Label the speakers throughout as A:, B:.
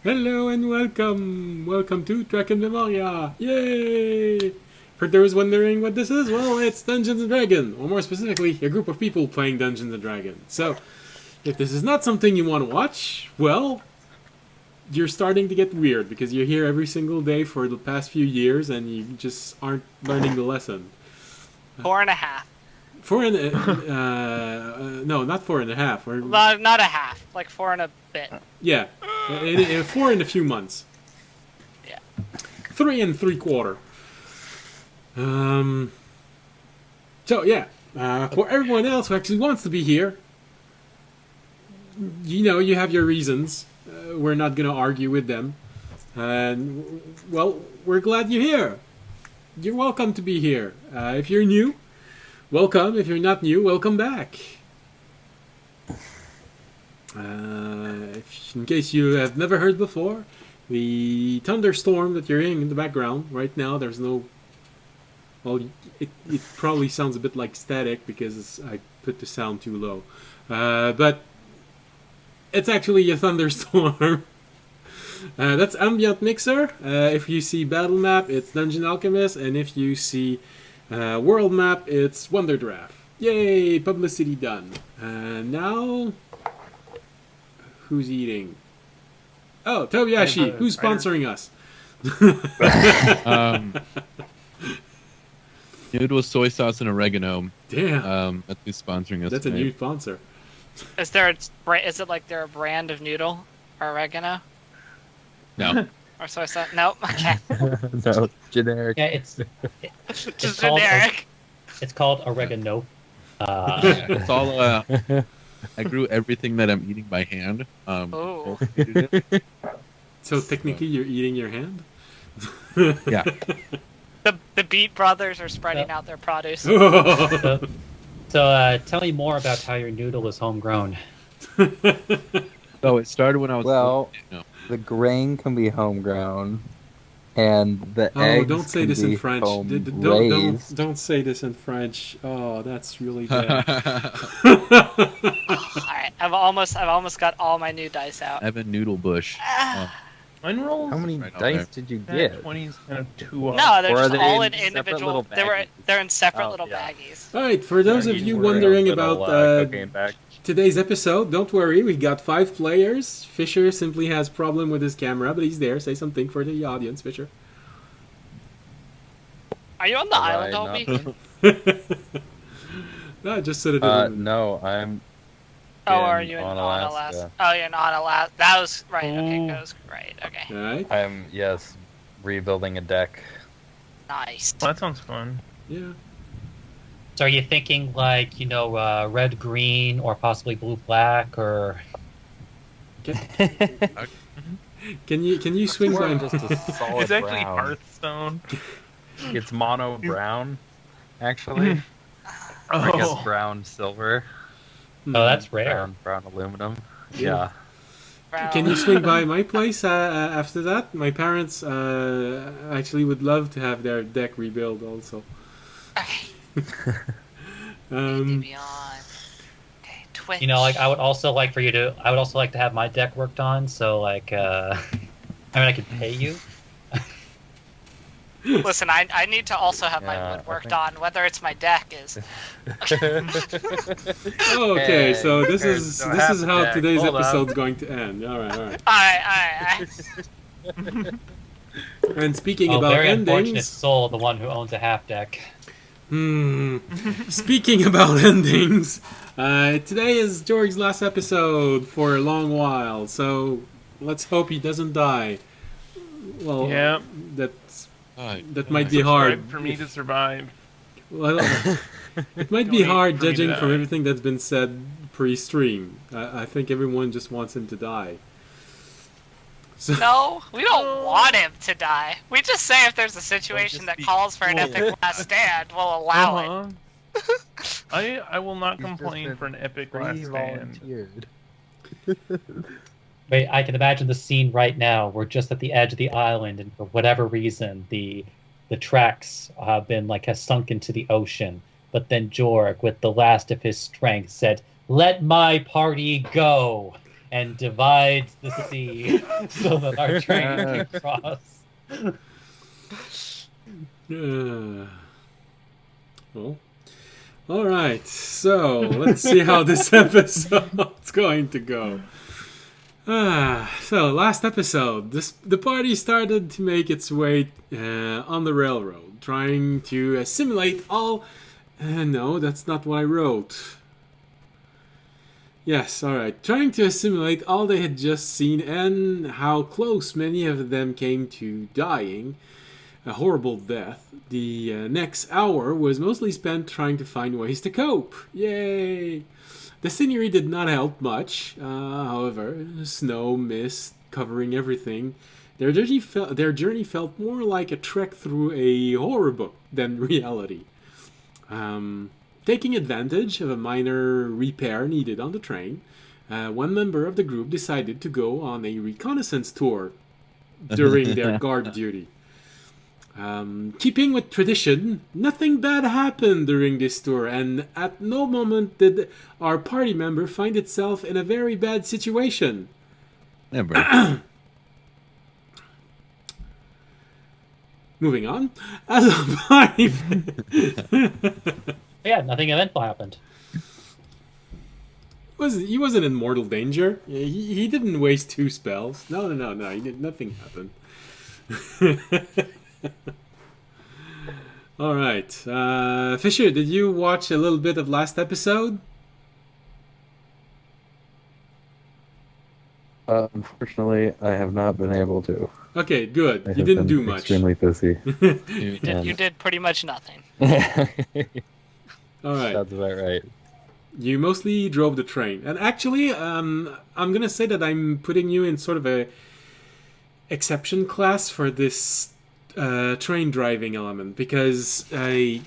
A: Hello and welcome! Welcome to Drakenmemoria! Yay! For those wondering what this is, well, it's Dungeons and Dragons, or more specifically, a group of people playing Dungeons and Dragons. So, if this is not something you want to watch, well, you're starting to get weird because you're here every single day for the past few years and you just aren't learning the lesson.
B: 4.5.
A: No, not 4.5.
B: Not a half, like 4 and a bit.
A: Yeah, 4 in a few months.
B: Yeah.
A: 3 3/4. So yeah, for everyone else who actually wants to be here, you have your reasons. We're not gonna argue with them, and well, we're glad you're here. You're welcome to be here. If you're new, welcome. If you're not new, welcome back. In case you have never heard before, the thunderstorm that you're hearing in the background right now, there's no... Well, it probably sounds a bit like static because I put the sound too low. But it's actually a thunderstorm. That's Ambient Mixer. If you see Battle Map, it's Dungeon Alchemist. And if you see World Map, it's Wonder Draft. Yay! Publicity done. Now... Who's eating? Oh, Tobiyashi, who's sponsoring us?
C: Noodle, soy sauce, and oregano.
A: Damn.
C: That's who's sponsoring us.
A: That's
C: tonight.
A: a new sponsor.
B: Is it like their brand of noodle or oregano?
C: No.
B: Or soy sauce? No. Okay.
D: No, generic.
E: Yeah, it's
B: Just
E: called
B: generic.
E: it's called oregano.
C: It's all. I grew everything that I'm eating by hand.
B: Ooh.
A: So technically, you're eating your hand.
C: Yeah.
B: The Beat Brothers are spreading out their produce.
E: So tell me more about how your noodle is homegrown.
C: So it started when I was.
D: Well,
C: no.
D: the grain can be homegrown, and the eggs
A: don't say
D: can
A: this
D: be
A: in French.
D: raised.
A: Don't say this in French. Oh, that's really bad.
B: Alright, I've almost got all my new dice out.
C: I have a noodle bush.
F: Unroll.
D: How many
C: Right out
D: dice
C: there.
D: did you
F: That
D: get?
F: 20's kind of too up.
B: No, they're
D: Or are
B: just
D: they
B: all
D: in
B: in
D: separate
B: individual.
D: little baggies?
B: They're in separate
D: Oh,
B: little
D: yeah.
B: baggies.
A: All right, for those of you wondering about today's episode, don't worry, we got 5 players. Fisher simply has problem with his camera, but he's there. Say something for the audience, Fisher.
B: Are you on the island,
D: Right,
B: Obi?
A: No, I just said it.
D: No, I'm.
B: Oh, are you
D: on
B: on
D: Alaska.
B: Alaska? Oh, you're on Alaska. That was right. Okay, that was right. Okay,
A: All right.
D: I'm rebuilding a deck.
B: nice.
F: Well, that sounds fun.
A: Yeah.
E: So are you thinking like red green or possibly blue black or?
A: Can you swing
D: More
A: by?
D: of just a solid
F: It's actually
D: brown.
F: Hearthstone.
D: It's mono brown, actually. I guess
F: Oh,
D: brown silver.
E: Oh, that's rare.
D: Brown aluminum. Yeah.
A: Can you swing by my place after that? My parents actually would love to have their deck rebuilt also.
B: Okay.
A: Um,
B: Beyond. Okay, Twitch.
E: I would also like to have my deck worked on. So I could pay you.
B: Listen, I need to also have my
D: Yeah,
B: wood
D: I
B: worked
D: think-
B: on. Whether it's my deck is.
A: okay, so this
D: Okay,
A: is
D: so
A: this
D: half
A: is
D: the
A: how
D: deck.
A: today's
D: Hold
A: episode's going to end. All right.
B: Alright.
A: And speaking
E: Oh,
A: about
E: very unfortunate
A: endings,
E: soul, the one who owns a half deck.
A: speaking about endings, today is George's last episode for a long while. So let's hope he doesn't die. Well,
F: yeah.
A: that might be hard
F: For me to survive.
A: Well, it might be
F: Donate
A: hard
F: for me to
A: judging from
F: die.
A: everything that's been said pre-stream. I think everyone just wants him to die. So,
B: No, we don't want him to die. We just say if there's a situation that calls for an epic last stand, we'll allow it.
F: I will not complain for an epic last stand.
D: Volunteered.
E: Wait, I can imagine the scene right now. We're just at the edge of the island, and for whatever reason, the tracks has sunk into the ocean. But then Jorg, with the last of his strength, said, "Let my party go." and divides the sea so that our train can cross.
A: Well, all right. So let's see how this episode's going to go. So last episode, the party started to make its way on the railroad, trying to assimilate all. No, that's not what I wrote. Yes, alright. Trying to assimilate all they had just seen and how close many of them came to dying. A horrible death. The next hour was mostly spent trying to find ways to cope. Yay! The scenery did not help much. However, snow, mist, covering everything. Their journey felt more like a trek through a horror book than reality. Taking advantage of a minor repair needed on the train, one member of the group decided to go on a reconnaissance tour during their guard duty. Keeping with tradition, nothing bad happened during this tour, and at no moment did our party member find itself in a very bad situation.
C: Never.
A: Moving on. As a party...
E: Yeah, nothing eventful happened.
A: He wasn't in mortal danger. He didn't waste 2 spells. No. He did nothing happen. All right, Fisher, did you watch a little bit of last episode?
D: Unfortunately, I have not been able to.
A: Okay, good.
D: I
A: You
D: have
A: didn't
D: been
A: do much.
D: Extremely busy.
B: You did pretty much nothing.
A: All right.
D: That's about right.
A: You mostly drove the train, and actually, I'm gonna say that I'm putting you in sort of a exception class for this train driving element, because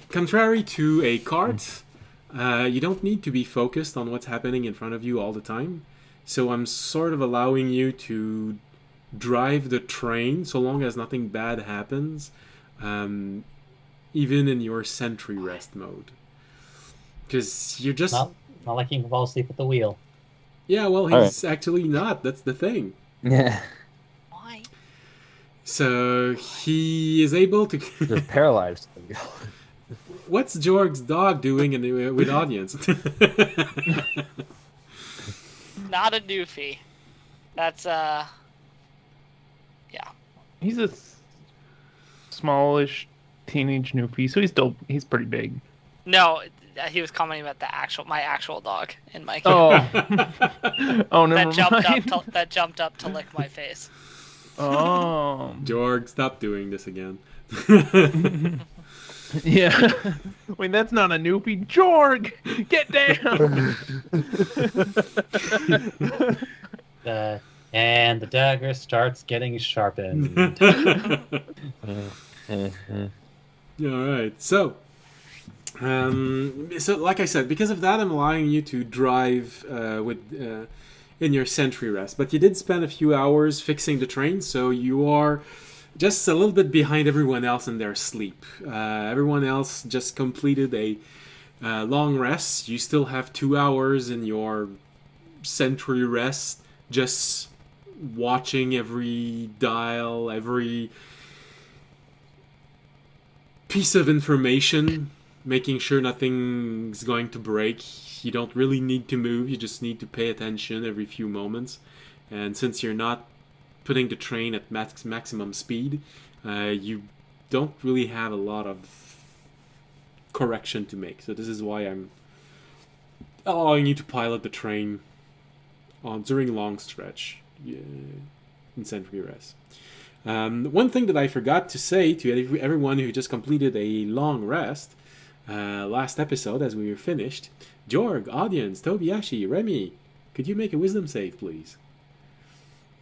A: contrary to a cart, you don't need to be focused on what's happening in front of you all the time. So I'm sort of allowing you to drive the train so long as nothing bad happens, even in your sentry rest mode. Because you're just...
E: Not like you can fall asleep at the wheel.
A: Yeah, well, he's actually not. That's the thing.
D: Yeah.
B: Why?
A: So he is able to...
D: You're paralyzed.
A: What's Jorg's dog doing with audience?
B: Not a doofy. That's yeah.
F: He's a smallish teenage newfie, so he's pretty big.
B: No, he was commenting about my actual dog in my game.
F: Oh, oh, never
B: That jumped up to lick my face.
F: Oh,
A: Jorg, stop doing this again.
F: yeah. Wait, that's not a newfie. Jorg, get down.
E: And the dagger starts getting sharpened.
A: All right, so like I said, because of that, I'm allowing you to drive in your sentry rest. But you did spend a few hours fixing the train, so you are just a little bit behind everyone else in their sleep. Everyone else just completed a long rest. You still have 2 hours in your sentry rest, just watching every dial, every piece of information, making sure nothing's going to break. You don't really need to move, you just need to pay attention every few moments. And since you're not putting the train at maximum speed, you don't really have a lot of correction to make. So this is why I'm allowing you to pilot the train during long stretch in sentry rest. One thing that I forgot to say to everyone who just completed a long rest last episode as we were finished, Jorg, audience, Tobiyashi, Remy, could you make a wisdom save, please?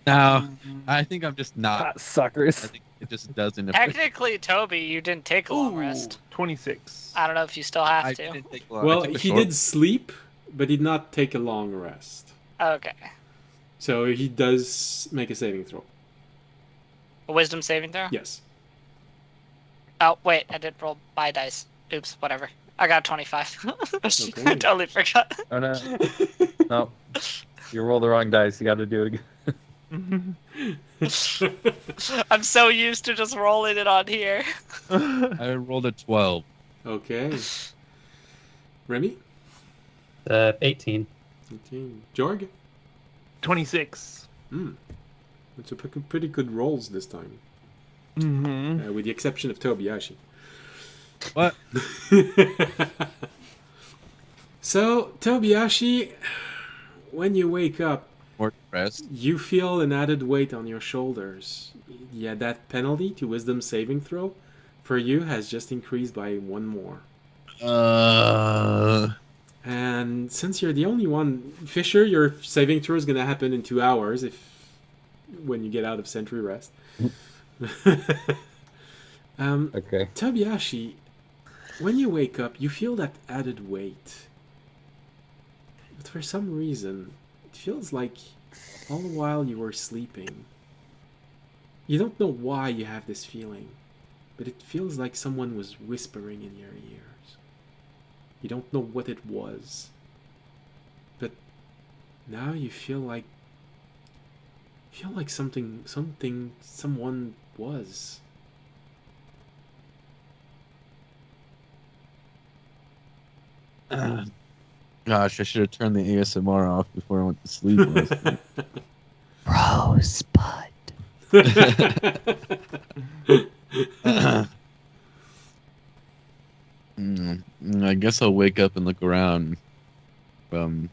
C: No, I think I'm just not.
D: Suckers.
C: I think it just doesn't.
B: Technically, Toby, you didn't take a long rest.
F: 26.
B: I don't know if you still have
C: I
B: to.
C: didn't take long.
A: Well,
C: I took a
A: he
C: short-
A: did sleep, but did not take a long rest.
B: Okay.
A: So he does make a saving throw.
B: A wisdom saving throw?
A: Yes.
B: Oh, wait, I did roll by dice. Oops, whatever. I got 25.
A: Okay.
B: I totally forgot.
D: Oh no. No. You roll the wrong dice. You got to do it again.
B: I'm so used to just rolling it on here.
C: I rolled a 12.
A: Okay. Remy?
E: 18.
A: 18. Jorg?
F: 26.
A: It's a pretty good rolls this time.
F: Mm-hmm.
A: With the exception of Tobiyashi.
C: What?
A: So, Tobiyashi, when you wake up,
C: More depressed.
A: you feel an added weight on your shoulders. Yeah, that penalty to wisdom saving throw for you has just increased by 1 more. And since you're the only one, Fisher, your saving throw is going to happen in 2 hours when you get out of Sentry Rest.
D: Okay.
A: Tobiyashi, when you wake up, you feel that added weight. But for some reason, it feels like all the while you were sleeping. You don't know why you have this feeling, but it feels like someone was whispering in your ears. You don't know what it was, but now you feel like someone was.
C: Gosh, I should have turned the ASMR off before I went to sleep last night. I guess I'll wake up and look around. It's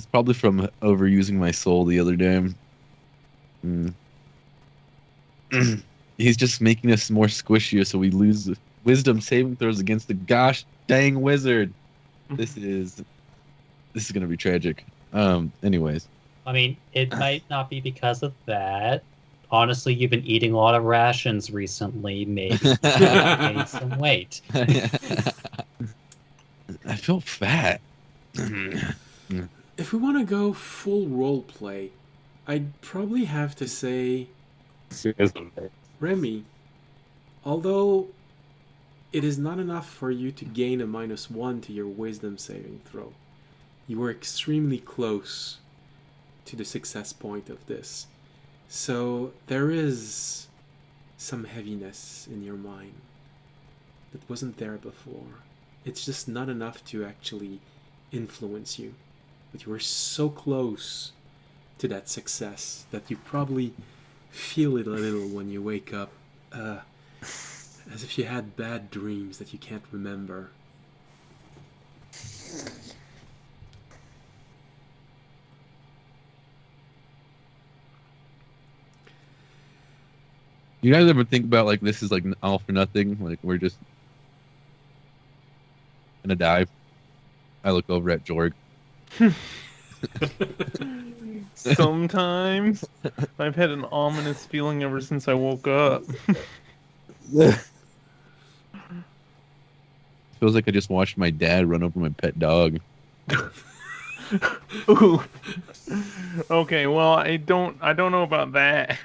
C: probably from overusing my soul the other day. He's just making us more squishy so we lose wisdom saving throws against the gosh dang wizard. This is gonna be tragic. Anyways.
E: I mean, it might not be because of that. Honestly, you've been eating a lot of rations recently. Maybe you gained some weight.
C: I feel fat.
A: If we want to go full role play, I'd probably have to say, Remy, although it is not enough for you to gain a -1 to your wisdom saving throw, you were extremely close to the success point of this. So there is some heaviness in your mind that wasn't there before. It's just not enough to actually influence you. But you were so close to that success that you probably feel it a little when you wake up, as if you had bad dreams that you can't remember.
C: You guys ever think about like this is like all for nothing? Like we're just gonna die. I look over at Jorg.
F: Sometimes I've had an ominous feeling ever since I woke up.
C: Feels like I just watched my dad run over my pet dog.
F: Ooh. Okay, well I don't know about that.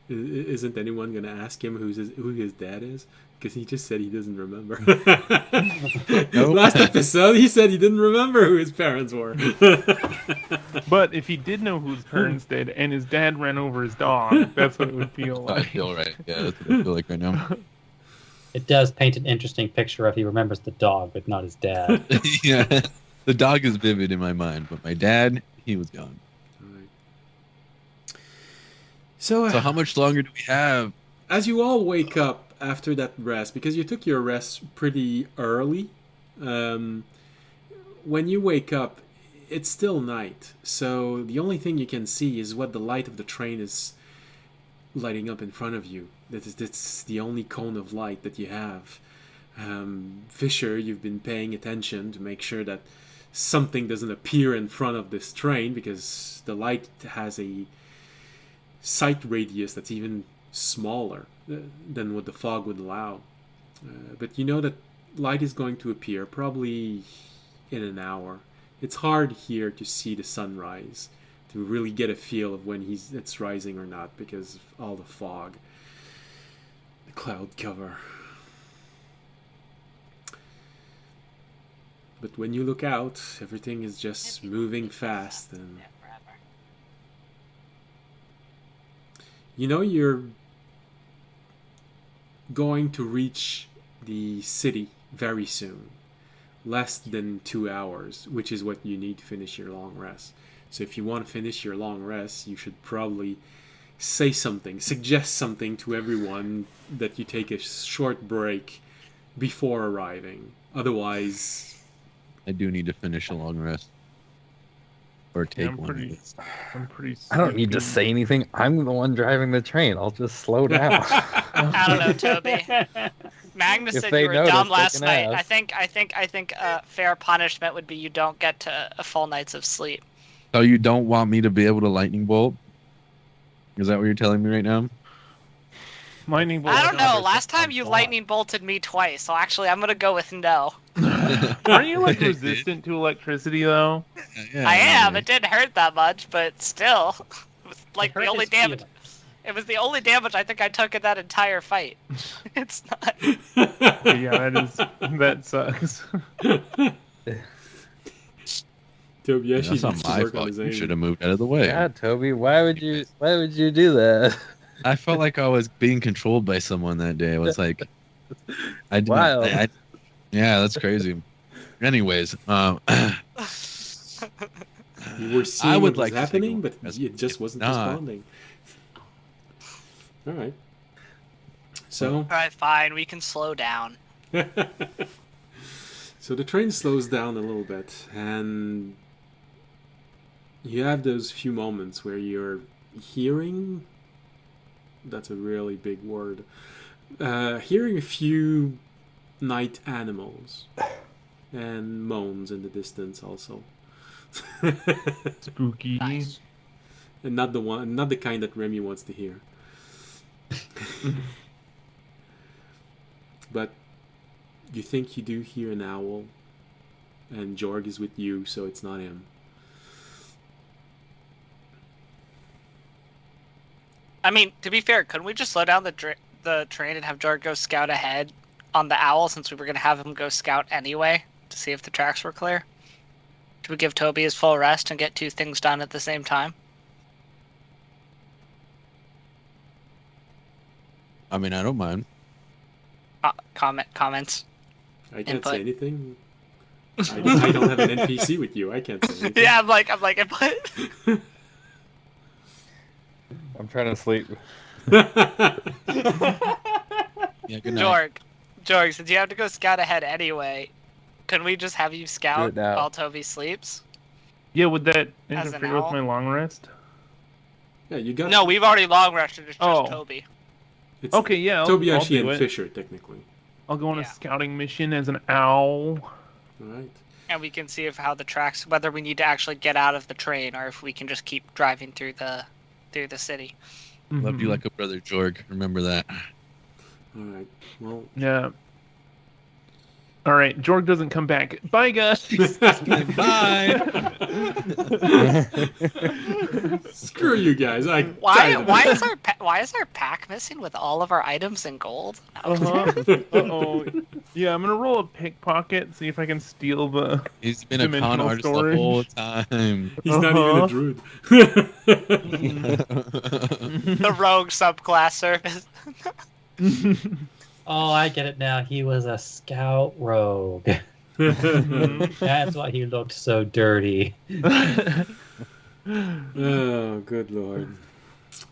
A: Isn't anyone going to ask him who his dad is? Because he just said he doesn't remember.
C: Nope.
A: Last episode, he said he didn't remember who his parents were.
F: But if he did know who his parents did and his dad ran over his dog, that's what it would feel
C: I
F: like.
C: feel right. Yeah, that's what I feel like right now.
E: It does paint an interesting picture of he remembers the dog, but not his dad.
C: Yeah, the dog is vivid in my mind, but my dad, he was gone.
A: So
C: how much longer do we have?
A: As you all wake up after that rest, because you took your rest pretty early, when you wake up, it's still night. So the only thing you can see is what the light of the train is lighting up in front of you. That's the only cone of light that you have. Fisher, you've been paying attention to make sure that something doesn't appear in front of this train, because the light has a sight radius that's even smaller than what the fog would allow. But you know that light is going to appear probably in an hour. It's hard here to see the sunrise, to really get a feel of when it's rising or not, because of all the fog, the cloud cover. But when you look out, everything is just moving fast, and you know you're going to reach the city very soon. Less than 2 hours, which is what you need to finish your long rest. So if you want to finish your long rest, you should probably say something, suggest something to everyone that you take a short break before arriving. Otherwise,
C: I do need to finish a long rest. Or take
F: I'm
C: one.
F: pretty
D: I don't need to
F: sleepy.
D: say anything. I'm the one driving the train. I'll just slow down.
B: I don't know, Toby. Magnus
D: If
B: said
D: they
B: you were
D: notice,
B: dumb
D: they
B: last
D: can
B: night.
D: ask.
B: I think fair punishment would be you don't get to a full night's of sleep.
C: So you don't want me to be able to lightning bolt? Is that what you're telling me right now?
F: Lightning bolt.
B: I don't know.
E: there's
B: Last
E: just
B: time
E: one
B: you
E: thought.
B: lightning bolted me twice, so actually I'm gonna go with no.
F: Aren't you like resistant to electricity though?
C: Yeah,
B: I am.
C: yeah.
B: It didn't hurt that much, but still, it was like
E: It hurt
B: the only
E: his
B: damage.
E: feelings.
B: It was the only damage I think I took in that entire fight. It's not.
F: Yeah, that sucks.
A: Toby
C: Yeah,
A: actually
C: that's not
A: needs to
C: my
A: work on
C: fault.
A: his
C: You should
A: aim.
C: have moved out of the way.
D: Yeah, Toby, why would you do that?
C: I felt like I was being controlled by someone that day. I was like, I didn't.
D: Wild.
C: Yeah, that's crazy. Anyways,
A: You were seeing
C: I
A: what
C: would
A: was
C: like to take
A: happening,
C: a
A: but
C: look.
A: it just wasn't
C: Not.
A: responding. All right. So,
B: All right, fine. We can slow down.
A: so the train slows down a little bit, and you have those few moments where you're hearing. That's a really big word. Hearing a few night animals and moans in the distance also.
F: Spooky.
B: Nice.
A: And not the kind that Remy wants to hear. But you think you do hear an owl, and Jorg is with you, so it's not him.
B: I mean, to be fair, couldn't we just slow down the train and have Jorg go scout ahead on the owl, since we were gonna have him go scout anyway to see if the tracks were clear? Do we give Toby his full rest and get two things done at the same time?
C: I mean, I don't mind.
B: Comments.
A: I can't
B: Input.
A: say anything. I don't have an NPC with you. I can't say anything.
B: Yeah, I'm like input.
D: I'm trying to sleep.
C: Yeah, good night.
B: Jorg, since you have to go scout ahead anyway, couldn't we just have you
D: Do
B: scout
D: it now.
B: while Toby sleeps?
F: Yeah, would that
B: As an
F: interfere with
B: owl?
F: my long rest?
A: Yeah, you got.
B: No, we've already long rested. It's just
F: Oh.
B: Toby.
A: It's
F: Okay, yeah.
A: Toby,
F: I'll
A: Ashi,
F: do
A: and
F: it.
A: Fisher, technically.
F: I'll go on
B: Yeah.
F: a scouting mission as an owl.
A: All right.
B: And we can see if how the tracks, whether we need to actually get out of the train or if we can just keep driving through the city.
C: Love you
F: Mhm.
C: like a brother, Jorg. Remember that.
A: All right. Well,
F: Yeah. All right, Jorg doesn't come back. Bye, guys.
C: Bye.
A: screw you guys.
B: Why is our pack missing with all of our items in gold?
F: Uh-oh. Yeah, I'm gonna roll a pickpocket, see if I can steal the.
C: He's been a con
F: Dimensional
C: artist
F: storage.
C: the whole time.
A: He's not even a druid.
B: The rogue subclass service.
E: Oh, I get it now. He was a scout rogue. That's why he looked so dirty.
A: Oh, good lord.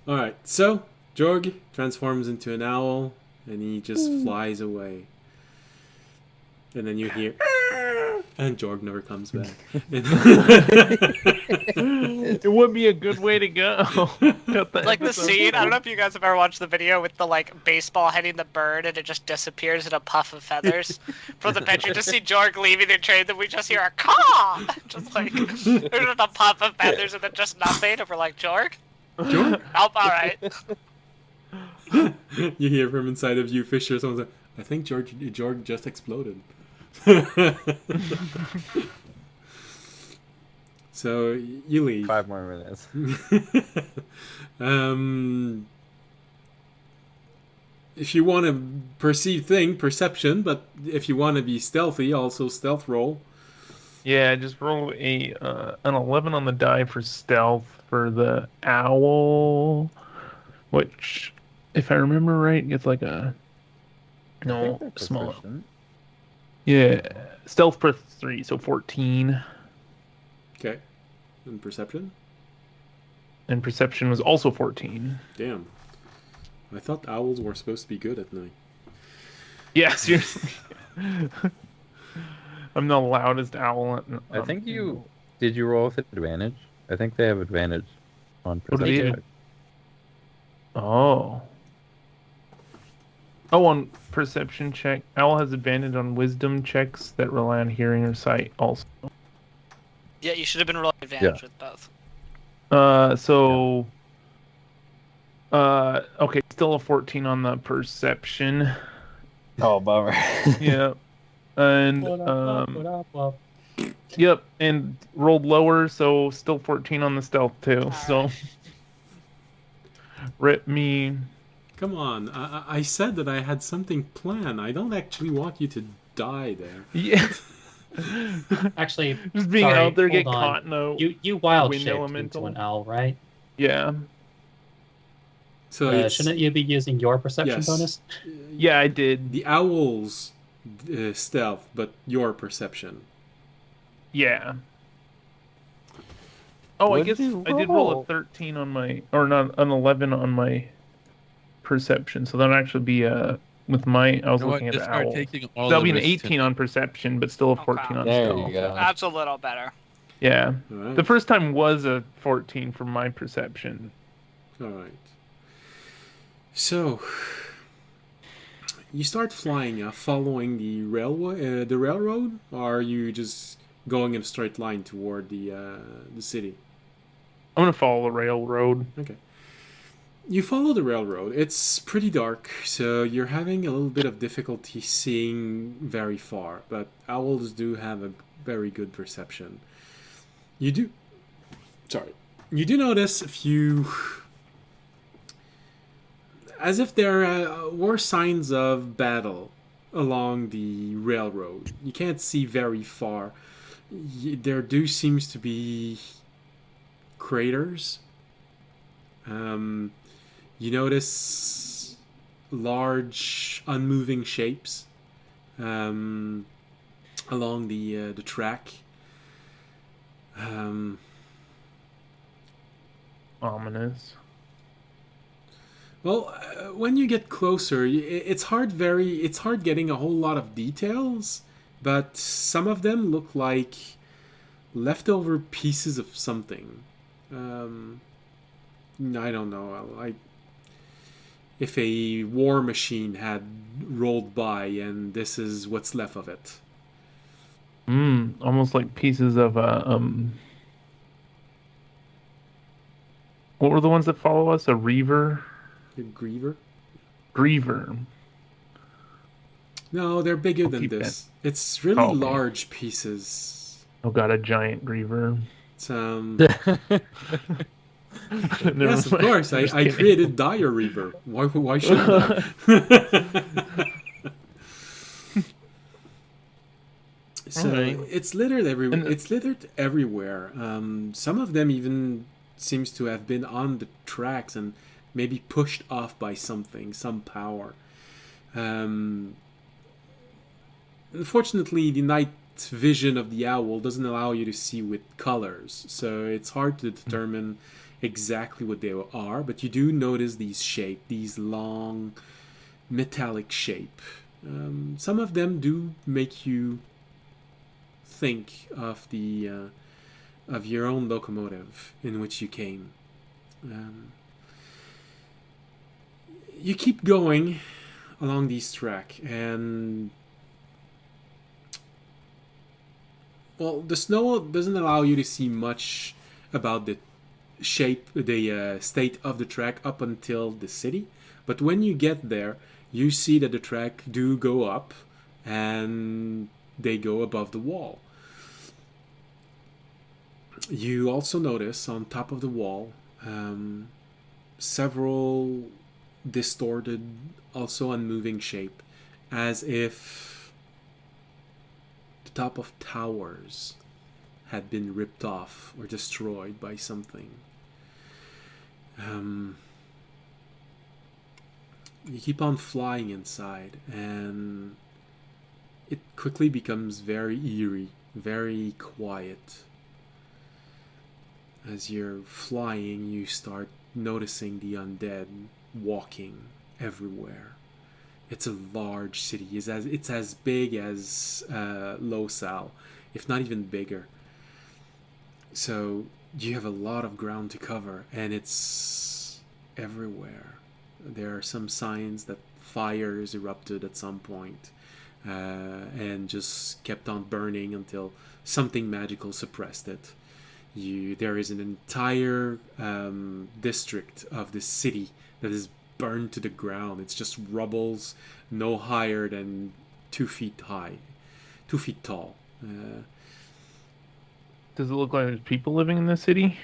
A: All right. So Jorg transforms into an owl, and he just flies away. And then you hear, and Jorg never comes back.
F: It would be a good way to go. Cut that
B: Like the
F: episode
B: scene, I don't know
F: short.
B: if you guys have ever watched the video with the like baseball hitting the bird and it just disappears in a puff of feathers. From the picture, you just see Jorg leaving the train, then we just hear a caw! Just like, there's just a puff of feathers and then just nothing, and we're like, Jorg?
A: Jorg?
B: Oh, alright.
A: You hear from inside of you, Fisher. Someone's like, I think Jorg just exploded. So you leave.
D: 5 more minutes.
A: If you want to perceive perception, but if you want to be stealthy, also stealth roll.
F: Yeah, just roll an 11 on the die for stealth for the owl, which, if I remember right, gets like a
D: I think
F: no
D: they're
F: small.
D: proficient.
F: Yeah, stealth for 3, so 14,
A: Okay. And perception?
F: and perception was also 14.
A: Damn. I thought owls were supposed to be good at night.
F: Yeah, seriously. I'm the loudest owl.
D: I think you did. You roll with advantage. I think they have advantage on
F: What do they
D: perception.
F: do? Oh. Oh, on perception check, owl has advantage on wisdom checks that rely on hearing or sight. Also.
B: Yeah, you should have been rolling advantage with both.
F: Okay, still a 14 on the perception.
D: Oh, bummer.
F: Yeah. And yep, and rolled lower, so still 14 on the stealth too. So rip me.
A: Come on. I said that I had something planned. I don't actually want you to die there.
F: Yeah.
E: Actually,
F: Just being
E: sorry,
F: out there,
E: hold
F: get
E: on.
F: caught in a
E: You wild
F: wind
E: shaped
F: elemental.
E: into an owl, right?
F: Yeah.
A: So it's,
E: Shouldn't you be using your perception
A: yes.
E: bonus?
F: Yeah, I did.
A: The owl's stealth, but your perception.
F: Yeah. Oh, I
D: What'd
F: guess
D: you
F: I did roll a
D: roll?
F: 13 on my, or not, an 11 on my perception. So that'd actually be with my, I was
C: You know what?
F: looking at
C: Just
F: the
C: start
F: owl.
C: taking all
F: That'll
C: the
F: be an
C: risks
F: 18 on perception, but still a 14 on
D: There
F: stealth.
D: you go.
B: That's a little better.
F: Yeah.
A: All right.
F: The first time was a 14 for my perception.
A: All right. So you start flying, following the railroad, or are you just going in a straight line toward the city?
F: I'm gonna follow the railroad.
A: Okay. You follow the railroad. It's pretty dark, so you're having a little bit of difficulty seeing very far, but owls do have a very good perception. You do notice a few, as if there were signs of battle along the railroad. You can't see very far. There do seems to be craters. You notice large unmoving shapes along the track.
F: Ominous.
A: Well, when you get closer, it's hard getting a whole lot of details, but some of them look like leftover pieces of something. I don't know. Like if a war machine had rolled by and this is what's left of it.
F: Almost like pieces of what were the ones that follow us? A reaver?
A: A griever?
F: Griever.
A: No, they're bigger than
F: keep
A: this. It's really
F: Oh, okay.
A: large pieces.
F: Oh god, a giant griever.
A: It's
F: Never
A: yes, of
F: mind.
A: course.
F: Just
A: I
F: kidding.
A: created Dire Reaver. Why shouldn't I? So
F: Alright.
A: it's littered everywhere.
F: And-
A: It's littered everywhere. Some of them even seems to have been on the tracks and maybe pushed off by something, some power. Unfortunately, the night vision of the owl doesn't allow you to see with colors, so it's hard to determine exactly what they are. But you do notice these long, metallic shape. Some of them do make you think of the of your own locomotive in which you came. You keep going along these track, and well, the snow doesn't allow you to see much about the state of the track up until the city. But when you get there, you see that the track do go up, and they go above the wall. You also notice on top of the wall several distorted, also unmoving shape, as if the top of towers had been ripped off or destroyed by something. You keep on flying inside, and it quickly becomes very eerie, very quiet. As you're flying, you start noticing the undead walking everywhere. It's a large city. It's as big as Losal, if not even bigger. So you have a lot of ground to cover, and it's everywhere. There are some signs that fires erupted at some point, and just kept on burning until something magical suppressed it. There is an entire district of this city that is burned to the ground. It's just rubbles, no higher than 2 feet high, 2 feet tall.
F: Does it look like there's people living in the city?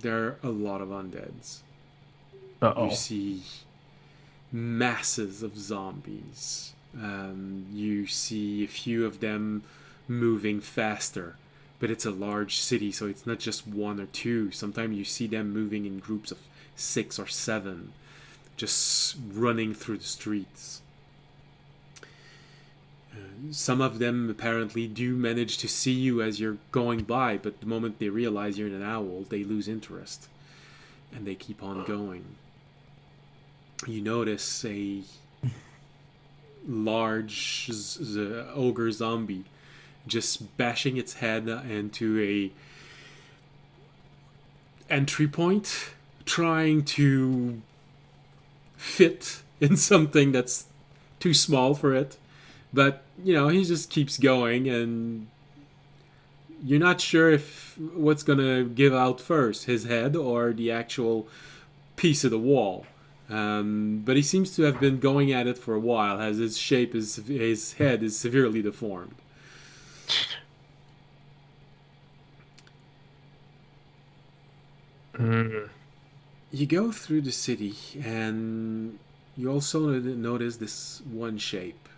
A: There are a lot of undeads.
F: Uh-oh.
A: You see masses of zombies. You see a few of them moving faster, but it's a large city, so it's not just 1 or 2. Sometimes you see them moving in groups of 6 or 7, just running through the streets. Some of them apparently do manage to see you as you're going by, but the moment they realize you're an owl, they lose interest, and they keep on going. You notice a large ogre zombie just bashing its head into a entry point, trying to fit in something that's too small for it. But, he just keeps going, and you're not sure if what's going to give out first, his head or the actual piece of the wall. But he seems to have been going at it for a while, as his head is severely deformed. You go through the city, and you also notice this one shape.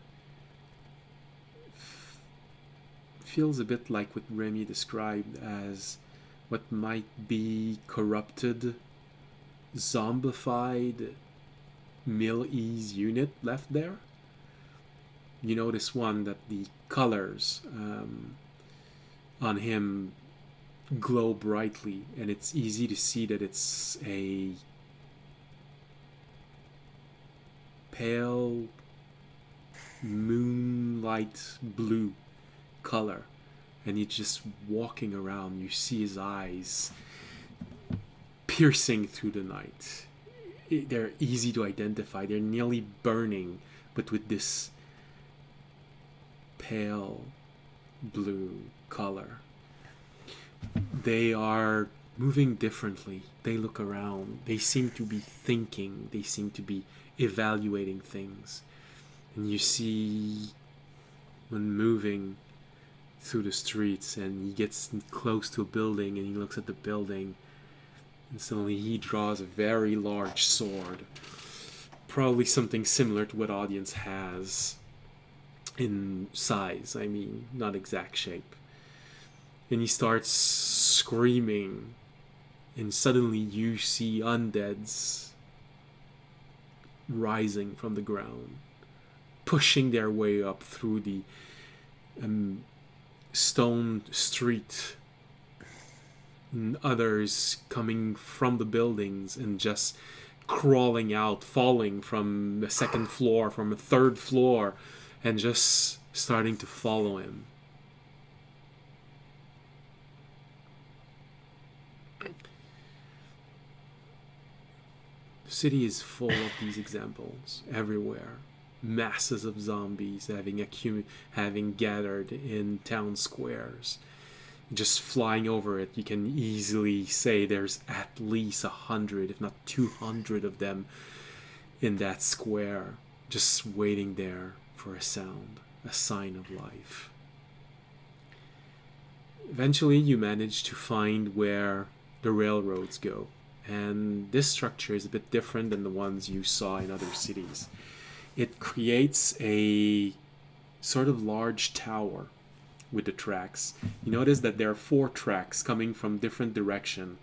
A: Feels a bit like what Remy described as what might be corrupted, zombified Mill-Ease unit left there. You notice one that the colors on him glow brightly, and it's easy to see that it's a pale moonlight blue color, and he's just walking around. You see his eyes piercing through the night. They're easy to identify. They're nearly burning, but with this pale blue color. They are moving differently. They look around. They seem to be thinking. They seem to be evaluating things. And you see when moving through the streets, and he gets close to a building, and he looks at the building, and suddenly he draws a very large sword, probably something similar to what Audience has in size, not exact shape. And he starts screaming, and suddenly you see undeads rising from the ground, pushing their way up through the stone street, and others coming from the buildings and just crawling out, falling from the second floor, from a third floor, and just starting to follow him. The city is full of these examples everywhere. Masses of zombies having gathered in town squares. Just flying over it, you can easily say there's at least 100, if not 200 of them in that square, just waiting there for a sound, a sign of life. Eventually you manage to find where the railroads go, and this structure is a bit different than the ones you saw in other cities. It creates a sort of large tower with the tracks. You notice that there are 4 tracks coming from different direction,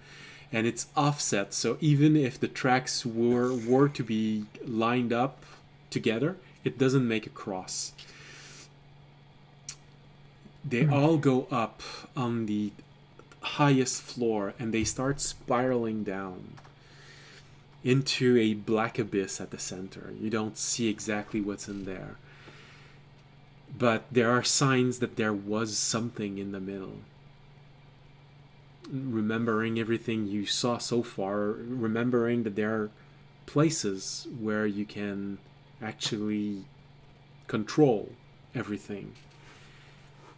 A: and it's offset. So even if the tracks were to be lined up together, it doesn't make a cross. They all go up on the highest floor, and they start spiraling down into a black abyss at the center. You don't see exactly what's in there, but there are signs that there was something in the middle. Remembering everything you saw so far, remembering that there are places where you can actually control everything,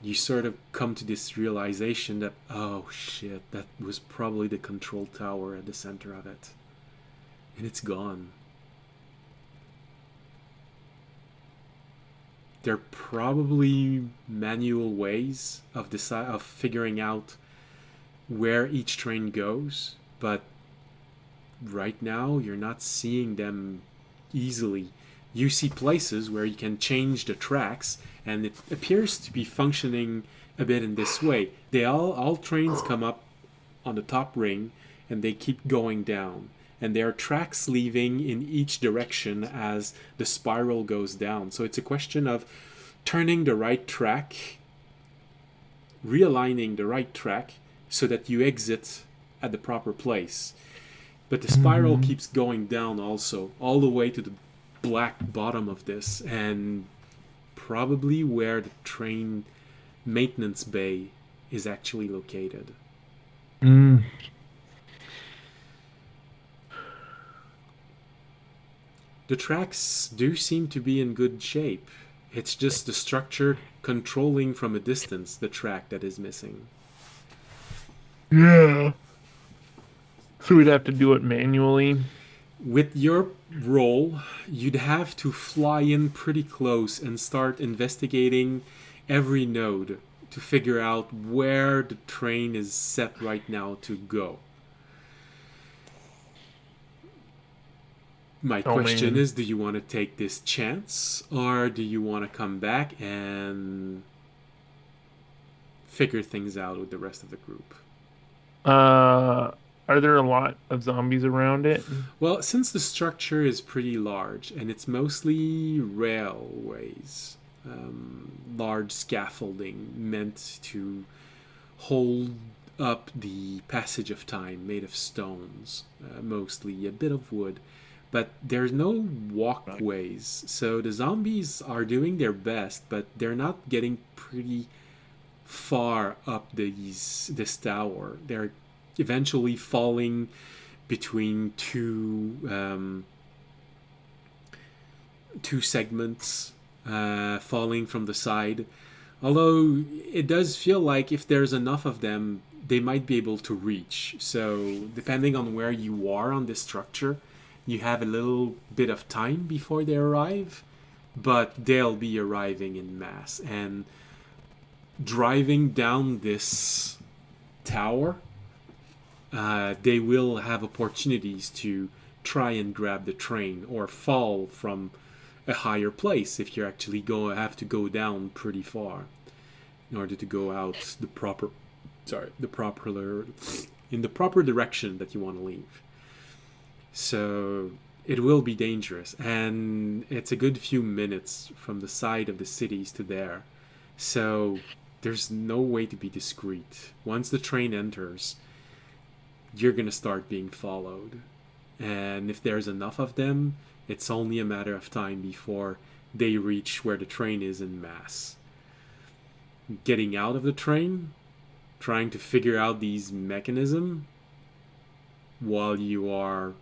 A: you sort of come to this realization that, oh shit, that was probably the control tower at the center of it. And it's gone. There are probably manual ways of figuring out where each train goes, but right now you're not seeing them easily. You see places where you can change the tracks, and it appears to be functioning a bit in this way. All trains come up on the top ring, and they keep going down. And there are tracks leaving in each direction as the spiral goes down. So it's a question of turning the right track, realigning the right track, so that you exit at the proper place. But the spiral keeps going down also, all the way to the black bottom of this, and probably where the train maintenance bay is actually located. The tracks do seem to be in good shape. It's just the structure controlling from a distance the track that is missing.
F: Yeah. So we'd have to do it manually.
A: With your roll, you'd have to fly in pretty close and start investigating every node to figure out where the train is set right now to go. My question is, do you want to take this chance, or do you want to come back and figure things out with the rest of the group?
F: Are there a lot of zombies around it?
A: Well, since the structure is pretty large and it's mostly railways, large scaffolding meant to hold up the passage of time, made of stones, mostly a bit of wood, but there's no walkways. So the zombies are doing their best, but they're not getting pretty far up this tower. They're eventually falling between two segments, falling from the side. Although it does feel like if there's enough of them, they might be able to reach. So depending on where you are on this structure, you have a little bit of time before they arrive, but they'll be arriving in mass. And driving down this tower, they will have opportunities to try and grab the train or fall from a higher place if you actually have to go down pretty far in order to go out in the proper direction that you want to leave. So it will be dangerous, and it's a good few minutes from the side of the cities to there. So there's no way to be discreet. Once the train enters, you're going to start being followed. And if there's enough of them, it's only a matter of time before they reach where the train is in mass. Getting out of the train, trying to figure out these mechanisms while you are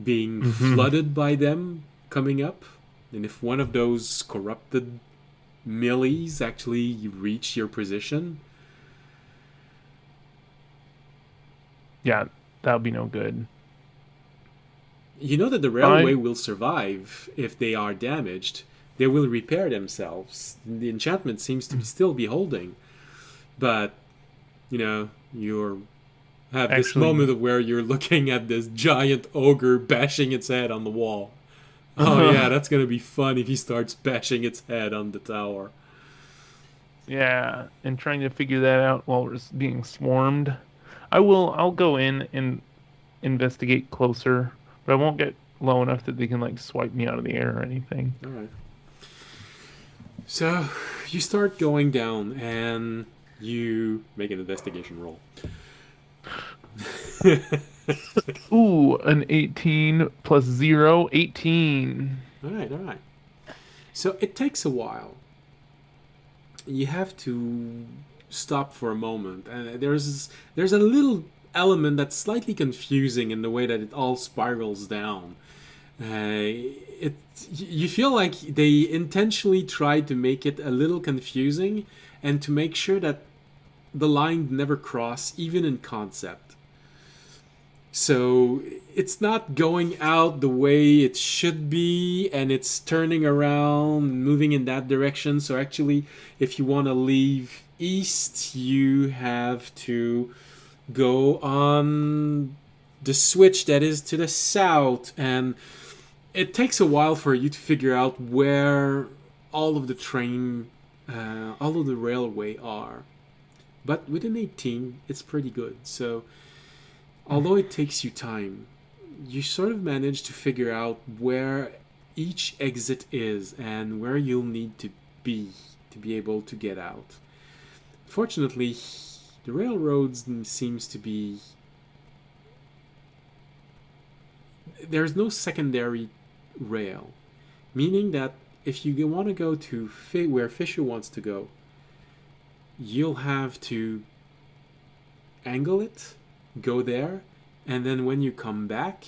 A: being flooded by them coming up. And if one of those corrupted millies actually reach your position,
F: yeah, that would be no good.
A: You know that the railway will survive if they are damaged. They will repair themselves. The enchantment seems to still be holding. But, you have this moment of where you're looking at this giant ogre bashing its head on the wall. Oh yeah, that's going to be fun if he starts bashing its head on the tower.
F: Yeah, and trying to figure that out while we're being swarmed. I'll go in and investigate closer, but I won't get low enough that they can like swipe me out of the air or anything.
A: All right. So you start going down, and you make an investigation roll.
F: Ooh, an 18 plus 0, 18.
A: All right. So it takes a while. You have to stop for a moment, and there's a little element that's slightly confusing in the way that it all spirals down. You feel like they intentionally tried to make it a little confusing and to make sure that the line never cross, even in concept. So it's not going out the way it should be, and it's turning around, moving in that direction. So actually, if you want to leave east, you have to go on the switch that is to the south, and it takes a while for you to figure out where all of the all of the railway are. But with an 18, it's pretty good. So although it takes you time, you sort of manage to figure out where each exit is and where you'll need to be able to get out. Fortunately, the railroads seems to be... There's no secondary rail, meaning that if you want to go to where Fisher wants to go, you'll have to angle it, go there, and then when you come back,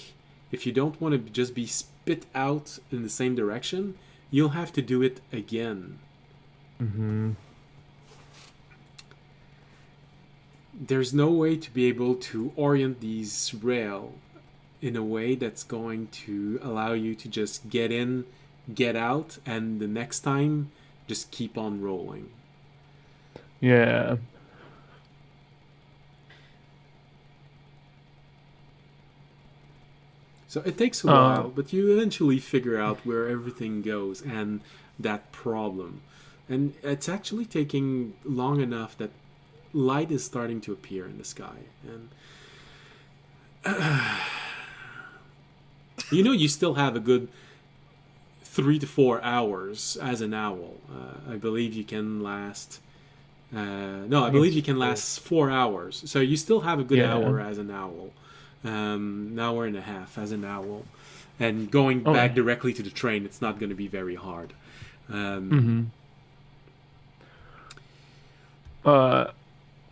A: if you don't want to just be spit out in the same direction, you'll have to do it again.
F: Mm-hmm.
A: There's no way to be able to orient these rail in a way that's going to allow you to just get in, get out, and the next time just keep on rolling.
F: Yeah.
A: So it takes a while, but you eventually figure out where everything goes and that problem. And it's actually taking long enough that light is starting to appear in the sky. And you still have a good 3 to 4 hours as an owl. I believe you can last... I believe you can last 4 hours. So you still have a good hour as an owl. An hour and a half as an owl. And going back directly to the train, it's not going to be very hard.
F: I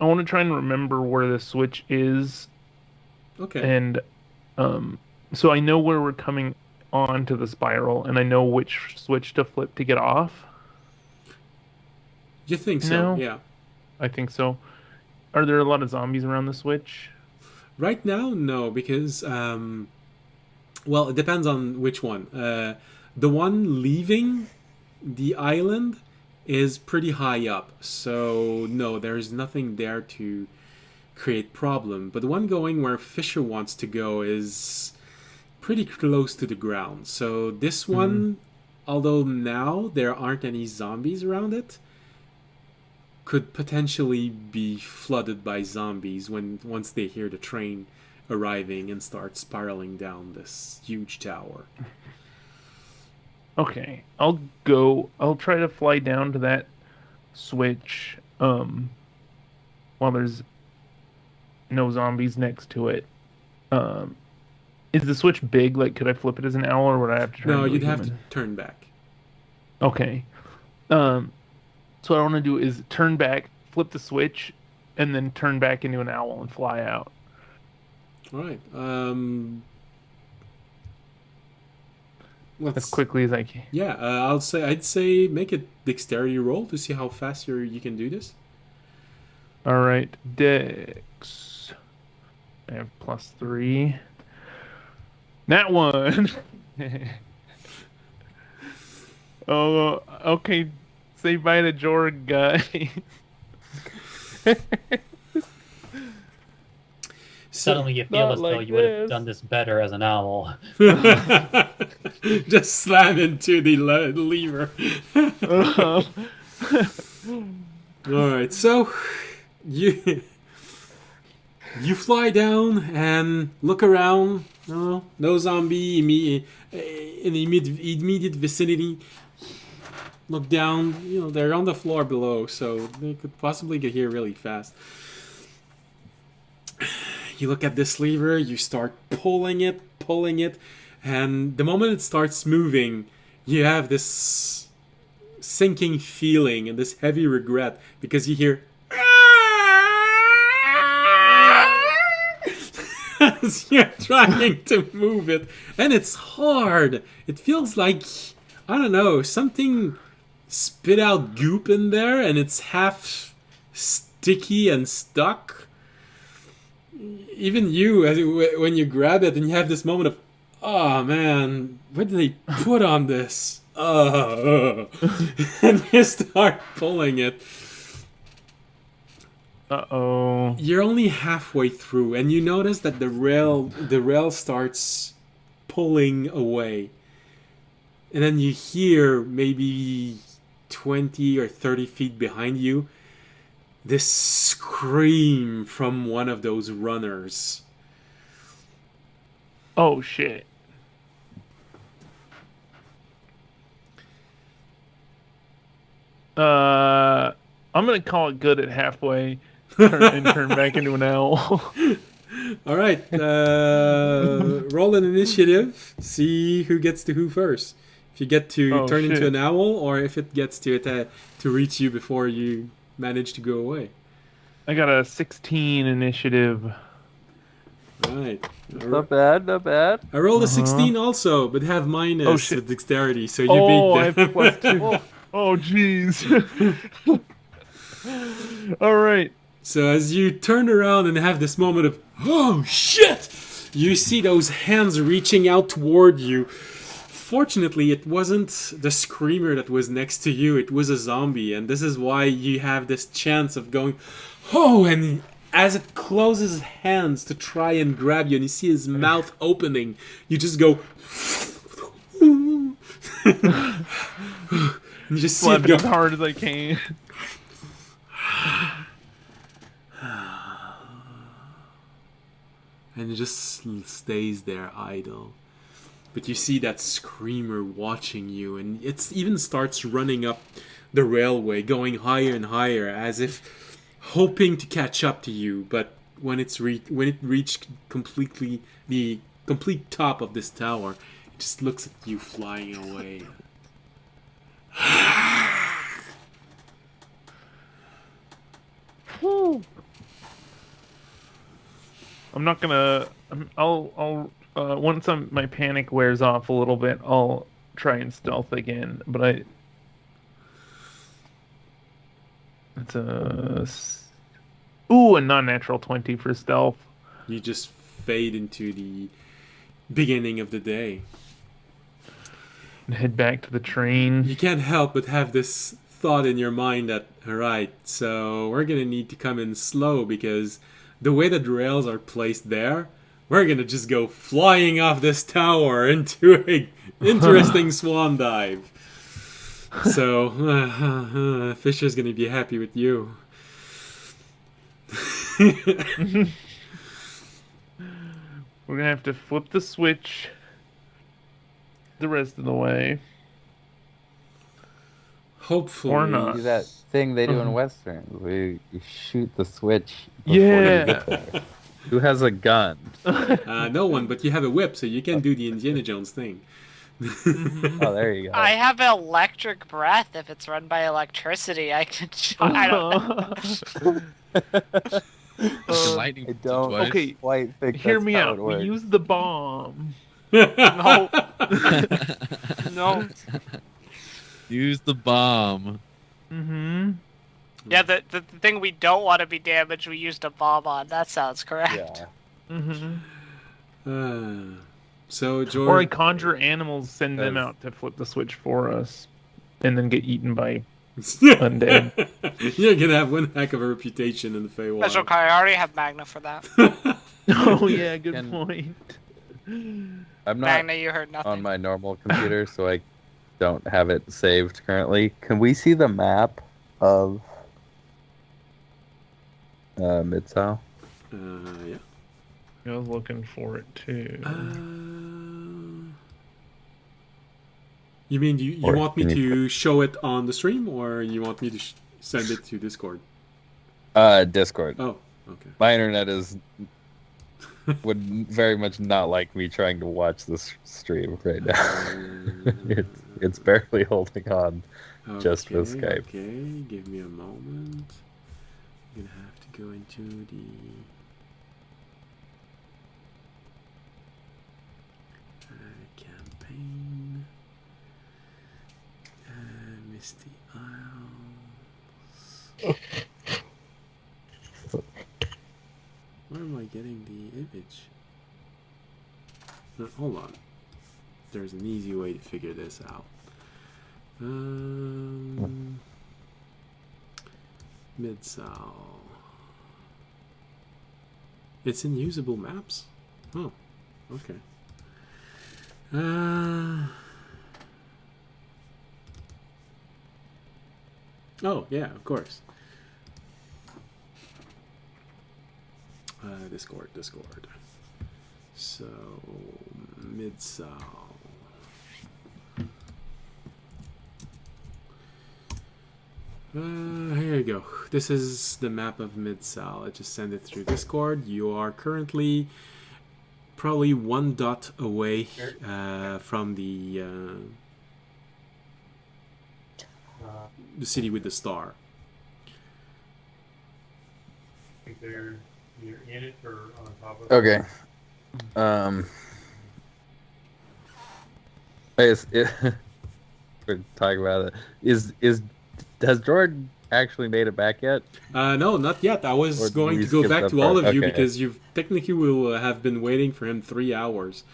F: want to try and remember where the switch is.
A: Okay.
F: And so I know where we're coming on to the spiral, and I know which switch to flip to get off.
A: You think so?
F: No?
A: Yeah.
F: I think so. Are there a lot of zombies around the switch?
A: Right now, no, because it depends on which one. The one leaving the island is pretty high up, so no, there's nothing there to create problem. But the one going where Fisher wants to go is pretty close to the ground. So this one, although now there aren't any zombies around it, could potentially be flooded by zombies once they hear the train arriving and start spiraling down this huge tower.
F: Okay, I'll try to fly down to that switch while there's no zombies next to it. Is the switch big? Like, could I flip it as an owl, or would I have to turn?
A: No, you'd have to turn back.
F: Okay. So what I want to do is turn back, flip the switch, and then turn back into an owl and fly out.
A: All right.
F: As quickly as I can.
A: Yeah, I'd say make a dexterity roll to see how fast you can do this.
F: All right, Dex. I have +3. That one. Oh, okay. Say bye to Jorg, guys.
E: Suddenly you feel as though you would have done this better as an owl.
A: Just slam into the lever. All right, so you you fly down and look around. No zombie in the immediate vicinity. Look down. They're on the floor below, so they could possibly get here really fast. You look at this lever. You start pulling it, and the moment it starts moving, you have this sinking feeling and this heavy regret because you hear as you're trying to move it, and it's hard. It feels like, I don't know, something spit out goop in there and it's half sticky and stuck. Even you, when you grab it and you have this moment of, oh man, what did they put on this? And you start pulling it.
F: Uh-oh.
A: You're only halfway through, and you notice that the rail starts pulling away. And then you hear, maybe 20 or 30 feet behind you, this scream from one of those runners.
F: Oh, shit. I'm gonna call it good at halfway and turn back into an owl.
A: All right, roll an initiative. See who gets to who first. If you get to turn into an owl, or if it gets to reach you before you manage to go away.
F: I got a 16 initiative.
A: All right.
D: Not bad, not bad.
A: I rolled a 16 also, but have minus with dexterity, so you beat
F: I
A: them.
F: have +2. Oh, jeez. All right.
A: So as you turn around and have this moment of, oh shit, you see those hands reaching out toward you. Fortunately, it wasn't the screamer that was next to you, it was a zombie, and this is why you have this chance of going, oh, and as it closes his hands to try and grab you and you see his mouth opening, you just go, you just see it
F: Slap it
A: go
F: as hard as I can.
A: and it just stays there idle. But you see that screamer watching you, and it even starts running up the railway, going higher and higher, as if hoping to catch up to you. But when it reached completely the complete top of this tower, it just looks at you flying away.
F: I'm not gonna. I'll once my panic wears off a little bit, I'll try and stealth again. But it's a non-natural 20 for stealth.
A: You just fade into the beginning of the day.
F: And head back to the train.
A: You can't help but have this thought in your mind that, alright, so we're gonna need to come in slow because the way that the rails are placed there, we're gonna just go flying off this tower into a interesting swan dive. So, Fisher's gonna be happy with you.
F: We're gonna have to flip the switch the rest of the way.
A: Hopefully.
F: Or not.
D: Do that thing they do in westerns where you shoot the switch before you get there. Who has a gun?
A: No one, but you have a whip, so you can do the Indiana Jones thing.
D: Oh, there you go.
B: I have electric breath. If it's run by electricity, I can. I don't know.
C: Lightning
D: I don't
F: Okay,
D: quite think
F: hear
D: that's
F: me
D: how
F: out.
D: it
F: We
D: works.
F: use the bomb.
B: No. No.
C: Use the bomb.
F: Mm-hmm.
B: Yeah, the thing we don't want to be damaged, we used a bomb on. That sounds correct.
D: Yeah.
F: Mm-hmm.
A: So, George.
F: Or I conjure animals, send them out to flip the switch for us, and then get eaten by undead.
A: You're gonna have one heck of a reputation in the Feywild.
B: That's okay. I already have Magna for that.
F: Oh yeah, good
D: And-
F: point.
D: I'm not
B: Magna, you heard nothing.
D: on my normal computer, so I don't have it saved currently. Can we see the map of Mid-South.
A: Yeah.
F: I was looking for it too.
A: You mean you
D: Or
A: want me
D: can you
A: to show it on the stream, or you want me to send it to Discord?
D: Discord.
A: Oh, okay.
D: My internet would very much not like me trying to watch this stream right now. It's barely holding on just with Skype.
A: Okay, give me a moment. I'm gonna have to go into the campaign. Misty Isles. Where am I getting the image? No, hold on. There's an easy way to figure this out. Mid-South. It's in usable maps? Oh, okay. Oh, yeah, of course. Discord. So, Mid-South. Here you go. This is the map of Mid-South. I just send it through Discord. You are currently probably 1 dot away from the city with the star.
E: I think you're in it or on top of it.
D: Okay. We're talking about it. Has Jordan actually made it back yet?
A: No, not yet. I was
D: Or did
A: going
D: we
A: to go
D: skip
A: back
D: that
A: to all
D: part?
A: of you
D: Okay.
A: because you technically will have been waiting for him 3 hours.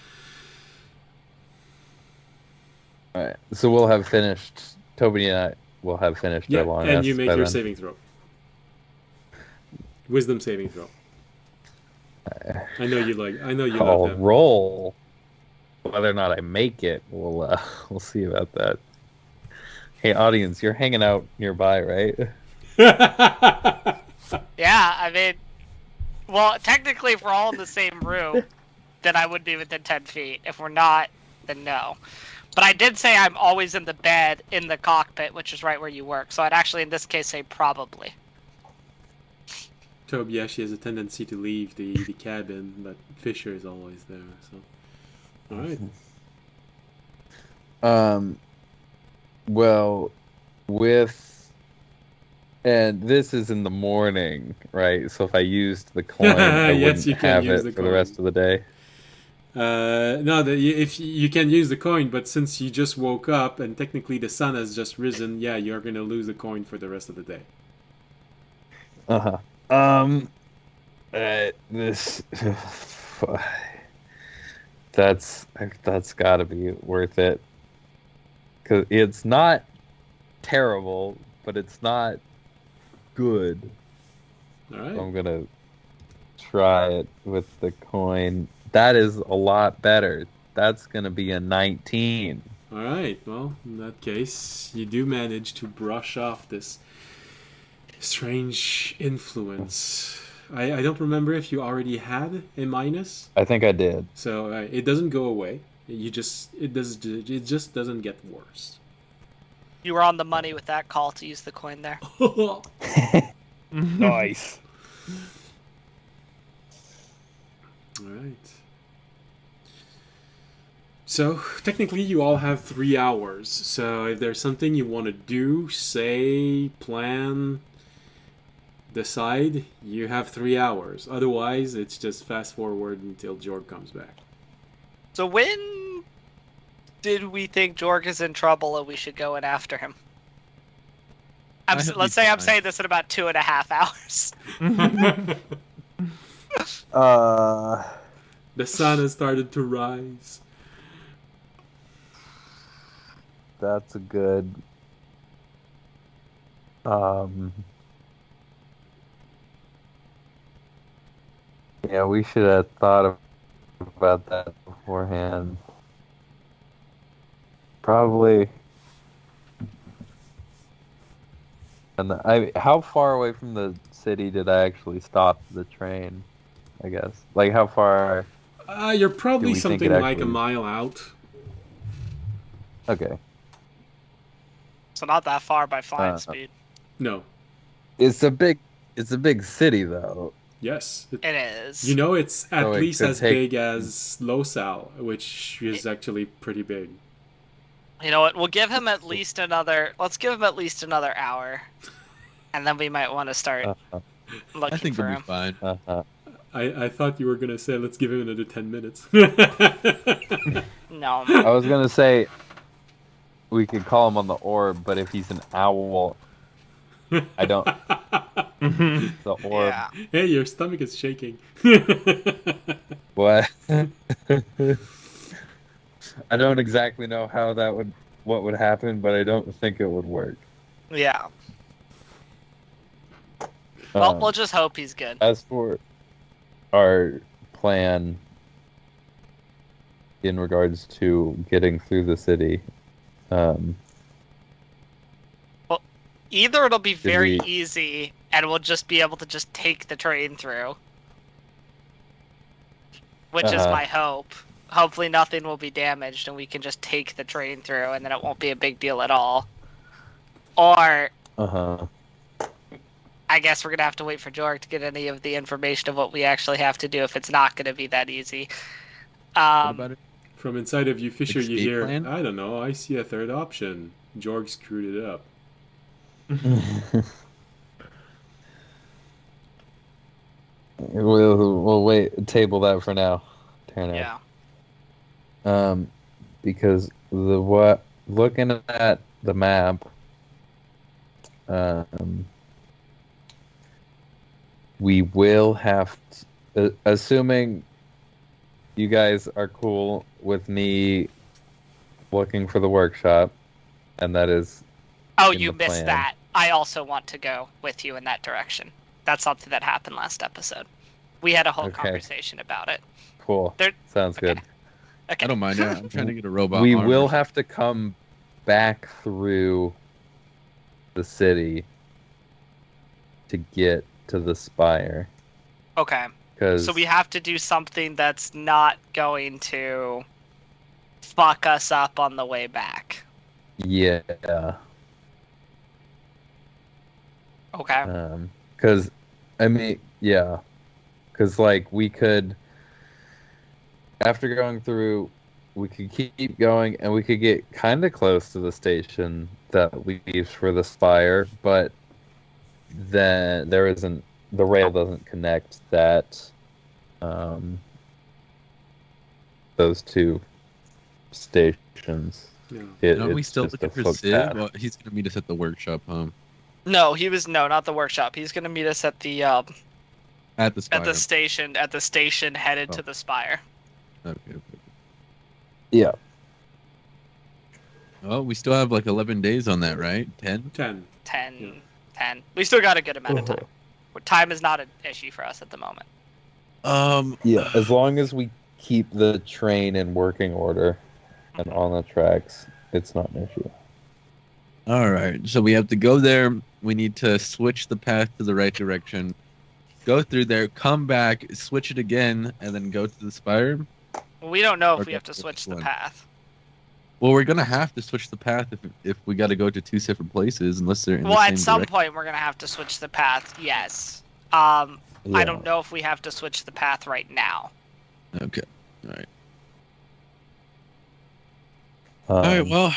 D: All right. So we'll have finished. Toby and I will have finished
A: Yeah,
D: our long
A: and you
D: rest
A: make
D: by
A: your
D: then.
A: saving throw. Wisdom saving throw. I know you love
D: I'll
A: them.
D: roll. Whether or not I make it, we'll see about that. Hey, audience, you're hanging out nearby, right?
B: Yeah, I mean, well, technically, if we're all in the same room, then I would be within 10 feet. If we're not, then no. But I did say I'm always in the bed in the cockpit, which is right where you work. So I'd actually, in this case, say probably.
A: Toby, yeah, she has a tendency to leave the cabin, but Fisher is always there. So, all right.
D: Well, and this is in the morning, right? So if I used the coin, I
A: Yes,
D: wouldn't
A: you can
D: have
A: use
D: it
A: the
D: for the
A: coin.
D: rest of the day.
A: No, if you can use the coin, but since you just woke up and technically the sun has just risen, yeah, you're gonna lose the coin for the rest of the day.
D: This that's got to be worth it, because it's not terrible, but it's not good.
A: All right.
D: So I'm gonna try it with the coin. That is a lot better. That's gonna be a 19.
A: All right. Well, in that case, you do manage to brush off this strange influence. I don't remember if you already had a minus,
D: I think I did.
A: so it doesn't go away. It just doesn't get worse.
B: You were on the money with that call to use the coin there.
D: Nice.
A: All right. So, technically, you all have 3 hours. So, if there's something you want to do, say, plan, decide, you have 3 hours. Otherwise, it's just fast forward until Jorg comes back.
B: So when did we think Jorg is in trouble and we should go in after him? Let's say I'm saying this in about 2.5 hours.
A: The sun has started to rise.
D: That's a good. Yeah, we should have thought about that beforehand. Probably. And how far away from the city did I actually stop the train? I guess. Like, how far?
A: You're probably
D: we think
A: something
D: it
A: like a
D: actually-
A: mile out.
D: Okay.
B: So not that far by flying
D: Uh,
B: speed.
A: No.
D: It's a big city though.
A: Yes.
B: It is.
A: You know, it's at
D: So it
A: least
D: could
A: as
D: take-
A: big as Losal, which is actually pretty big.
B: You know what? We'll give him at least another. Let's give him at least another hour, and then we might want to start
D: Uh-huh.
B: looking
C: I think
B: for
C: it'll
B: him.
C: be fine.
D: Uh-huh.
A: I thought you were gonna say let's give him another 10 minutes.
B: No,
D: I was gonna say we could call him on the orb, but if he's an owl, I don't. The orb.
B: yeah.
A: Hey, your stomach is shaking.
D: What? I don't exactly know how what would happen, but I don't think it would work.
B: Yeah. Well,
D: Um,
B: we'll just hope he's good.
D: As for our plan in regards to getting through the city,
B: Either it'll be very
D: we-
B: easy, and we'll just be able to just take the train through, which is
D: Uh-huh.
B: my hope. Hopefully nothing will be damaged, and we can just take the train through, and then it won't be a big deal at all. Or I guess we're gonna have to wait for Jorg to get any of the information of what we actually have to do if it's not gonna be that easy.
C: What about it?
A: From inside of you, Fisher, you
C: Escape
A: hear,
C: plan?
A: I don't know, I see a third option. Jorg screwed it up.
D: we'll wait. Table that for now. Turner.
B: Yeah.
D: Because looking at the map, we will have to, assuming you guys are cool with me looking for the workshop, and that is
B: Oh,
D: in
B: you
D: the
B: missed
D: plan.
B: that. I also want to go with you in that direction. That's something that happened last episode. We had a whole
D: Okay.
B: conversation about it.
D: cool.
B: There-
D: Sounds good.
B: Okay.
C: I don't mind. Yeah, I'm trying to get a robot.
D: We
C: arm
D: will
C: or
D: have to come back through the city to get to the spire.
B: Okay.
D: Because
B: So we have to do something that's not going to fuck us up on the way back.
D: yeah,
B: Okay.
D: because I mean, yeah, because like we could, after going through, we could keep going and we could get kind of close to the station that leaves for the spire, but then the rail doesn't connect those two stations.
A: Yeah.
C: Are we
D: It's
C: still
D: just
C: looking
D: a
C: for
D: foot
C: Sid?
D: path.
C: Well, he's gonna meet us at the workshop, huh?
B: No, not the workshop. He's gonna meet us at the
C: At the spire.
B: at the station headed
C: Oh.
B: to the spire.
C: Okay.
D: Yeah.
C: Well, we still have like 11 days on that, right? 10?
A: 10.
B: 10,
A: Yeah.
B: 10. We still got a good amount of
D: Uh-huh.
B: time. Time is not an issue for us at the moment.
D: Yeah, as long as we keep the train in working order and on the tracks, it's not an issue.
C: All right. So we have to go there. We need to switch the path to the right direction. Go through there, come back, switch it again, and then go to the spire.
B: We don't know if
C: Or
B: we have to
C: just
B: switch the
C: one.
B: path.
C: Well, we're gonna have to switch the path if we got to go to two separate places, unless they're in
B: Well,
C: the
B: at
C: same
B: some
C: direction.
B: point we're gonna have to switch the path. Yes. I
D: Yeah.
B: don't know if we have to switch the path right now.
C: Okay. All right.
D: Um,
C: All right. Well,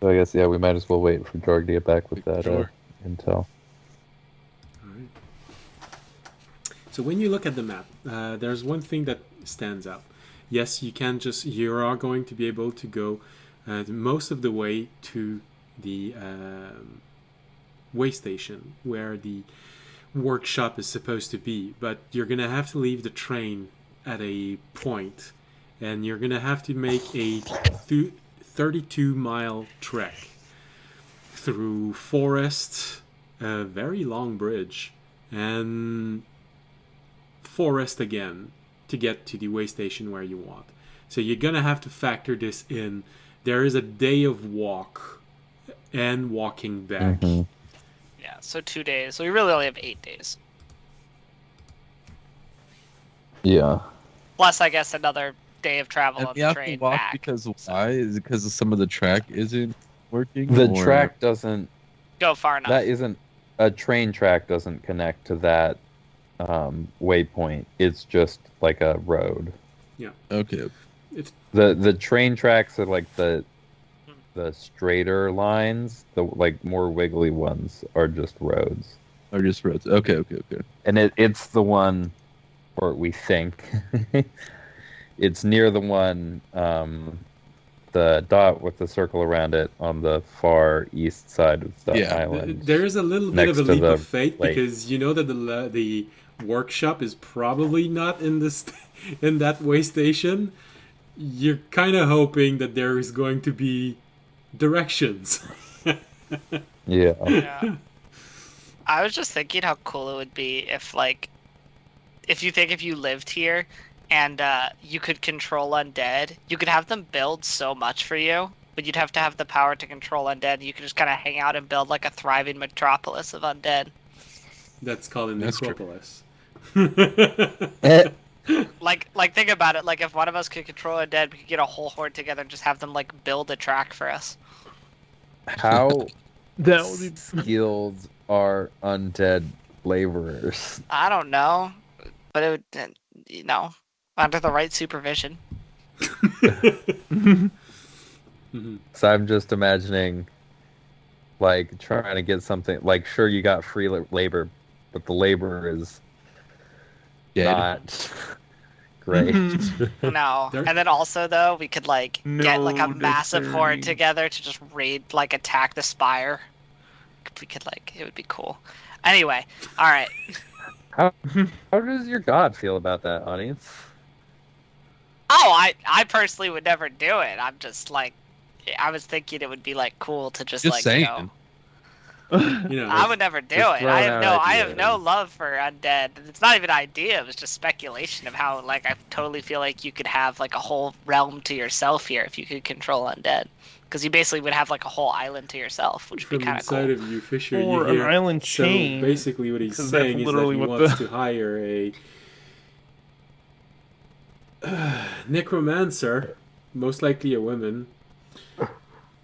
D: so I guess, yeah, we might as well wait for Jorg to get back with that
C: Sure.
D: intel.
A: Alright. So when you look at the map, there's one thing that stands out. Yes, you are going to be able to go most of the way to the way station where the workshop is supposed to be, but you're going to have to leave the train at a point, and you're going to have to make a 32-mile trek through forest, a very long bridge, and forest again to get to the way station where you want. So you're gonna have to factor this in. There is a day of walk and walking back.
D: Mhm.
B: Yeah. so 2 days. So we really only have 8 days.
D: Yeah.
B: Plus, I guess, another day of travel
C: And
B: on
C: we
B: the
C: have
B: train
C: to walk
B: back.
C: because why? Is it because of some of the track isn't working?
D: The
C: or...
D: track doesn't.
B: Go far enough.
D: That isn't a train track. Doesn't connect to that waypoint. It's just like a road.
C: Okay.
D: The train tracks are like the straighter lines. The like more wiggly ones are just roads.
C: Or just roads. Okay.
D: And it's the one, or we think, it's near the one, the dot with the circle around it on the far east side of the island.
A: There is a little bit
D: next
A: of a
D: to
A: leap
D: the
A: of faith
D: lake.
A: because you know that the workshop is probably not in this in that way station. You're kind of hoping that there is going to be directions.
D: Yeah.
B: Yeah. I was just thinking how cool it would be if you lived here and you could control undead, you could have them build so much for you, but you'd have to have the power to control undead. You could just kind of hang out and build like a thriving metropolis of undead.
A: That's called a
C: That's true.
A: necropolis.
B: Like think about it. Like if one of us could control undead, we could get a whole horde together and just have them like build a track for us.
D: How
F: That would be
D: skilled are undead laborers?
B: I don't know, but it would, under the right supervision.
D: So I'm just imagining, like, trying to get something. Like, sure, you got free labor, but the labor is not great.
B: No,
A: There-
B: and then also though we could like get like a
F: No
B: massive horde
F: discerning.
B: together to just raid, like attack the spire. We could like it would be cool. Anyway, all right.
D: How does your god feel about that, audience?
B: Oh, I personally would never do it. I'm just like, I was thinking it would be like cool to just like
C: saying.
B: I would never do
D: Just
B: it. I
D: throwing
B: have
D: out
B: I have no
D: ideas.
B: love for undead. It's not even an idea. It was just speculation of how like I totally feel like you could have like a whole realm to yourself here if you could control undead, because you basically would have like a whole island to yourself, which would
A: From
B: be kind of
A: inside
B: cool.
A: of you, Fisher,
F: Or
A: you
F: an
A: hear.
F: island
A: So
F: chain.
A: basically, what he's
F: 'cause that's
A: saying is that
F: literally
A: he
F: what
A: wants
F: the-
A: to hire a necromancer, most likely a woman,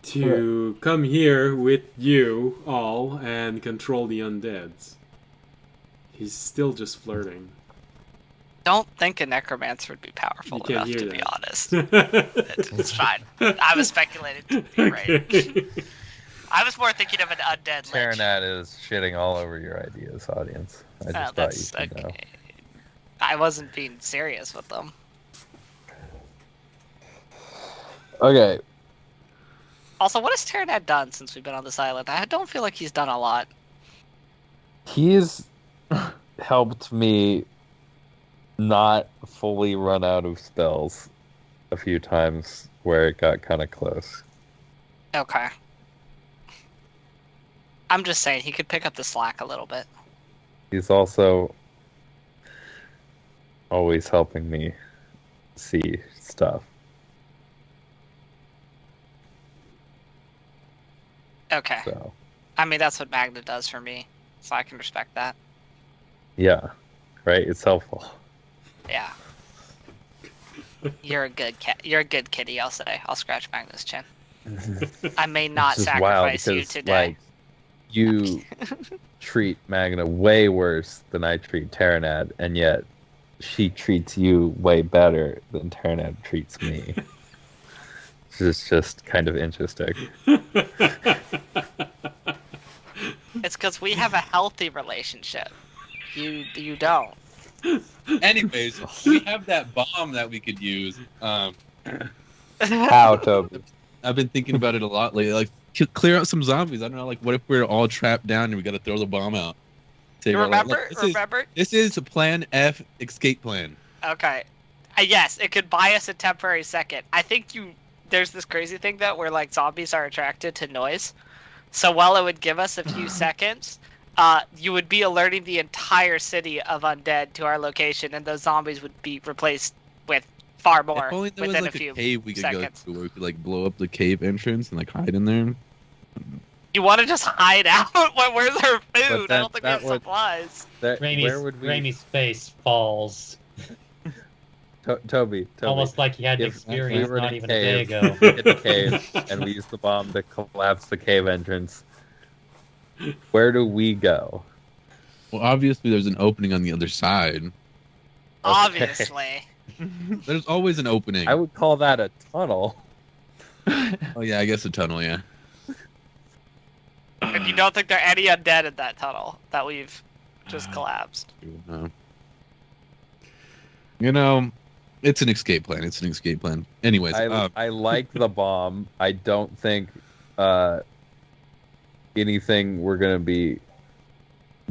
A: to come here with you all and control the undeads. He's still just flirting.
B: Don't think a necromancer would be powerful
A: You can't
B: enough
A: hear
B: to be
A: that.
B: honest. It's fine. I was speculating to be right.
A: Okay.
B: I was more thinking of an undead lich.
D: Terranat is shitting all over your ideas, audience. I just
B: Oh,
D: thought
B: that's
D: you should know.
B: okay. I wasn't being serious with them.
D: Okay,
B: Also, what has Terranat done since we've been on this island? I don't feel like he's done a lot.
D: he's helped me not fully run out of spells a few times where it got kind of close.
B: Okay. I'm just saying he could pick up the slack a little bit.
D: He's also always helping me see stuff.
B: Okay.
D: So
B: I mean, that's what Magna does for me, so I can respect that.
D: yeah, right. It's helpful.
B: Yeah. You're a good cat. You're a good kitty. I'll say. I'll scratch Magna's chin. I may not
D: It's just wild
B: sacrifice you
D: because,
B: today.
D: like, you treat Magna way worse than I treat Terranad, and yet she treats you way better than Terranad treats me. It's just kind of interesting.
B: It's because we have a healthy relationship. You don't.
C: Anyways, we have that bomb that we could use.
D: How, Toby?
C: I've been thinking about it a lot lately. Like, clear out some zombies. I don't know. Like, what if we're all trapped down and we got to throw the bomb out? Say,
B: You
C: we're like,
B: remember?
C: "Look,
B: Remember?
C: This is a Plan F escape plan.
B: Okay. Yes, it could buy us a temporary second. I think there's this crazy thing though where like zombies are attracted to noise. So while it would give us a few seconds, you would be alerting the entire city of undead to our location, and those zombies would be replaced with far more
C: If only there was
B: within
C: like
B: a few
C: a cave we could
B: seconds.
C: go to where we could like blow up the cave entrance and like hide in there.
B: You want to just hide out? Where's our food? I
D: then
B: don't think we
D: that
B: have
D: would-
B: supplies.
D: Where would we?
E: Raimi's face falls,
D: Toby.
E: almost like he had an
D: If we
E: experience
D: were in
E: not
D: a
E: even a day
D: cave,
E: ago.
D: we hit the cave, and we use the bomb to collapse the cave entrance. Where do we go?
C: Well, obviously, there's an opening on the other side.
B: Obviously.
C: There's always an opening.
D: I would call that a tunnel.
C: Oh yeah, I guess a tunnel. Yeah.
B: And you don't think there are any undead in that tunnel that we've just collapsed?
C: No. You know, it's an escape plan. It's an escape plan. Anyways,
D: I like the bomb. I don't think anything we're gonna be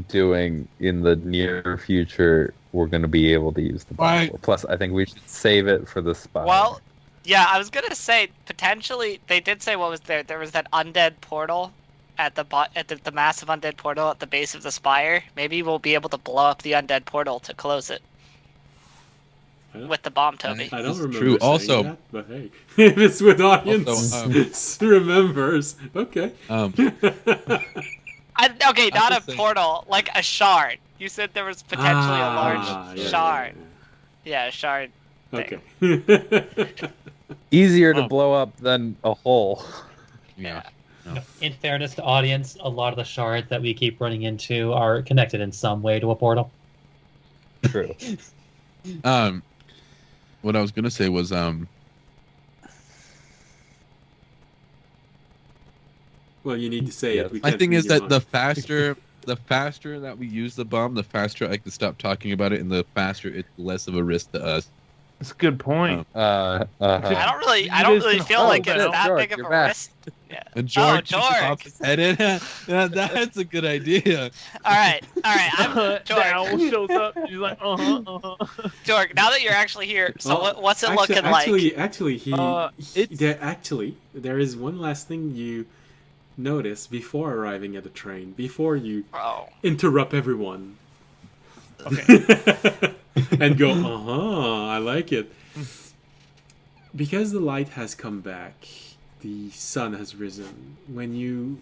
D: doing in the near future we're gonna be able to use the bomb.
C: Right.
D: For. Plus, I think we should save it for the spy.
B: Well, yeah, I was gonna say potentially they did say what was there. There was that undead portal at the massive undead portal at the base of the spire. Maybe we'll be able to blow up the undead portal to close it with the bomb, Toby.
A: I don't
C: It's
A: remember
C: true.
A: saying
C: Also-
A: that, but hey, if it's with audience
C: Also,
A: remembers, okay.
B: Okay, not a
C: just saying-
B: portal, like a shard. You said there was potentially a large
A: yeah,
B: shard. Yeah, a shard.
A: Okay.
D: easier to
C: Oh.
D: blow up than a hole.
C: yeah.
E: In fairness to audience, a lot of the shards that we keep running into are connected in some way to a portal.
D: True.
C: What I was gonna say was
A: Well, you need to say it. We
C: my
A: can't
C: thing
A: read
C: is
A: your
C: that the
A: mind.
C: faster that we use the bomb, the faster I can stop talking about it, and the faster it's less of a risk to us.
F: That's a good point.
B: I
D: Uh-huh.
B: don't
F: guys
B: really
F: can
B: feel
F: hold
B: like it's
F: it.
B: that
D: George,
B: big of
D: you're
B: a
D: back.
B: risk. Yeah.
C: And George,
B: George.
C: pops his head in. Yeah, that's a good idea.
B: All right. I'm
F: The owl
B: George.
F: shows up. She's like,
B: George, now that you're actually here, so
A: Well,
B: what's it looking like?
A: Actually, there is one last thing you notice before arriving at the train, before you
B: Bro.
A: interrupt everyone.
F: Okay.
A: And go, I like it. Because the light has come back, the sun has risen. When you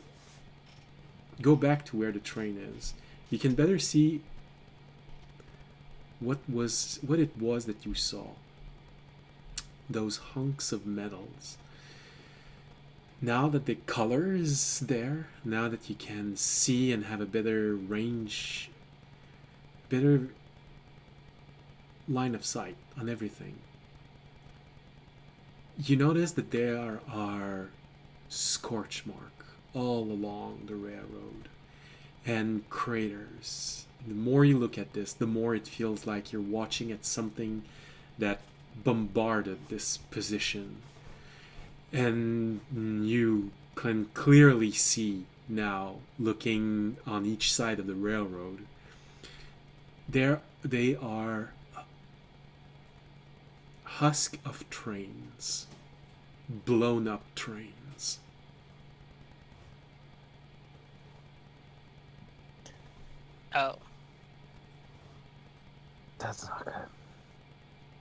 A: go back to where the train is, you can better see what it was that you saw. Those hunks of metals. Now that the color is there, now that you can see and have a better range, better line of sight on everything, you notice that there are scorch marks all along the railroad and craters. The more you look at this, the more it feels like you're watching at something that bombarded this position. And you can clearly see now, looking on each side of the railroad, they are husk of trains, blown up trains.
B: Oh.
D: That's not good.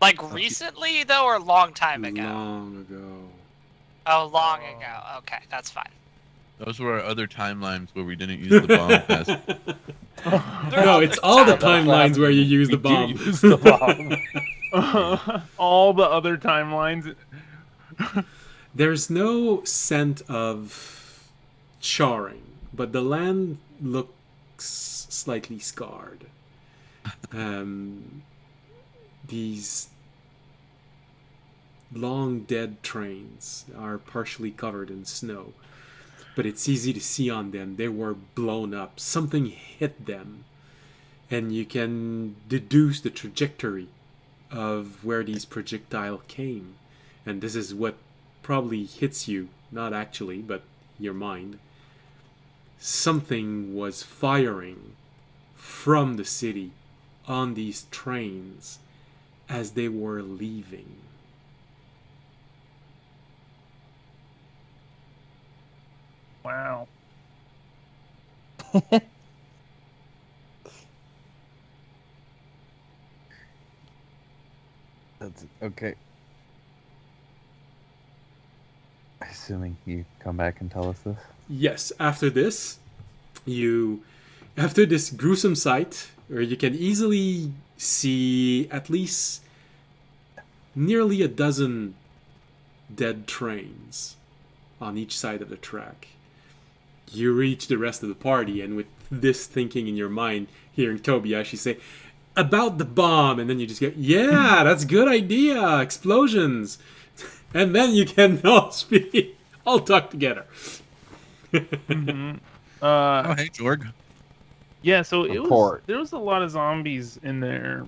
B: Like recently though, or a long time ago?
A: Long ago.
B: Oh, long ago. Okay, that's fine.
C: Those were our other timelines where we didn't use the bomb test.
A: No, it's all the timelines where you use the
D: We do
A: bomb.
D: use the bomb.
F: All the other timelines.
A: There's no scent of charring, but the land looks slightly scarred. These long dead trains are partially covered in snow, but it's easy to see on them they were blown up. Something hit them, and you can deduce the trajectory of where these projectiles came. And this is what probably hits you, not actually, but your mind. Something was firing from the city on these trains as they were leaving.
F: Wow.
D: That's okay. I Assuming you come back and tell us this.
A: Yes, after this, after this gruesome sight, where you can easily see at least nearly a dozen dead trains on each side of the track. You reach the rest of the party, and with this thinking in your mind, hearing Toby actually say, about the bomb, and then you just go, yeah, that's a good idea, explosions. And then you can all speak, all talk together.
F: Mm-hmm.
C: Oh, hey, Jorg.
F: Yeah, so
D: Report.
F: there was a lot of zombies in there.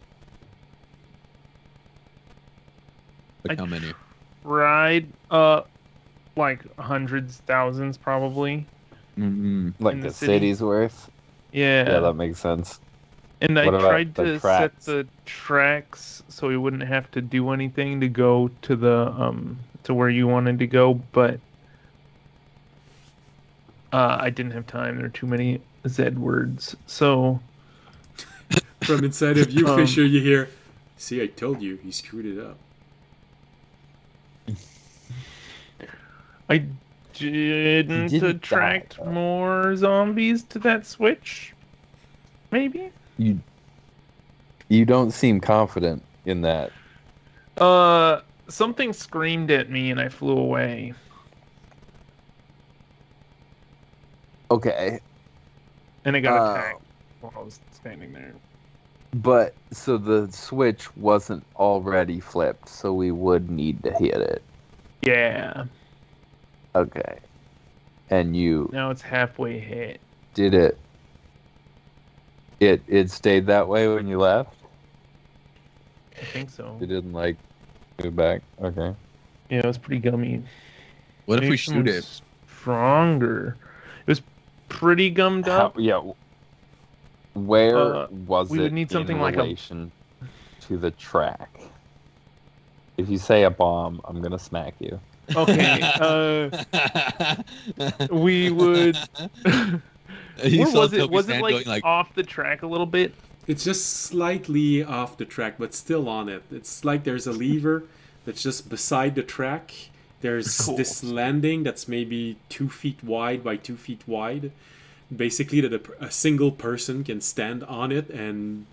C: Like how many?
F: Tried, like hundreds, thousands, probably.
C: Mm-hmm.
D: Like
F: In the
D: the
F: city?
D: city's worth.
F: Yeah.
D: Yeah, that makes sense.
F: And I
D: What about
F: tried
D: the
F: to
D: tracks?
F: set the tracks so we wouldn't have to do anything to go to the to where you wanted to go, but I didn't have time. There are too many Z words. So
A: From inside of you,
F: Um,
A: Fisher, you hear, see, I told you, he screwed it up.
F: I didn't
D: didn't
F: attract
D: die, though.
F: more zombies to that switch. Maybe.
D: You don't seem confident in that.
F: Something screamed at me and I flew away.
D: Okay,
F: And I got
D: Oh.
F: attacked while I was standing there.
D: but so the switch wasn't already flipped, so we would need to hit it.
F: Yeah.
D: Okay. And you
F: Now it's halfway hit.
D: did it. It stayed that way when you left?
F: I think so.
D: It didn't like move back. Okay.
F: Yeah, it was pretty gummy.
C: What if we
F: Maybe
C: shoot
F: someone
C: it?
F: Stronger. It was pretty gummed up.
D: Where was
F: we
D: it
F: would need something
D: in
F: like a-
D: relation to the track? If you say a bomb, I'm gonna smack you.
F: Okay. We would.
C: You
F: Where
C: saw
F: was it?
C: Toby's
F: Was it
C: hand
F: like,
C: going like,
F: off the track a little bit?
A: It's just slightly off the track, but still on it. It's like there's a lever that's just beside the track. There's
F: Cool.
A: this landing that's maybe 2 feet wide by 2 feet wide. Basically, that a single person can stand on it and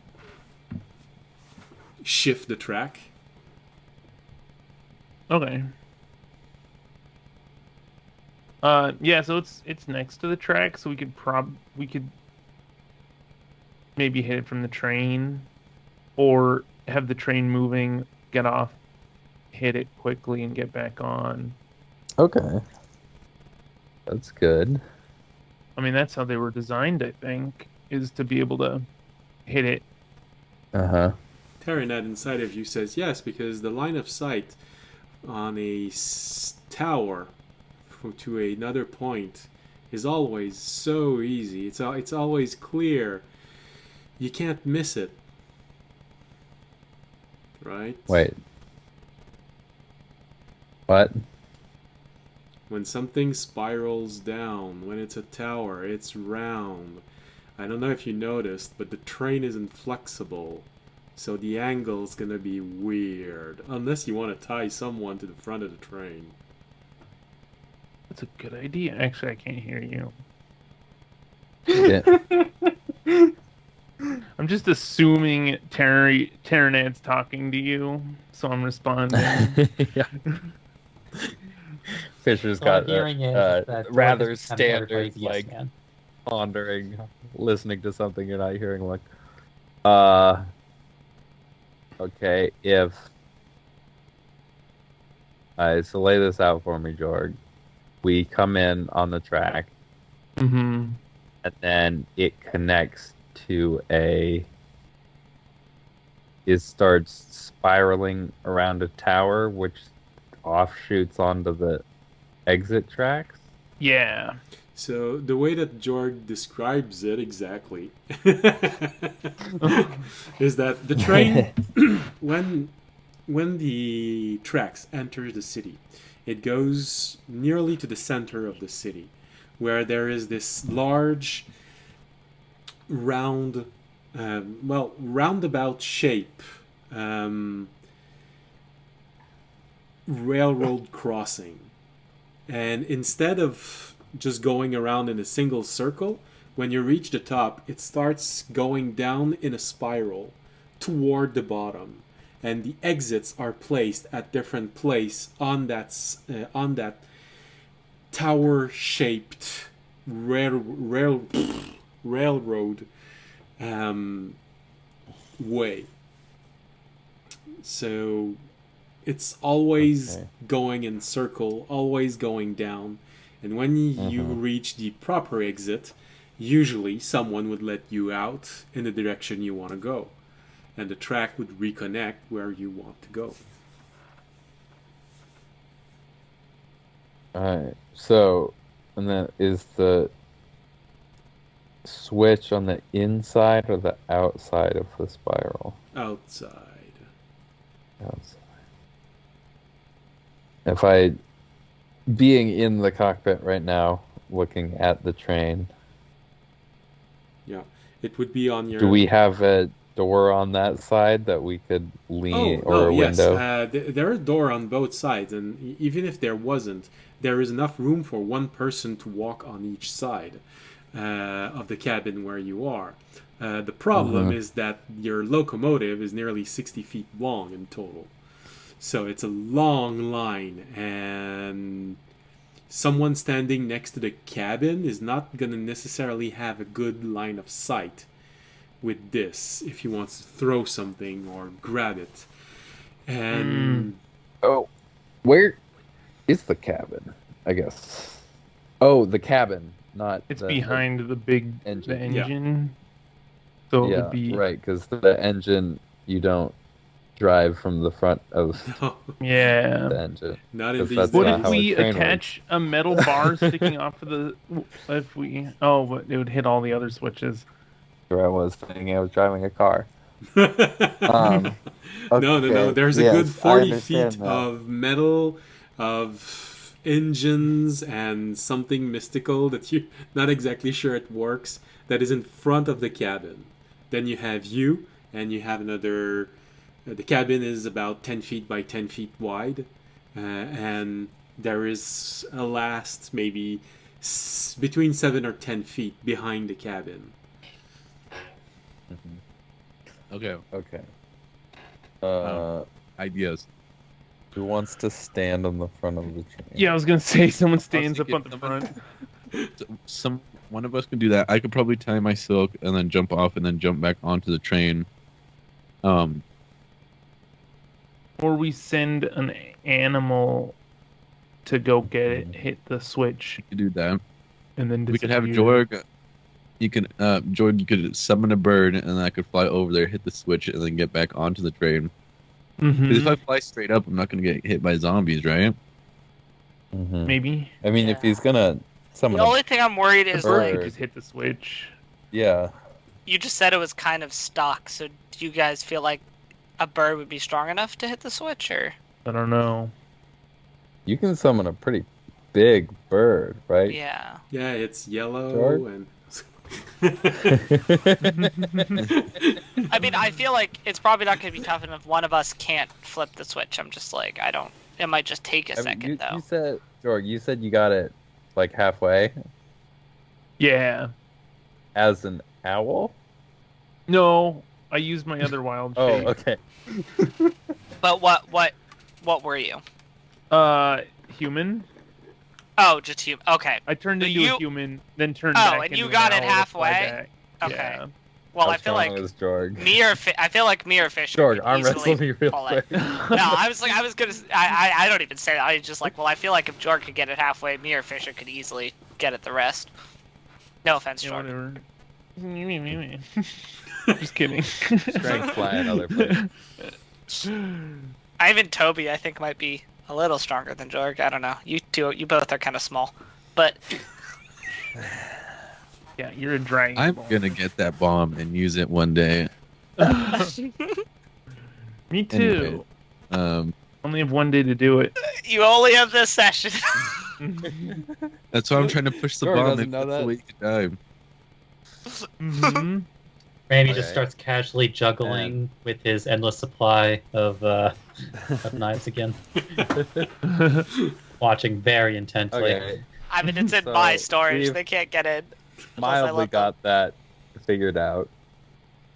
A: shift the track.
F: Okay. Yeah, so it's next to the track, so we could maybe hit it from the train, or have the train moving, get off, hit it quickly, and get back on.
D: Okay. That's good.
F: I mean, that's how they were designed, I think, is to be able to hit it.
D: Uh-huh.
A: Terranet inside of you says yes, because the line of sight on a tower to another point is always so easy. It's always clear. You can't miss it. Right?
D: Wait. What?
A: When something spirals down, when it's a tower, it's round. I don't know if you noticed, but the train isn't flexible. So the angle's gonna be weird. Unless you want to tie someone to the front of the train.
F: That's a good idea. Actually, I can't hear you.
D: Yeah.
F: I'm just assuming Terranet's talking to you, so I'm responding.
D: Yeah. Fisher's
E: So
D: got
E: I'm hearing is that George
D: rather
E: is becoming everybody's
D: standard,
E: yes
D: like,
E: man.
D: pondering, listening to something you're not hearing. Like, okay, if so lay this out for me, Jorg. We come in on the track,
F: Mm-hmm.
D: and then it connects to it starts spiraling around a tower, which offshoots onto the exit tracks.
F: Yeah.
A: So the way that Jorg describes it exactly is that the train, when the tracks enter the city, it goes nearly to the center of the city, where there is this large, roundabout shape railroad crossing. And instead of just going around in a single circle, when you reach the top, it starts going down in a spiral toward the bottom. And the exits are placed at different places on that tower-shaped railroad way. So it's always going in circle, always going down. And when you reach the proper exit, usually someone would let you out in the direction you want to go. And the track would reconnect where you want to go.
D: Alright, so, and then is the switch on the inside or the outside of the spiral?
A: Outside.
D: Outside. If I, being in the cockpit right now, looking at the train,
A: Yeah. It would be on your...
D: do we have a door on that side that we could lean, or a window?
A: Yes. There is a door on both sides, and even if there wasn't, there is enough room for one person to walk on each side of the cabin where you are. The problem is that your locomotive is nearly 60 feet long in total. So it's a long line, and someone standing next to the cabin is not going to necessarily have a good line of sight with this if he wants to throw something or grab it. And
D: Oh, where is the cabin? I guess. Oh, the cabin, not.
F: It's
D: the
F: behind the big
D: engine.
F: the engine. So it
D: Yeah,
F: would be
D: right, because the engine you don't drive from the front of
F: yeah.
D: the engine.
A: not in
D: 'Cause
A: these
D: that's
F: What
D: not
F: if
D: how a
F: we
D: train
F: attach a metal bar sticking off of the? If we but it would hit all the other switches.
D: Where I was thinking I was driving a car.
A: No.
D: Okay,
A: There's a
D: yes,
A: good
D: I
A: 40
D: understand
A: feet
D: that.
A: of metal, of engines, and something mystical that you're not exactly sure it works, that is in front of the cabin. Then you have you, and you have another... the cabin is about 10 feet by 10 feet wide, and there is a last maybe between 7 or 10 feet behind the cabin.
C: Okay.
D: Okay.
C: Ideas.
D: Who wants to stand on the front of the train?
F: Yeah, I was gonna say someone stands up
C: thinking
F: on the front.
C: One of us can do that. I could probably tie my silk and then jump off and then jump back onto the train.
F: Or we send an animal to go get it, hit the switch,
C: You could do that.
F: and then
C: We could have
F: disappear.
C: Jorg. You can Jordan. You could summon a bird, and then I could fly over there, hit the switch, and then get back onto the train. Because if I fly straight up, I'm not gonna get hit by zombies, right?
D: Mhm.
F: Maybe.
D: I mean, if he's gonna summon
B: The only thing I'm worried is
D: bird.
B: like
F: Could just hit the switch.
D: yeah,
B: you just said it was kind of stuck. So do you guys feel like a bird would be strong enough to hit the switch, or?
F: I don't know.
D: you can summon a pretty big bird, right?
B: Yeah.
A: Yeah, it's yellow
D: George?
A: and...
B: I mean, I feel like it's probably not going to be tough enough. One of us can't flip the switch. I'm just like, I don't. It might just take a second, though.
D: You said, George, you said you got it like halfway
F: Yeah.
D: as an owl.
F: No, I used my other wild
D: Oh,
F: shape.
D: okay.
B: But what were you?
F: Human.
B: Oh, just you. Okay.
F: I turned
B: So
F: into
B: you-
F: a human, then turned
B: Oh,
F: back
B: and you
F: into
B: got
F: an
B: it
F: owl to fly
B: halfway?
F: back.
B: Okay.
F: Yeah.
B: Well,
D: How
B: I feel
D: strong
B: like
D: is Georg?
B: I feel like me or Fisher.
D: Georg,
B: could
D: arm
B: easily
D: wrestle me real
B: pull it.
D: quick.
B: No, I was gonna. I don't even say that. I was just like, well, I feel like if Jorg could get it halfway, me or Fisher could easily get it the rest. No offense,
F: Yeah,
B: Jorg.
F: whatever. Just kidding.
D: Strength fly another place.
B: Ivan Toby, I think, might be a little stronger than Jorg. I don't know. You both are kind of small, but
F: Yeah, you're a dragon.
C: I'm
F: ball.
C: gonna get that bomb and use it one day.
F: Me too.
C: Anyway,
F: Only have one day to do it.
B: you only have this session.
C: that's why I'm trying to push the
D: George
C: bomb.
D: doesn't
C: If
D: know
C: that's
D: that.
C: the way you can die.
F: hmm
E: Randy just
D: Okay.
E: starts casually juggling with his endless supply of knives again. watching very intently.
D: Okay,
B: I mean, it's in
D: So,
B: my storage.
D: we've
B: They can't get in. Unless I
D: mildly
B: let them.
D: got that figured out.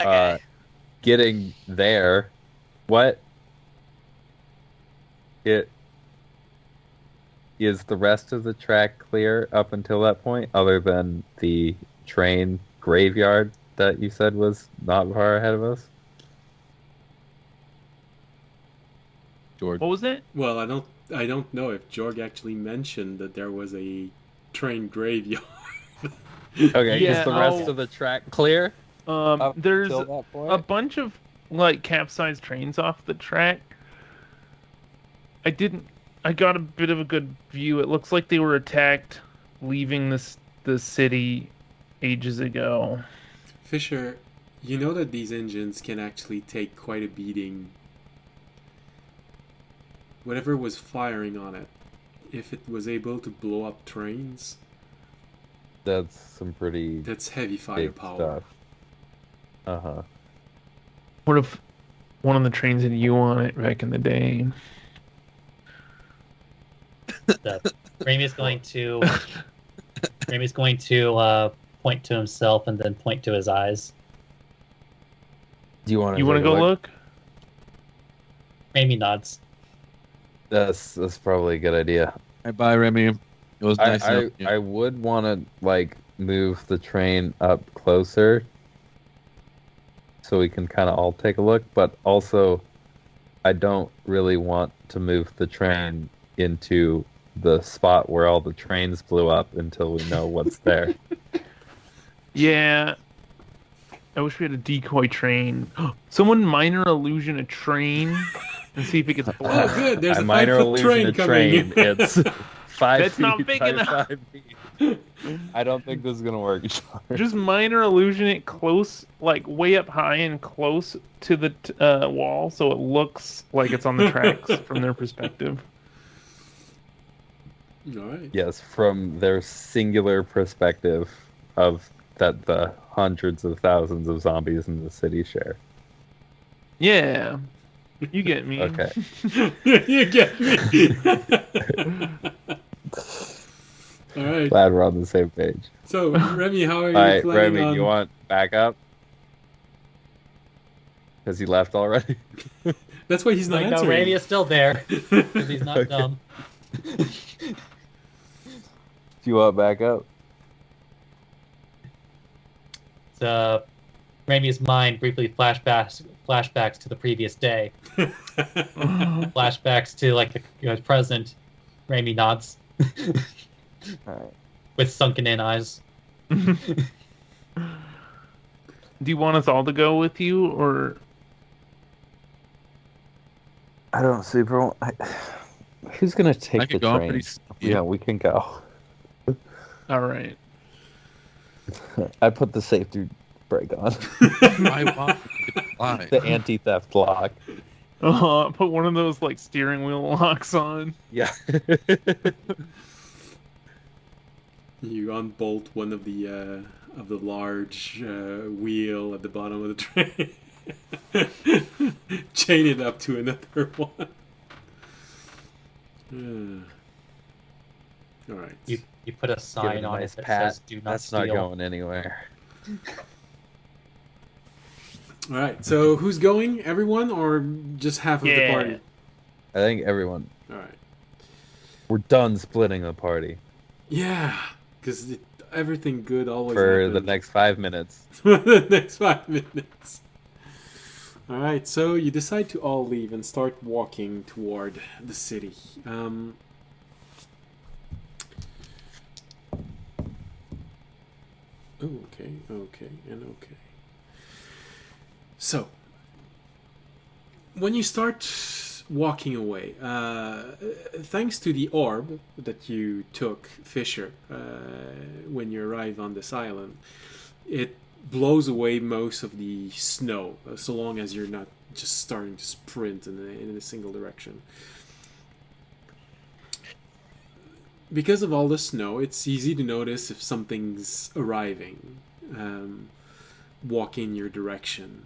B: Okay.
D: Getting there, what it is the rest of the track clear up until that point, other than the train graveyard that you said was not far ahead of us?
C: George.
F: What was it?
A: Well, I don't know if Jorg actually mentioned that there was a train graveyard.
D: Okay,
F: Yeah,
D: is the rest
F: I'll-
D: of the track clear up
F: There's
D: till that point?
F: a bunch of like capsized trains off the track. I got a bit of a good view. It looks like they were attacked leaving the city ages ago.
A: Fisher, you know that these engines can actually take quite a beating. Whatever was firing on it, if it was able to blow up trains,
D: That's some pretty
A: that's heavy
D: big
A: firepower.
D: stuff. Uh-huh.
F: What if one of the trains had you on it back in the day?
E: Raimi's going to point to himself and then point to his eyes.
D: Do you want
F: You want to go look?
E: Raimi nods.
D: That's probably a good idea.
C: Bye, Remy. It was nice.
D: I would want to like move the train up closer so we can kind of all take a look, but also I don't really want to move the train into the spot where all the trains blew up until we know what's there.
F: Yeah. I wish we had a decoy train. Someone minor illusion a train and see if it gets blown.
A: Oh, good. There's
D: I
A: a
D: minor
A: 5-foot train
D: illusion a
A: coming.
D: train. It's 5
F: That's
D: feet
F: not big
D: by
F: enough.
D: 5 feet. I don't think this is gonna work.
F: Just minor illusion it close, like way up high and close to the wall, so it looks like it's on the tracks from their perspective.
A: All right.
D: Yes, from their singular perspective of that the hundreds of thousands of zombies in the city share.
F: Yeah, you get me.
D: Okay.
A: You get me. All right.
D: Glad we're on the same page.
A: So, Remy, how are you
D: All right,
A: planning
D: Remy,
A: on?
D: you want backup? Has he left already?
A: That's why he's not
E: Like, no,
A: answering.
E: Raimi is still there because he's not
D: Okay.
E: dumb.
D: Do you want backup?
E: Raimi's mind briefly flashbacks to the previous day. Flashbacks to like the present. Raimi nods
D: All right.
E: with sunken in eyes.
F: Do you want us all to go with you, or
D: I don't super. Who's gonna
C: I
D: take the
C: could go
D: train?
C: pretty.
D: Yeah, we can go.
F: all right?
D: I put the safety brake on.
C: I want to fly.
D: The anti-theft lock.
F: Put one of those like steering wheel locks on.
D: Yeah.
A: You unbolt one of the large wheel at the bottom of the train. Chain it up to another one. All right.
E: You put a
D: Give
E: sign
D: it a
E: on
D: nice
E: it that
D: pat.
E: says "Do not
D: That's
E: steal."
D: not going anywhere.
A: All right. So who's going? Everyone, or just half of the
F: Yeah.
A: party?
D: I think everyone.
A: All right.
D: We're done splitting the party
A: Yeah, because everything good always
D: for the
A: happens.
D: next 5 minutes.
A: For the next 5 minutes. All right, so you decide to all leave and start walking toward the city. Okay. So, when you start walking away, thanks to the orb that you took, Fisher, when you arrive on this island, it blows away most of the snow, so long as you're not just starting to sprint in a single direction. Because of all the snow, it's easy to notice if something's arriving, walk in your direction.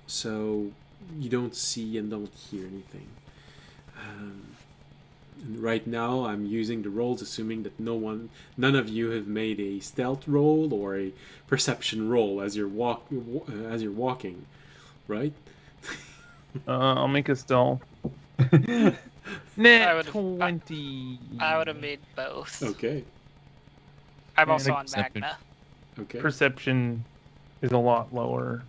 A: So you don't see and don't hear anything. And right now, I'm using the rolls, assuming that none of you have made a stealth roll or a perception roll as you're walking, right?
F: I'll make a stealth.
B: I
F: Net
B: would've-
F: 20.
B: I would have made both.
A: Okay.
B: I'm also
F: And
B: on
C: Perception.
B: Magna.
A: Okay.
F: Perception is a lot lower.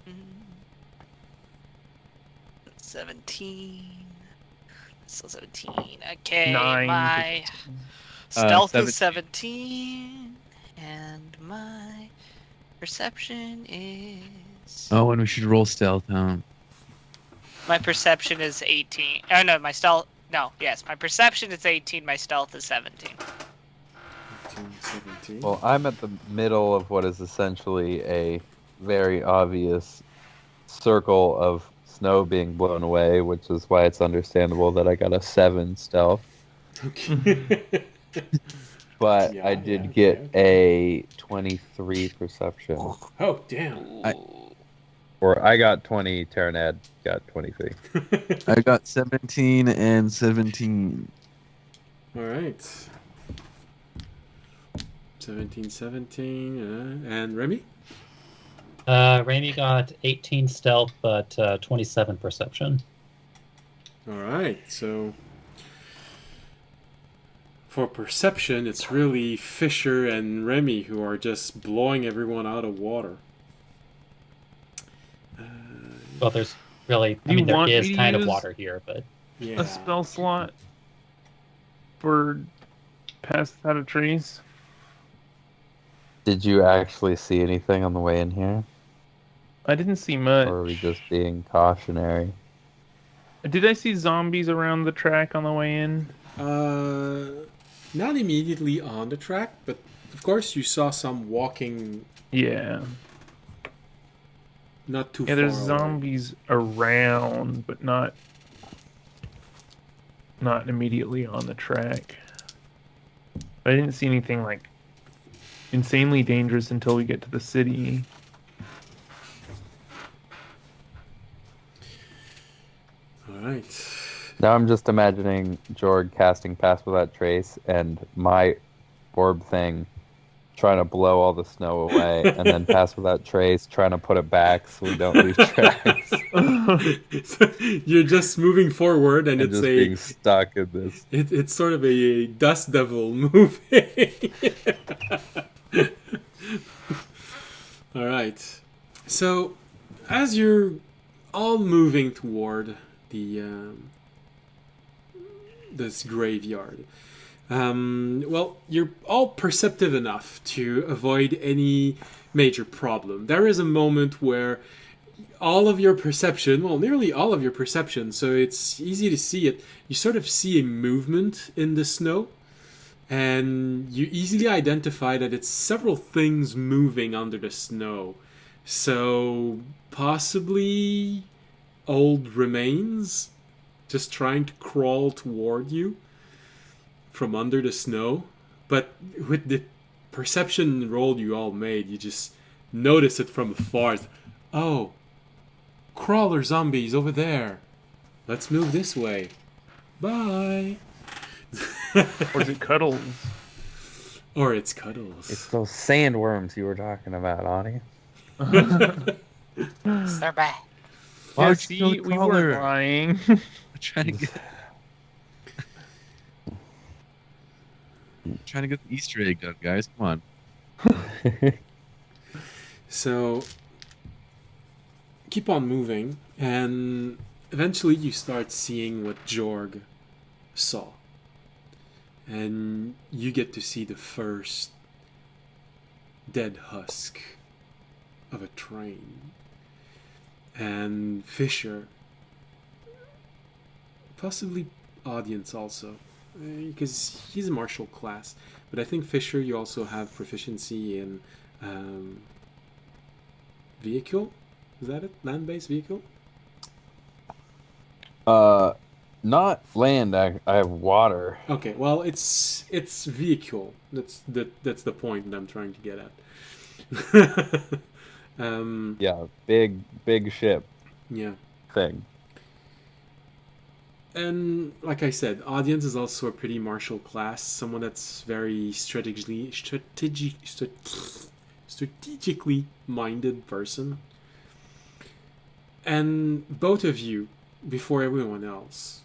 B: 17. So 17. Okay,
F: 9.
B: my stealth is
C: 17.
B: 17, and my perception is.
C: Oh, and we should roll stealth, huh?
B: My perception is 18. Oh no, my stealth. No, yes, my perception is 18. My stealth is 17.
A: 17.
D: Well, I'm at the middle of what is essentially a very obvious circle of snow being blown away, which is why it's understandable that I got a 7 stealth.
A: Okay.
D: But
A: Yeah,
D: I did
A: yeah,
D: get
A: okay.
D: a 23 perception.
A: Oh, damn.
D: Or I got 20, Terranad got 23.
C: I got 17 and 17.
A: All right. 17. And Remy?
E: Raimi got 18 stealth, but 27 perception.
A: All right. So for perception, it's really Fisher and Remy who are just blowing everyone out of water.
E: Well, there's really,
F: Do you
E: there
F: want
E: is
F: me to
E: kind of
F: use
E: water here, but
A: Yeah.
F: A spell slot for pass out of trees.
D: Did you actually see anything on the way in here?
F: I didn't see much.
D: Or are we just being cautionary?
F: Did I see zombies around the track on the way in?
A: Not immediately on the track, but of course you saw some walking
F: Yeah.
A: not too
F: Yeah,
A: far
F: there's
A: away.
F: zombies around, but not immediately on the track. I didn't see anything like insanely dangerous until we get to the city.
A: All right.
D: Now I'm just imagining Jorg casting Pass Without Trace and my orb thing trying to blow all the snow away, and then Pass Without Trace trying to put it back so we don't leave tracks.
A: You're just moving forward, and
D: And
A: it's
D: just being stuck in this.
A: it's sort of a dust devil moving. All right. So, as you're all moving toward the this graveyard, well, you're all perceptive enough to avoid any major problem. There is a moment where all of your perception, well, nearly all of your perception, so it's easy to see it, you sort of see a movement in the snow, and you easily identify that it's several things moving under the snow. So, possibly old remains just trying to crawl toward you from under the snow. But with the perception roll you all made, you just notice it from afar. It's, oh, crawler zombies over there. Let's move this way. Bye.
F: Or is it Cuddles?
A: Or it's Cuddles.
D: It's those sandworms you were talking about, Ani.
B: They're back.
C: Why
F: Yeah,
C: would you know
F: see,
C: the
F: we
C: crawler?
F: weren't lying.
C: I'm trying to get the Easter egg done, guys. Come on.
A: So, keep on moving, and eventually you start seeing what Jorg saw. And you get to see the first dead husk of a train. And Fisher, possibly audience also, because he's a martial class. But I think Fisher, you also have proficiency in vehicle. Is that it? Land-based vehicle?
D: Not land. I have water.
A: Okay, well, it's vehicle. That's the point that I'm trying to get at.
D: Yeah, big ship
A: Yeah.
D: thing.
A: And like I said, audience is also a pretty martial class. Someone that's very strategically minded person. And both of you, before everyone else,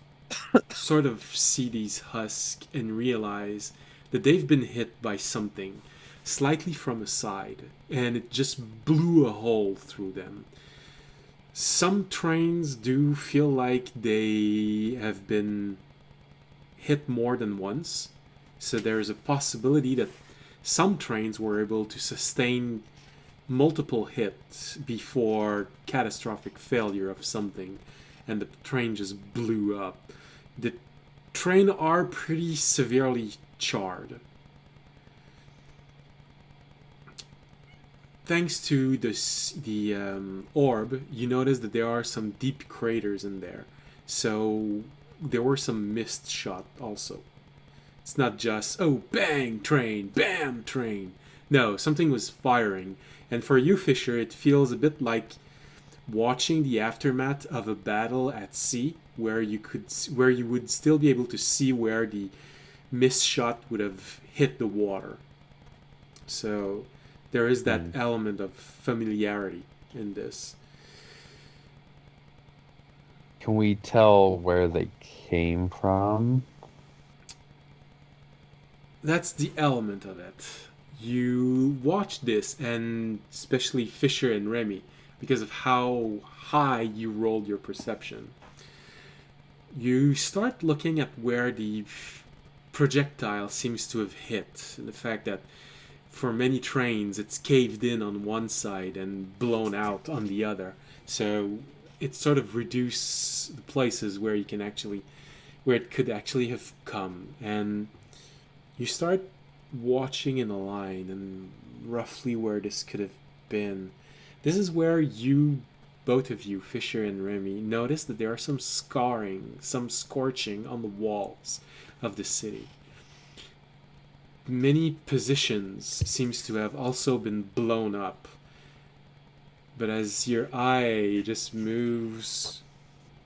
A: sort of see these husks and realize that they've been hit by something slightly from the side, and it just blew a hole through them. Some trains do feel like they have been hit more than once, so there's a possibility that some trains were able to sustain multiple hits before catastrophic failure of something, and the train just blew up. The train are pretty severely charred. Thanks to the orb, you notice that there are some deep craters in there. So there were some mist shot also. It's not just, oh, bang, train, bam, train. No, something was firing. And for you, Fisher, it feels a bit like watching the aftermath of a battle at sea, where you would still be able to see where the mist shot would have hit the water. So there is that element of familiarity in this.
D: Can we tell where they came from?
A: That's the element of it. You watch this, and especially Fisher and Remy, because of how high you rolled your perception, you start looking at where the projectile seems to have hit, and the fact that for many trains it's caved in on one side and blown out on the other. So it sort of reduced the places where it could actually have come. And you start watching in a line and roughly where this could have been. This is where both of you, Fisher and Remy, notice that there are some scarring, some scorching on the walls of the city. Many positions seems to have also been blown up. But as your eye just moves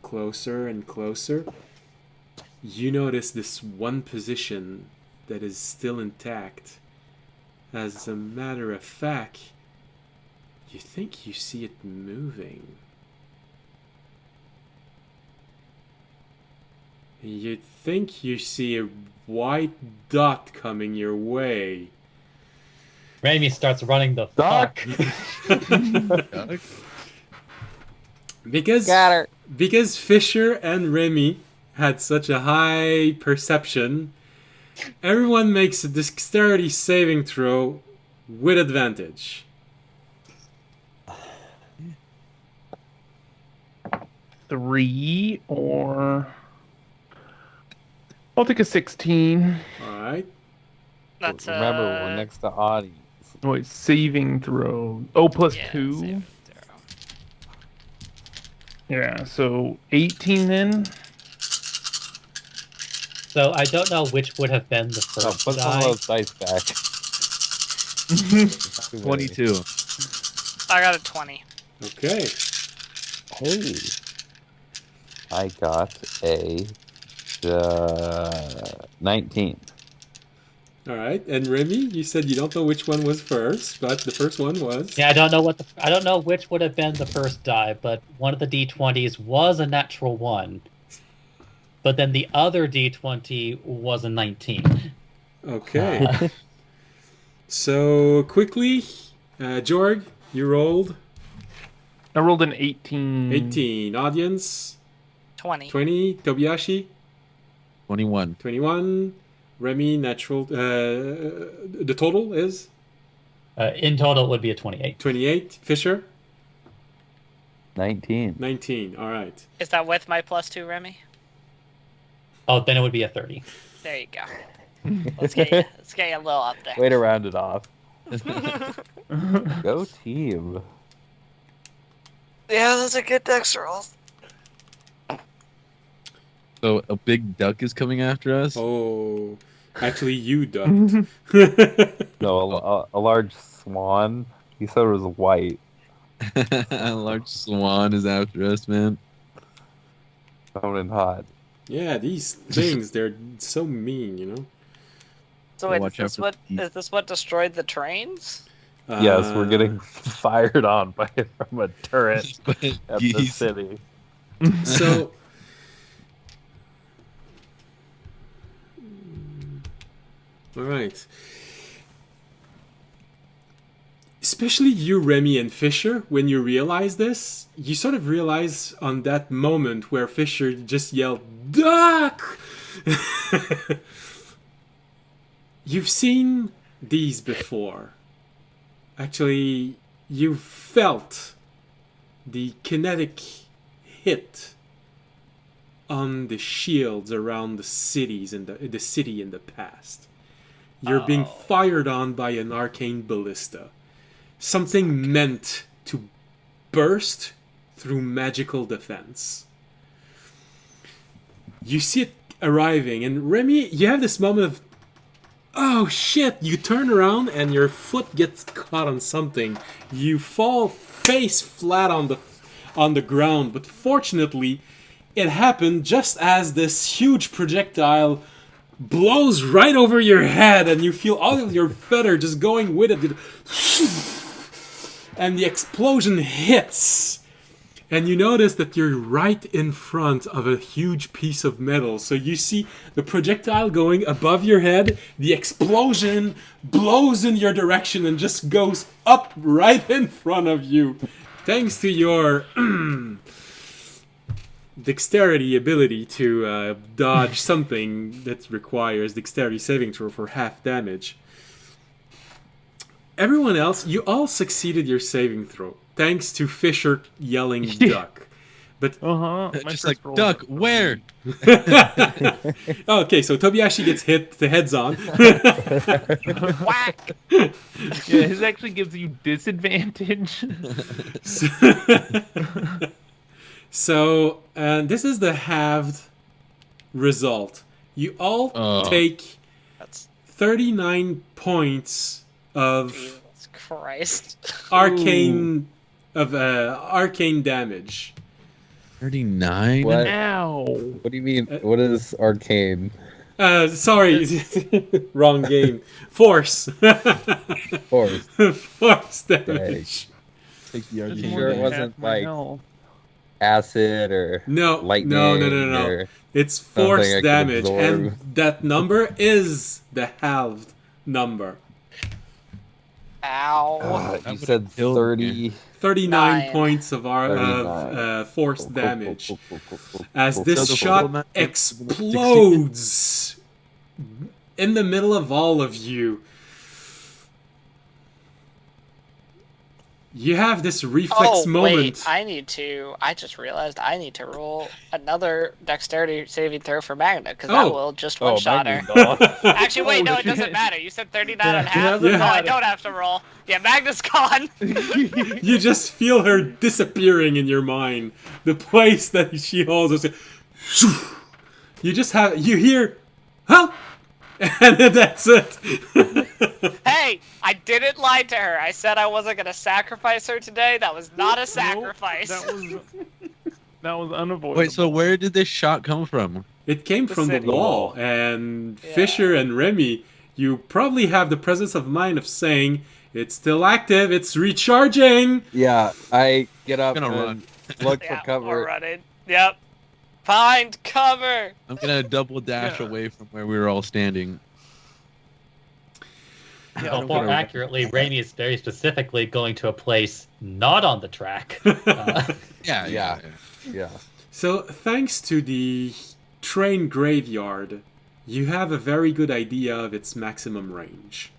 A: closer and closer, you notice this one position that is still intact. As a matter of fact, you think you see it moving. You think you see a white dot coming your way.
E: Raimi starts running the fuck.
A: Because Fisher and Remy had such a high perception, everyone makes a dexterity saving throw with advantage.
F: 3 or... I'll take a 16.
A: Alright.
B: That's
D: Remember, we're next to audience.
F: Wait, saving throw. Oh, plus
B: yeah,
F: 2.
B: saving throw.
F: Yeah, so 18 then.
E: So I don't know which would have been the
D: Oh,
E: first
D: put some of
E: die.
D: those dice back.
C: 22.
B: I got a 20.
A: Okay.
D: Hey. I got a 19.
A: Alright, and Remy, you said you don't know which one was first, but the first one was...
E: Yeah, I don't know which would have been the first die, but one of the D20s was a natural 1. But then the other D20 was a 19.
A: Okay. So, quickly, Jorg, you rolled
F: I rolled an 18.
A: 18. Audience,
B: 20.
A: 20. Tobiyashi,
C: 21.
A: 21. Remy, natural. The total is
E: In total, it would be a 28.
A: 28. Fisher,
D: 19.
A: 19. All right.
B: Is that with my +2, Remy?
E: Oh, then it would be a 30.
B: There you go. Let's get you a little up there.
D: Way to round it off. Go team.
B: Yeah, those are good dex rolls.
C: So a big duck is coming after us?
A: Oh, actually, you ducked.
D: No, a large swan. He said it was white.
C: A large swan is after us, man.
D: Coming hot.
A: Yeah, these things, they're so mean, you know?
B: So wait,
C: Watch out for the-
B: is this what destroyed the trains?
D: Yes, we're
A: Uh,
D: getting fired on by from a turret at the
C: Geese.
D: city.
A: So... Alright. Especially you, Remy, and Fisher, when you realize this, you sort of realize on that moment where Fisher just yelled, "Duck!" You've seen these before. Actually, you've felt the kinetic hit on the shields around the cities in the city in the past. You're being fired on by an arcane ballista. Something meant to burst through magical defense. You see it arriving, and Remy, you have this moment of, oh shit! You turn around and your foot gets caught on something. You fall face flat on the ground, but fortunately, it happened just as this huge projectile blows right over your head, and you feel all of your feather just going with it. And the explosion hits. And you notice that you're right in front of a huge piece of metal. So you see the projectile going above your head. The explosion blows in your direction and just goes up right in front of you. Thanks to your dexterity ability to dodge something that requires dexterity saving throw for half damage. Everyone else, you all succeeded your saving throw, thanks to Fisher yelling duck. But
C: Just like, duck, where?
A: okay, so Tobiashi gets hit, the head's on.
B: Whack!
F: Yeah, his actually gives you disadvantage.
A: So, this is the halved result. You all take
B: That's
A: 39 points of
B: Jesus Christ.
A: arcane damage.
C: 39?
D: What?
F: Ow!
D: What do you mean? What is arcane?
A: Sorry, wrong game. Force.
D: Force.
A: Force damage.
C: Take the
D: You
C: arcane.
D: sure it
F: Half
D: wasn't
F: my
D: like
F: health.
D: acid or
A: No,
D: lightning?
A: no.
D: Or
A: It's
D: something
A: force
D: I could
A: damage,
D: absorb?
A: and that number is the halved number.
B: Ow.
C: That
D: you
C: would
D: said
C: kill
D: 30.
A: 39
B: 9.
A: points of our
D: 39.
A: force damage.
D: Cool.
A: As this
C: So the
A: shot
C: full amount-
A: explodes in the middle of all of you. You have this reflex moment.
B: Wait, I just realized I need to roll another dexterity saving throw for Magna, because that
A: Oh.
B: will just one-shot her.
D: Magna's gone.
B: Actually, wait, no, it
F: shit.
B: doesn't matter. You said 39
F: Yeah,
B: and
F: it
B: half?
F: doesn't
B: No, I
F: matter.
B: don't have to roll. Yeah, Magna's gone.
A: You just feel her disappearing in your mind. The place that she holds. You hear, help, and then that's it.
B: Hey, I didn't lie to her. I said I wasn't going to sacrifice her today. That was not a sacrifice.
F: That was unavoidable.
C: Wait, so where did this shot come from?
A: It came
B: The
A: from the
B: city.
A: wall, and
B: Yeah.
A: Fisher and Remy, you probably have the presence of mind of saying, it's still active, it's recharging!
D: Yeah, I get up
C: Gonna
D: and
C: run.
D: look
B: Yeah,
D: for
B: we're
D: cover.
B: running. Yep. Find cover.
C: I'm gonna double dash
F: Yeah.
C: away from where we were all standing.
E: Well, more accurately, Raimi is very specifically going to a place not on the track.
C: Yeah.
D: Yeah.
A: So, thanks to the train graveyard, you have a very good idea of its maximum range.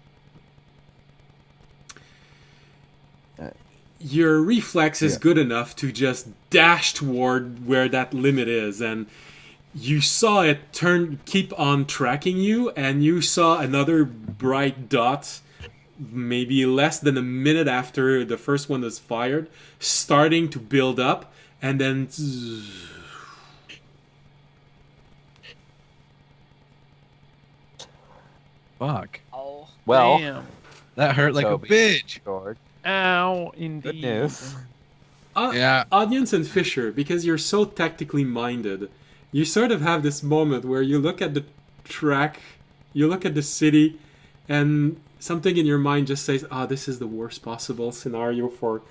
A: Your reflex is good enough to just dash toward where that limit is, and you saw it keep on tracking you, and you saw another bright dot maybe less than a minute after the first one was fired, starting to build up, and then
C: Fuck.
B: Oh.
D: Well,
F: Damn.
C: That hurt like
D: Toby.
C: a bitch.
D: George.
F: Ow, indeed.
D: Good news.
C: Yeah.
A: Audience and Fisher, because you're so tactically minded, you sort of have this moment where you look at the track, you look at the city, and something in your mind just says, this is the worst possible scenario for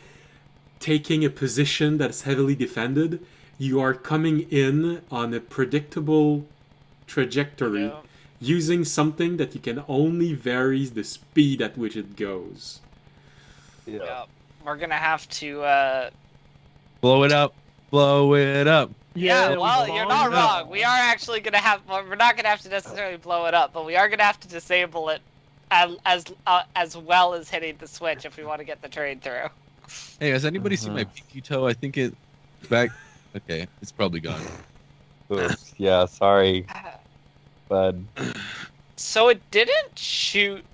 A: taking a position that's heavily defended. You are coming in on a predictable trajectory using something that you can only vary the speed at which it goes.
B: Yeah. We're gonna have to
C: Blow it up. Blow it up.
B: Yeah, well, you're not wrong. We are actually gonna have. We're not gonna have to necessarily blow it up, but we are gonna have to disable it as well as hitting the switch if we want to get the train through.
C: Hey, has anybody seen my pinky toe? I think it back. Okay, it's probably gone.
D: Oops, yeah, sorry, bud.
B: So it didn't shoot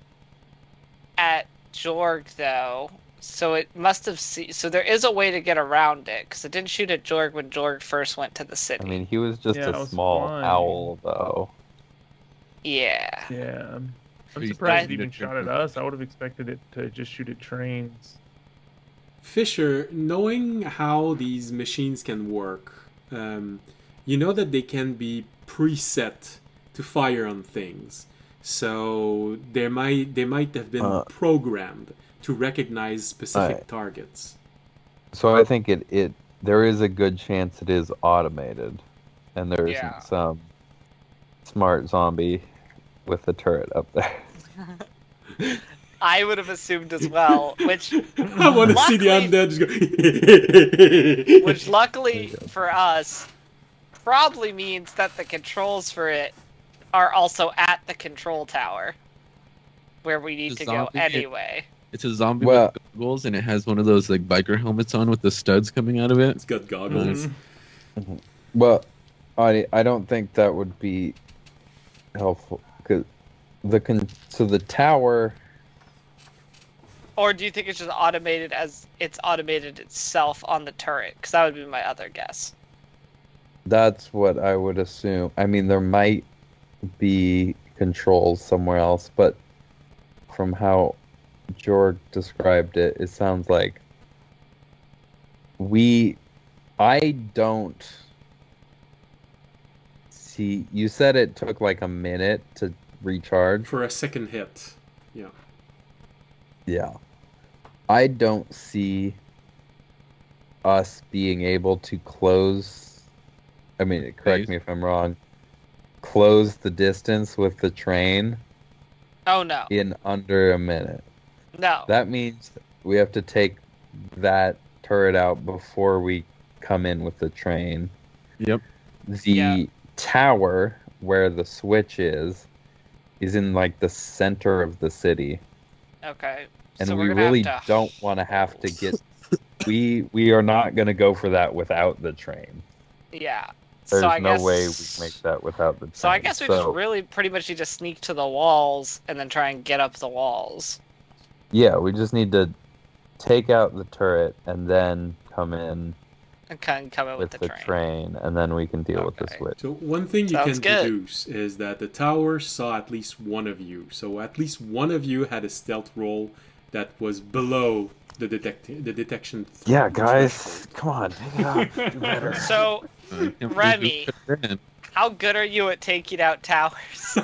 B: at Jorg though. So it must have so there is a way to get around it because it didn't shoot at Jorg when Jorg first went to the city.
D: I mean, he was just a small owl, though.
B: Yeah.
F: Yeah. I'm surprised it even shot at us. I would have expected it to just shoot at trains.
A: Fisher, knowing how these machines can work, you know that they can be preset to fire on things. So they might have been programmed to recognize specific targets.
D: So I think there is a good chance it is automated, and there isn't some smart zombie with a turret up there.
B: I would have assumed as well, which
A: I want to see the undead just go.
B: Which luckily for us probably means that the controls for it are also at the control tower where we need to go anyway.
C: It's a zombie with goggles, and it has one of those like biker helmets on with the studs coming out of it.
A: It's got goggles.
D: Mm-hmm. Well, I don't think that would be helpful because the tower.
B: Or do you think it's just automated as it's automated itself on the turret? Because that would be my other guess.
D: That's what I would assume. I mean, there might be controls somewhere else, but from how Jorg described it, it sounds like I don't see. You said it took like a minute to recharge
A: for a second hit. Yeah.
D: Yeah. I don't see us being able to close. I mean, correct me if I'm wrong. Close the distance with the train.
B: Oh no.
D: In under a minute.
B: No.
D: That means we have to take that turret out before we come in with the train.
C: Yep.
D: The tower where the switch is in like the center of the city.
B: Okay.
D: And
B: so
D: we really don't want to have to get. We are not going to go for that without the train.
B: Yeah.
D: There's
B: so
D: no way we make that without the train.
B: So I guess we just really pretty much need to sneak to the walls and then try and get up the walls.
D: Yeah, we just need to take out the turret and then come in.
B: And come in with the
D: train, and then we can deal with the switch.
A: So one thing you can deduce is that the tower saw at least one of you. So at least one of you had a stealth roll that was below the detection.
D: Yeah, guys, come on, take it out. Do better.
B: So, Remy, how good are you at taking out towers?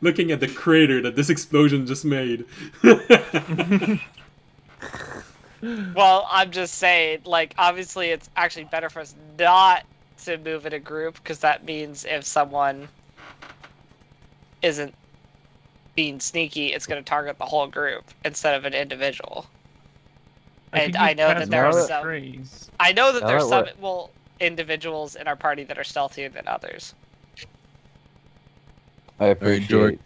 A: Looking at the crater that this explosion just made.
B: Well, I'm just saying, like, obviously it's actually better for us not to move in a group, because that means if someone isn't being sneaky, it's going to target the whole group instead of an individual. And I know that there are some... I know that there are some individuals in our party that are stealthier than others.
D: I appreciate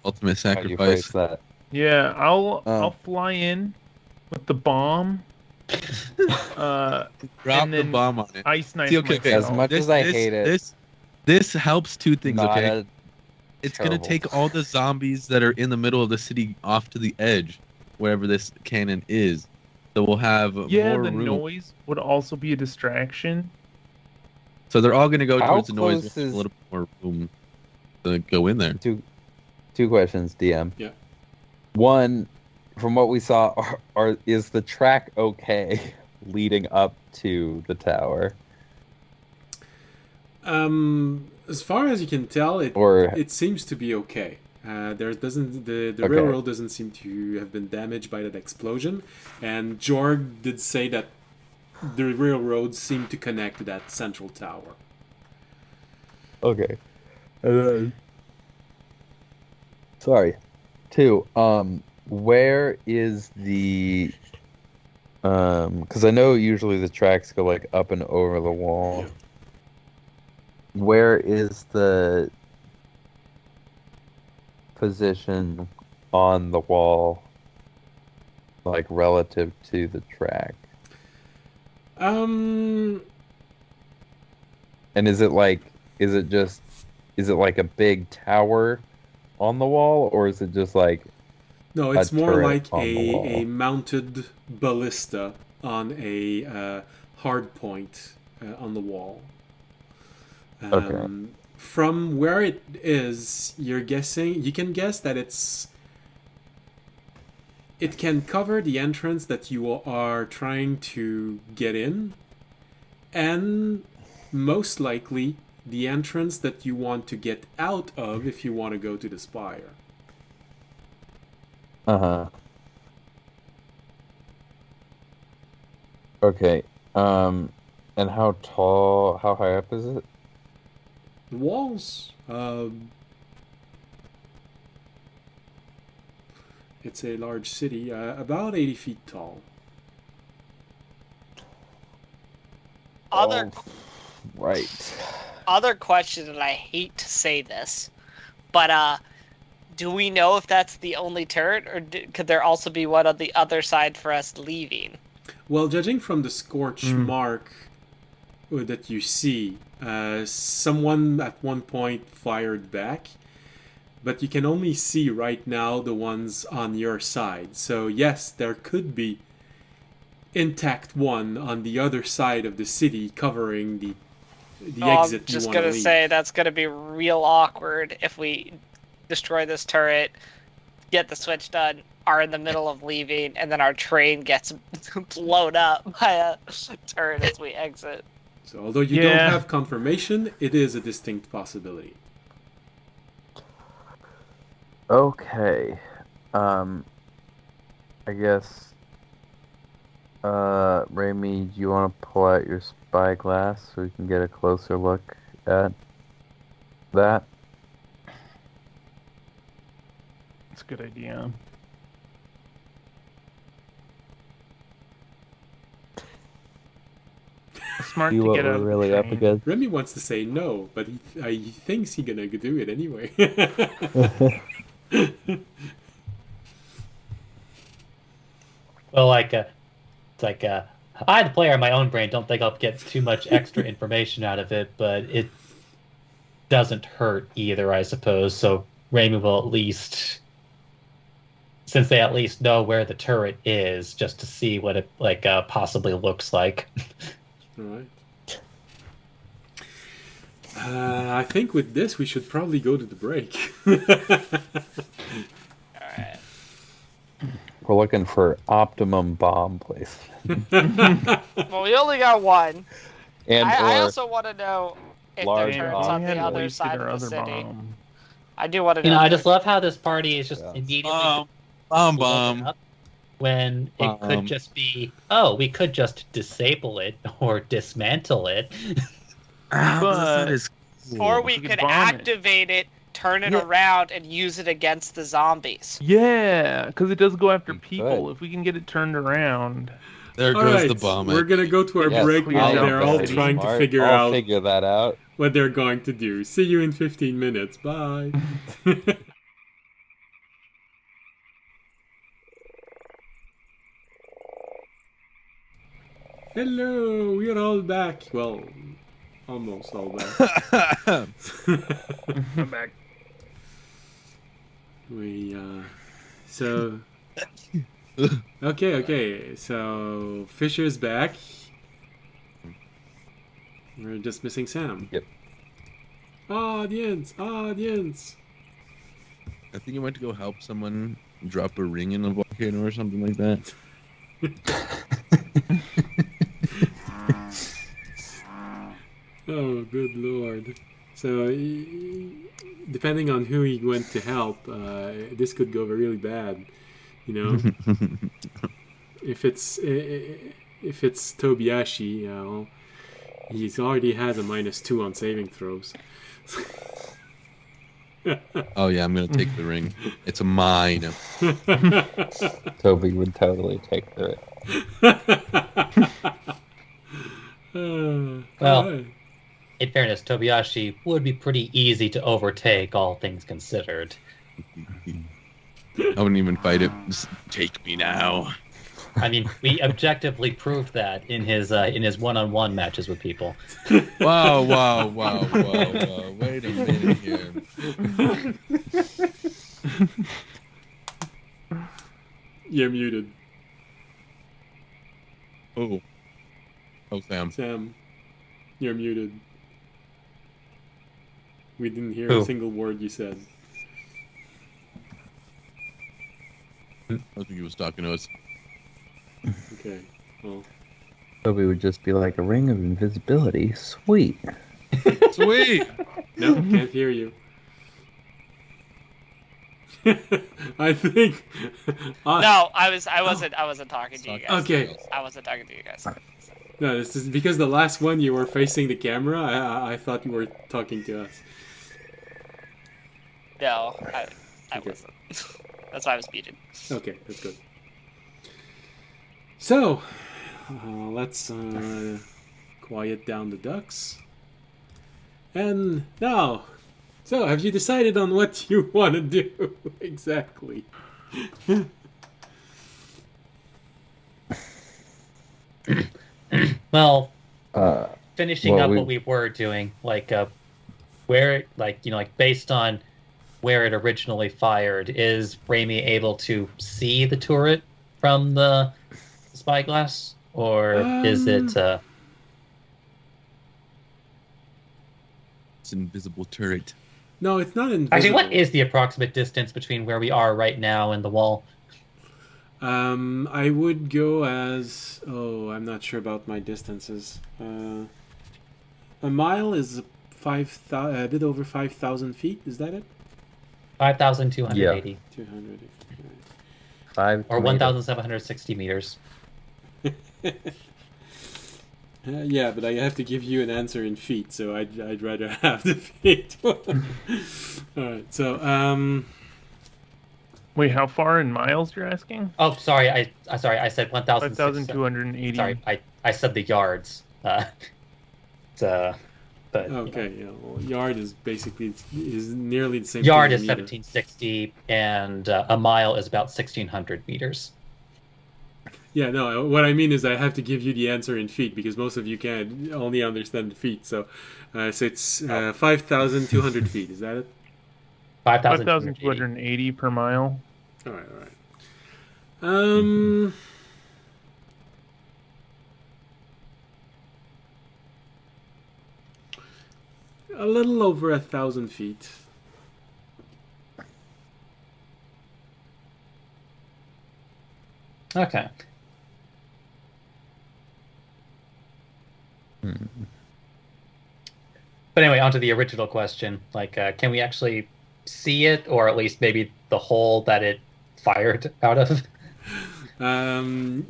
C: ultimate sacrifice.
D: That.
F: Yeah, I'll fly in with the bomb.
C: Drop the bomb on it.
F: Ice knife.
C: Okay.
D: As much as I hate it,
C: this helps two things. Okay, it's
D: terrible.
C: gonna take all the zombies that are in the middle of the city off to the edge, wherever this cannon is. So we'll have more room.
F: Noise would also be a distraction.
C: So they're all gonna go towards the noise with a little more room to go in there.
D: Two questions, DM.
A: Yeah.
D: One, from what we saw, is the track okay leading up to the tower?
A: As far as you can tell,
D: Or
A: it seems to be okay. There doesn't the
D: Okay.
A: railroad doesn't seem to have been damaged by that explosion, and Jorg did say that the railroad seemed to connect to that central tower.
D: okay. Sorry. Two. Where is the because I know usually the tracks go like up and over the wall.
A: Yeah.
D: Where is the position on the wall, like relative to the track?
A: Um,
D: And is it like a big tower on the wall, or is it just like
A: no, it's more
D: turret
A: like
D: on the wall?
A: a mounted ballista on a hard point on the wall.
D: Okay.
A: From where it is, you can guess that it can cover the entrance that you are trying to get in, and most likely the entrance that you want to get out of if you want to go to the spire.
D: Uh-huh. Okay. And how high up is it?
A: The walls, it's a large city, about 80 feet tall.
B: Other
D: Right.
B: other question, and I hate to say this, but do we know if that's the only turret, or could there also be one on the other side for us leaving?
A: Well, judging from the scorch mark that you see, someone at one point fired back, but you can only see right now the ones on your side. So yes, there could be intact one on the other side of the city covering the exit
B: I'm just
A: you want to
B: gonna
A: leave.
B: say that's gonna be real awkward if we destroy this turret, get the switch done, are in the middle of leaving, and then our train gets blown up by a turret as we exit.
A: So although you don't
F: Yeah.
A: have confirmation, it is a distinct possibility.
D: Okay. I guess Raimi, do you want to pull out your spyglass so we can get a closer look at that?
F: That's a good idea. Smart
D: See
F: to
D: what
F: get
D: we're
F: out of the
D: really up
F: train.
D: against.
A: Remy wants to say no, but he thinks he's gonna do it anyway.
E: Well, it's like I, the player in my own brain, don't think I'll get too much extra information out of it, but it doesn't hurt either, I suppose. So Raimi will at least, since they at least know where the turret is, just to see what it possibly looks like.
A: All right. I think with this we should probably go to the break.
B: Alright.
D: We're looking for optimum bomb placement.
B: Well, we only got one.
D: And
B: I
D: or
B: also want to know if
D: large
B: there are
D: bomb.
B: turrets on
F: We
B: the
F: hadn't
B: other
F: wasted
B: side
F: our
B: of the
F: other
B: city.
F: bomb.
B: I do want to know.
E: You know, I
B: if
E: just
B: there-
E: love how this party is just
D: Yeah.
E: immediately
C: Bomb.
E: blown up when it could just be, oh, we could just disable it or dismantle it.
F: But-
B: Or we
F: We could
B: could
F: bomb it.
B: activate it, turn it around, and use it against the zombies.
F: Yeah, because it does go after
D: We
F: people.
D: could.
F: If we can get it turned around.
C: There
A: All
C: goes
A: right,
C: the bomb.
A: we're gonna go to our
F: Yes,
A: break
F: clear
A: while
F: down
A: they're
F: the
A: all
F: city.
A: trying to
D: Smart.
A: figure
D: I'll
A: out
D: figure that out.
A: what they're going to do. See you in 15 minutes. Bye. Hello, we are all back. Well, almost all back.
F: I'm back.
A: So okay. So Fisher's back. We're just missing Sam.
D: Yep.
A: Audience.
C: I think you went to go help someone drop a ring in a volcano or something like that.
A: Oh, good lord. So, depending on who he went to help, this could go really bad. You know, if it's Tobiyashi, he's already has a -2 on saving throws.
C: Oh yeah, I'm gonna take the ring. It's mine.
D: Toby would totally take it.
E: Well,
A: alright.
E: in fairness, Tobiyashi would be pretty easy to overtake, all things considered.
C: I wouldn't even fight it. Just take me now.
E: I mean, we objectively proved that in his one-on-one matches with people.
C: Wow. Wait a minute here.
A: You're muted.
C: Oh, Sam.
A: Sam, you're muted. We didn't hear
E: Who?
A: a single word you said.
C: I think he was talking to us.
A: Okay, well.
D: Toby would just be like, a ring of invisibility? Sweet.
C: Sweet.
A: No, can't hear you. I think.
B: No, I wasn't talking to you guys.
A: Okay.
B: I wasn't talking to you guys.
A: No, this is because the last one you were facing the camera. I thought you were talking to us.
B: No, I
A: Okay.
B: wasn't. That's why I was muted.
A: Okay, that's good. So, let's quiet down the ducks. And now, so have you decided on what you want to do exactly?
E: Well,
D: Uh,
E: finishing
D: well,
E: up
D: we-
E: what we were doing, like where, like based on where it originally fired, is Raimi able to see the turret from the spyglass, or is it?
C: It's an invisible turret.
A: No, it's not invisible.
E: Actually, what is the approximate distance between where we are right now and the wall?
A: I would go as... Oh, I'm not sure about my distances. A mile is a bit over 5,000 feet. Is that it?
E: 5,280
A: 200.
D: 5
E: or
D: tomatoes.
E: 1,760 meters.
A: Yeah, but I have to give you an answer in feet, so I'd rather have the feet. All right, so
F: Wait, how far in miles you're asking?
E: Oh, sorry, I said 1,000.
F: 5,280.
E: Sorry, I said the yards. But
A: okay, yeah, well, yard is basically is nearly the same.
E: yard
A: thing
E: is
A: in meter.
E: 1,760, and a mile is about 1,600 meters.
A: Yeah, no. What I mean is I have to give you the answer in feet because most of you can only understand the feet. So it's 5,200 feet. Is that it?
E: 5,280.
F: 5,280 per mile.
A: All right, all right. A little over 1,000 feet.
E: Okay. But anyway, on to the original question. Like, can we actually see it, or at least maybe the hole that it fired out of?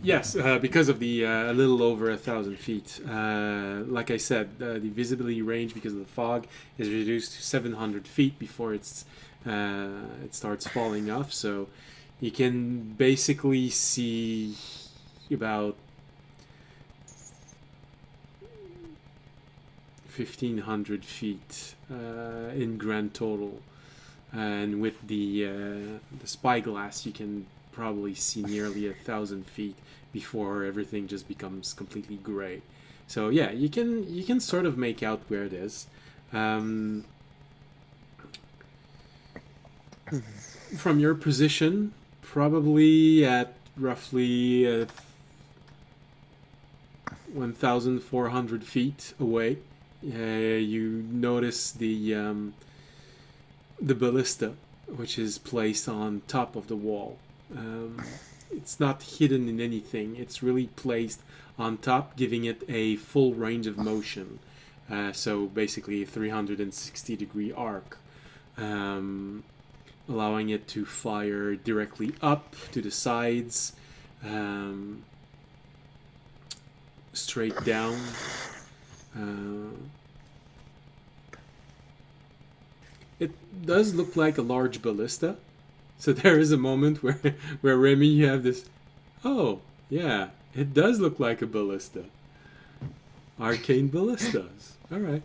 A: Yes, because of the a little over 1,000 feet. Like I said, the visibility range because of the fog is reduced to 700 feet before it starts falling off. So you can basically see about 1,500 feet in grand total, and with the spyglass, you can probably see nearly 1,000 feet before everything just becomes completely gray. So yeah, you can sort of make out where it is. From your position, probably at roughly 1,400 feet away, you notice the ballista, which is placed on top of the wall. it's not hidden in anything. It's really placed on top, giving it a full range of motion. So basically a 360-degree arc, allowing it to fire directly up, to the sides, straight down. It does look like a large ballista. So there is a moment where Remy, you have this, oh, yeah, it does look like a ballista. Arcane ballistas. All right.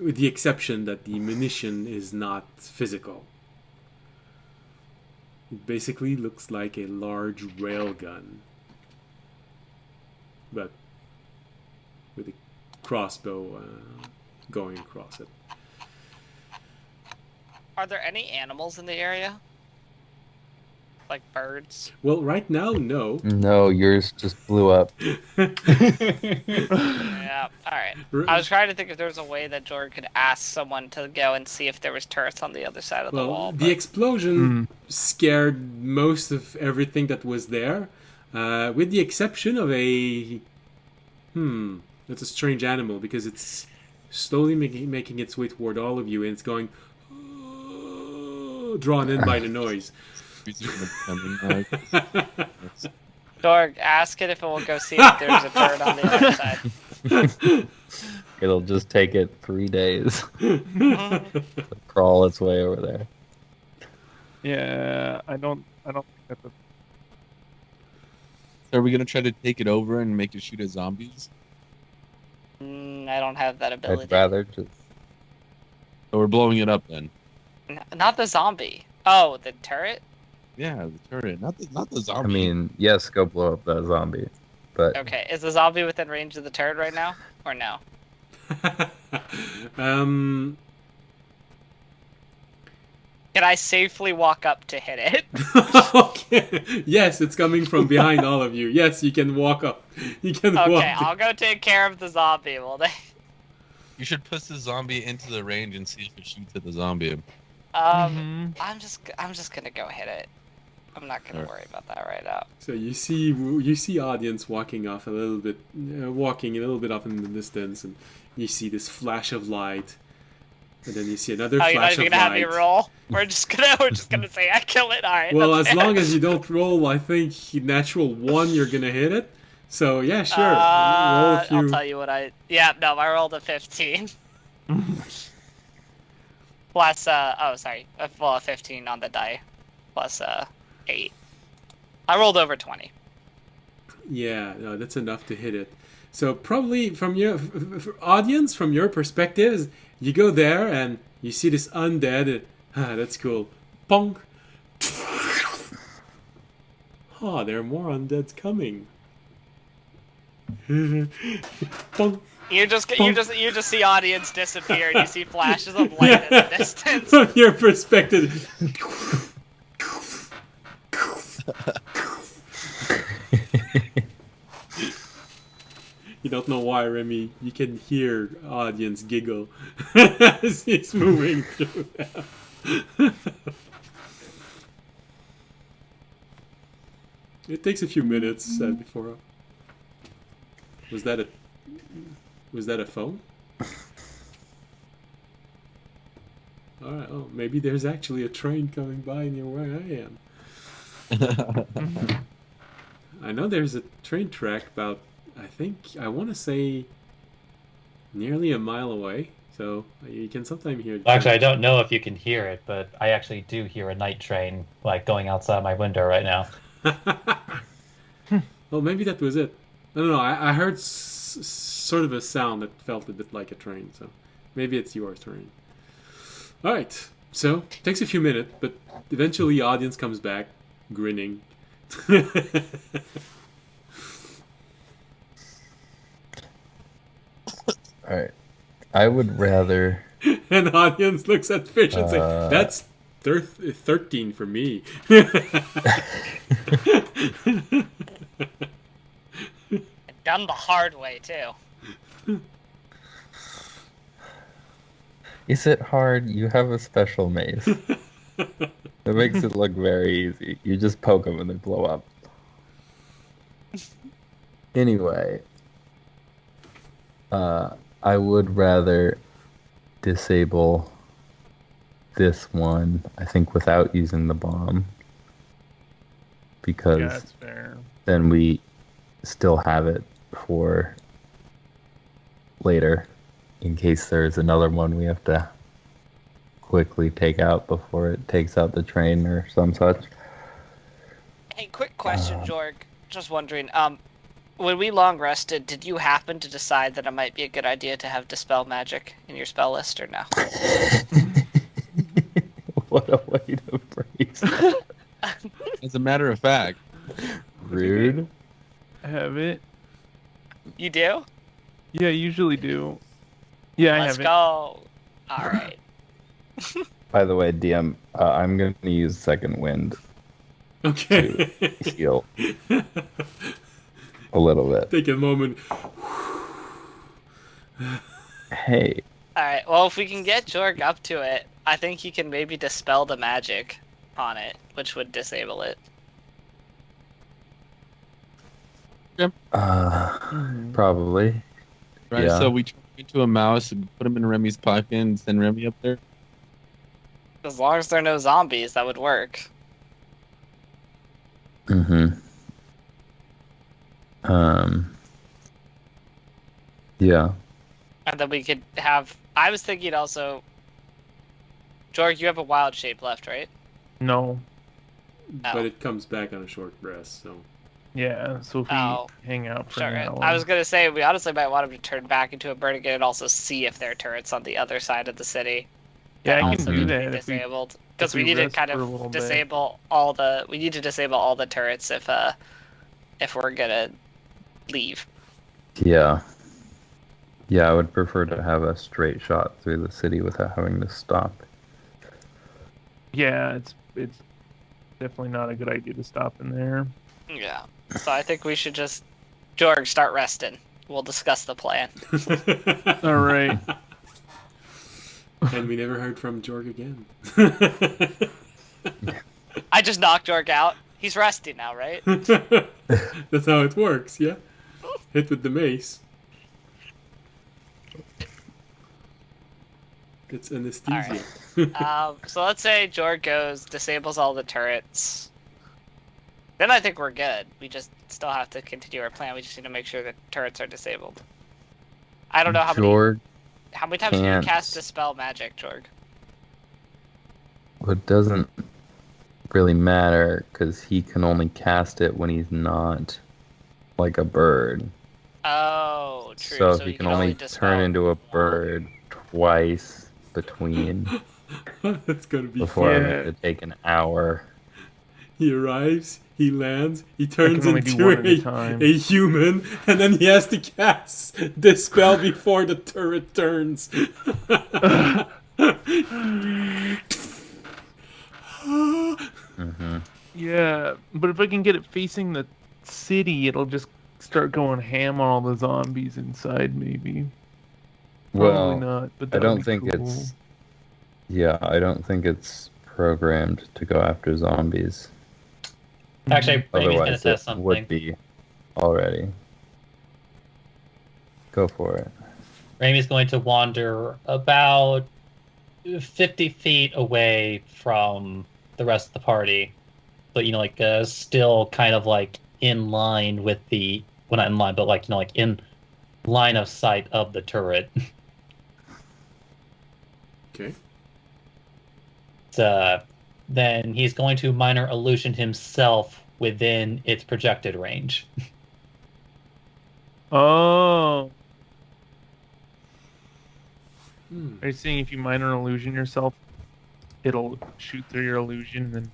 A: With the exception that the munition is not physical. It basically looks like a large railgun, but with a crossbow going across it.
B: Are there any animals in the area? Like birds?
A: Well, right now, no.
D: No, yours just blew up.
B: Yeah, alright. I was trying to think if there was a way that Jordan could ask someone to go and see if there was turrets on the other side of the wall.
A: The explosion scared most of everything that was there, with the exception of a... that's a strange animal, because it's slowly making its way toward all of you, and it's going... drawn in by the noise.
B: Dorg, ask it if it will go see if there's a turret on the other side.
D: It'll just take it 3 days to crawl its way over there.
F: Yeah, I don't think that's a...
C: Are we gonna try to take it over and make it shoot at zombies?
B: I don't have that ability.
D: I'd rather just...
C: So we're blowing it up then?
B: Not the zombie. Oh, the turret?
C: Yeah, the turret, not the
D: I
C: zombie.
D: mean, yes, go blow up that zombie. But
B: Okay, is the zombie within range of the turret right now? Or no? Can I safely walk up to hit it?
A: Okay. Yes, it's coming from behind all of you. Yes, you can walk up. You can walk.
B: Okay, I'll go take care of the zombie, will they?
C: You should push the zombie into the range and see if it shoots at the zombie.
B: I'm just gonna go hit it. I'm not gonna worry about that right now.
A: So you see audience walking off a little bit off in the distance, and you see this flash of light, and then you see another
B: Oh, you're not
A: flash
B: even
A: of
B: gonna have me
A: light.
B: roll? We're just gonna say I kill it. All right.
A: Well,
B: that's
A: as
B: fair.
A: long as you don't roll, I think natural 1, you're gonna hit it. So yeah, sure. Roll a few.
B: I'll tell you what I. Yeah, no, I rolled a 15. Plus, a 15 on the die. Plus, 8. I rolled over 20.
A: Yeah, no, that's enough to hit it. So probably from your audience, from your perspectives, you go there and you see this undead. That's cool. Pong. Oh, there are more undeads coming. Pong.
B: You just see audience disappear, and you see flashes of light in the distance.
A: From your perspective. You don't know why, Remy. You can hear audience giggle as he's moving through them. It takes a few minutes before. Was that a phone? Alright, oh, maybe there's actually a train coming by near where I am. I know there's a train track about, I want to say, nearly a mile away. So you can sometimes hear.
E: Actually, I don't know if you can hear it, but I actually do hear a night train like going outside my window right now.
A: Well, maybe that was it. No. I heard sort of a sound that felt a bit like a train. So maybe it's your train. All right. So it takes a few minutes, but eventually the audience comes back, grinning.
D: all right, I would rather.
A: And the audience looks at Fish and say, "That's 13 for me."
B: Done the hard way too.
D: Is it hard? You have a special mace. It makes it look very easy. You just poke them and they blow up. Anyway, I would rather disable this one, I think, without using the bomb.
F: Yeah,
D: Because
F: that's fair.
D: then we still have it for later, in case there's another one we have to quickly take out before it takes out the train or some such.
B: Hey, quick question, Jorg. Just wondering, when we long rested, did you happen to decide that it might be a good idea to have Dispel Magic in your spell list, or no?
D: What a way to phrase that.
C: As a matter of fact,
D: Rude.
F: I have it.
B: You do?
F: Yeah, I usually do. Yeah, I
B: Let's
F: have it.
B: go. Alright.
D: By the way, DM, I'm going to use Second Wind
A: Okay.
D: to heal a little bit.
A: Take a moment.
D: Hey,
B: Alright, well, if we can get Jorg up to it, I think he can maybe dispel the magic on it, which would disable it.
D: probably.
C: right?
D: Yeah.
C: So we turn into a mouse and put him in Remy's pocket and send Remy up there.
B: As long as there are no zombies, that would work.
D: Mm-hmm. Yeah.
B: And then we could have... I was thinking also... Jorg, you have a wild shape left, right?
F: No.
A: But it comes back on a short rest, so.
F: Yeah, so if we
B: Oh.
F: hang out for
B: Sure.
F: an hour.
B: I was gonna say, we honestly might want him to turn back into a bird again and also see if there are turrets on the other side of the city.
F: Yeah, I
B: also
F: can do
B: need to
F: that
B: be
F: if we
B: disabled. Because
F: if
B: we
F: we
B: need to
F: rest
B: kind
F: for a little
B: of
F: bit.
B: disable all the... We need to disable all the turrets if we're gonna leave.
D: Yeah. Yeah, I would prefer to have a straight shot through the city without having to stop.
F: Yeah, it's definitely not a good idea to stop in there.
B: Yeah. So I think we should just... Jorg, start resting. We'll discuss the plan.
F: All right.
A: And we never heard from Jorg again.
B: I just knocked Jorg out. He's resting now, right?
A: That's how it works, yeah? Hit with the mace. It's anesthesia.
B: So let's say Jorg goes, disables all the turrets. Then I think we're good. We just still have to continue our plan. We just need to make sure the turrets are disabled. I don't know how
D: Jorg,
B: many times can you
D: can't.
B: cast Dispel Magic, Jorg?
D: it doesn't really matter because he can only cast it when he's not like a bird.
B: Oh, true.
D: So,
B: So
D: he
B: you
D: can only
B: dispel
D: turn
B: it.
D: into a bird twice between
A: That's gonna be
D: before I
F: Yeah.
D: have to take an hour.
A: He arrives, he lands, he turns
F: only do
A: into
F: one at a time.
A: a human, and then he has to cast Dispel before the turret turns.
D: Mm-hmm.
F: Yeah, but if I can get it facing the city, it'll just start going ham on all the zombies inside, maybe. Probably
D: Well,
F: not, but
D: I
F: that
D: don't
F: would be
D: think
F: cool.
D: it's. Yeah, I don't think it's programmed to go after zombies.
E: Actually, Ramey's gonna
D: Otherwise,
E: test
D: it would
E: something.
D: be already. Go for it.
E: Ramey's going to wander about 50 feet away from the rest of the party, but like still kind of like in line with the, well, not in line, but like like in line of sight of the turret.
A: Okay.
E: Then he's going to minor illusion himself within its projected range.
F: Oh,
A: Hmm.
F: are you saying if you minor illusion yourself, it'll shoot through your illusion and then...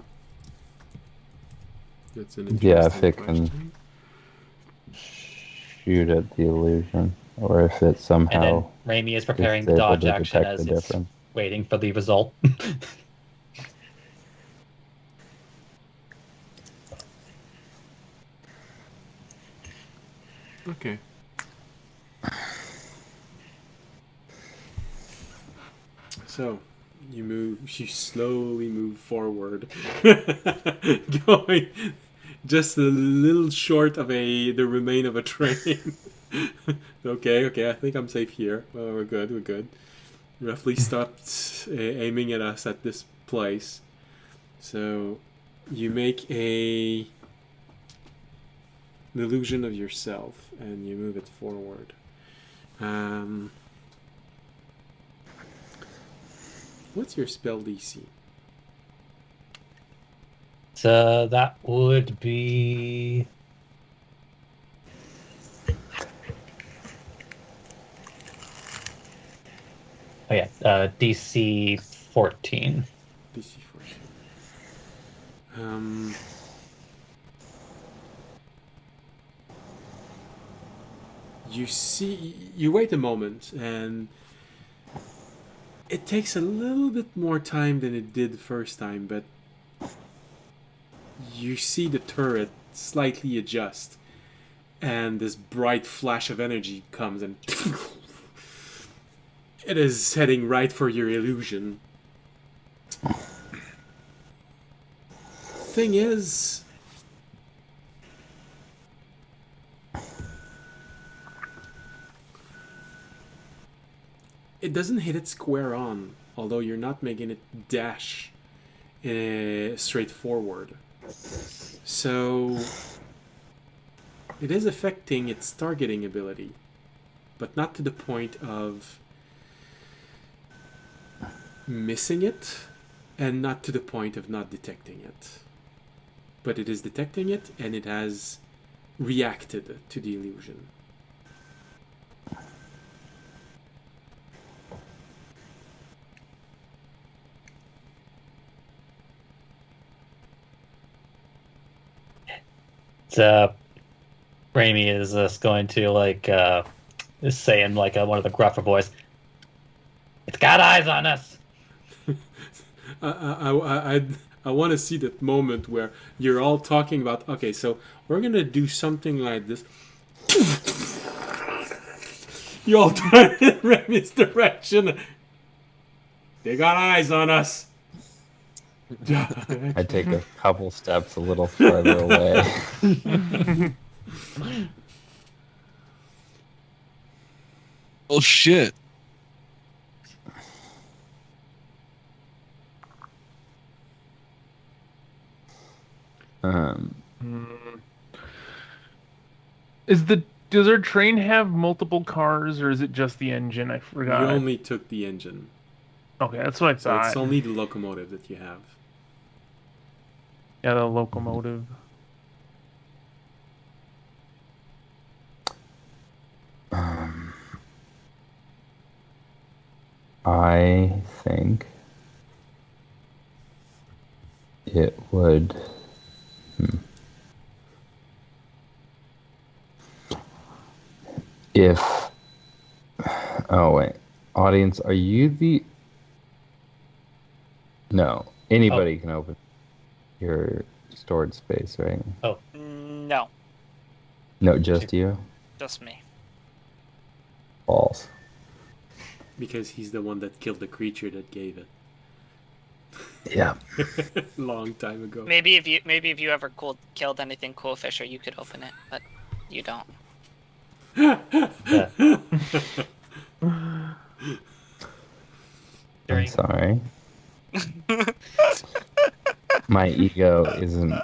A: That's an
D: Yeah,
A: interesting
D: if it can
A: question.
D: shoot at the illusion, or if it
E: And then
D: somehow
E: Ramey is
D: is
E: preparing the
D: able
E: dodge
D: to
E: action
D: detect
E: as
D: the
E: it's
D: difference.
E: waiting for the result.
A: Okay. So you slowly move forward, going just a little short of the remain of a train. Okay, I think I'm safe here. Well, we're good. Roughly stopped aiming at us at this place. So you make an illusion of yourself and you move it forward. What's your spell DC?
E: So that would be. Oh yeah, DC 14.
A: DC 14. You wait a moment, and it takes a little bit more time than it did the first time, but you see the turret slightly adjust, and this bright flash of energy comes, and it is heading right for your illusion. Thing is, it doesn't hit it square on, although you're not making it dash straight forward. So it is affecting its targeting ability, but not to the point of missing it, and not to the point of not detecting it. But it is detecting it, and it has reacted to the illusion.
E: Raimi is just going to is saying one of the gruffer voice. It's got eyes on us.
A: I want to see that moment where you're all talking about, okay, so we're going to do something like this. You all turn in Remy's direction. They got eyes on us.
D: I take a couple steps a little further away.
C: Oh shit.
F: Does our train have multiple cars, or is it just the engine? I forgot.
A: You only took the engine.
F: Okay, that's what I
A: So
F: thought.
A: it's only the locomotive that you have.
F: Yeah, the locomotive.
D: I think it would. If. Oh, wait. Audience, are you the. No. Anybody can open your stored space, right?
E: Oh.
B: No,
D: No, just you?
B: just me.
D: False.
A: Because he's the one that killed the creature that gave it.
D: Yeah.
A: Long time ago.
B: Maybe if you ever killed anything cool, Fisher, you could open it, but you don't.
D: I'm sorry. My ego isn't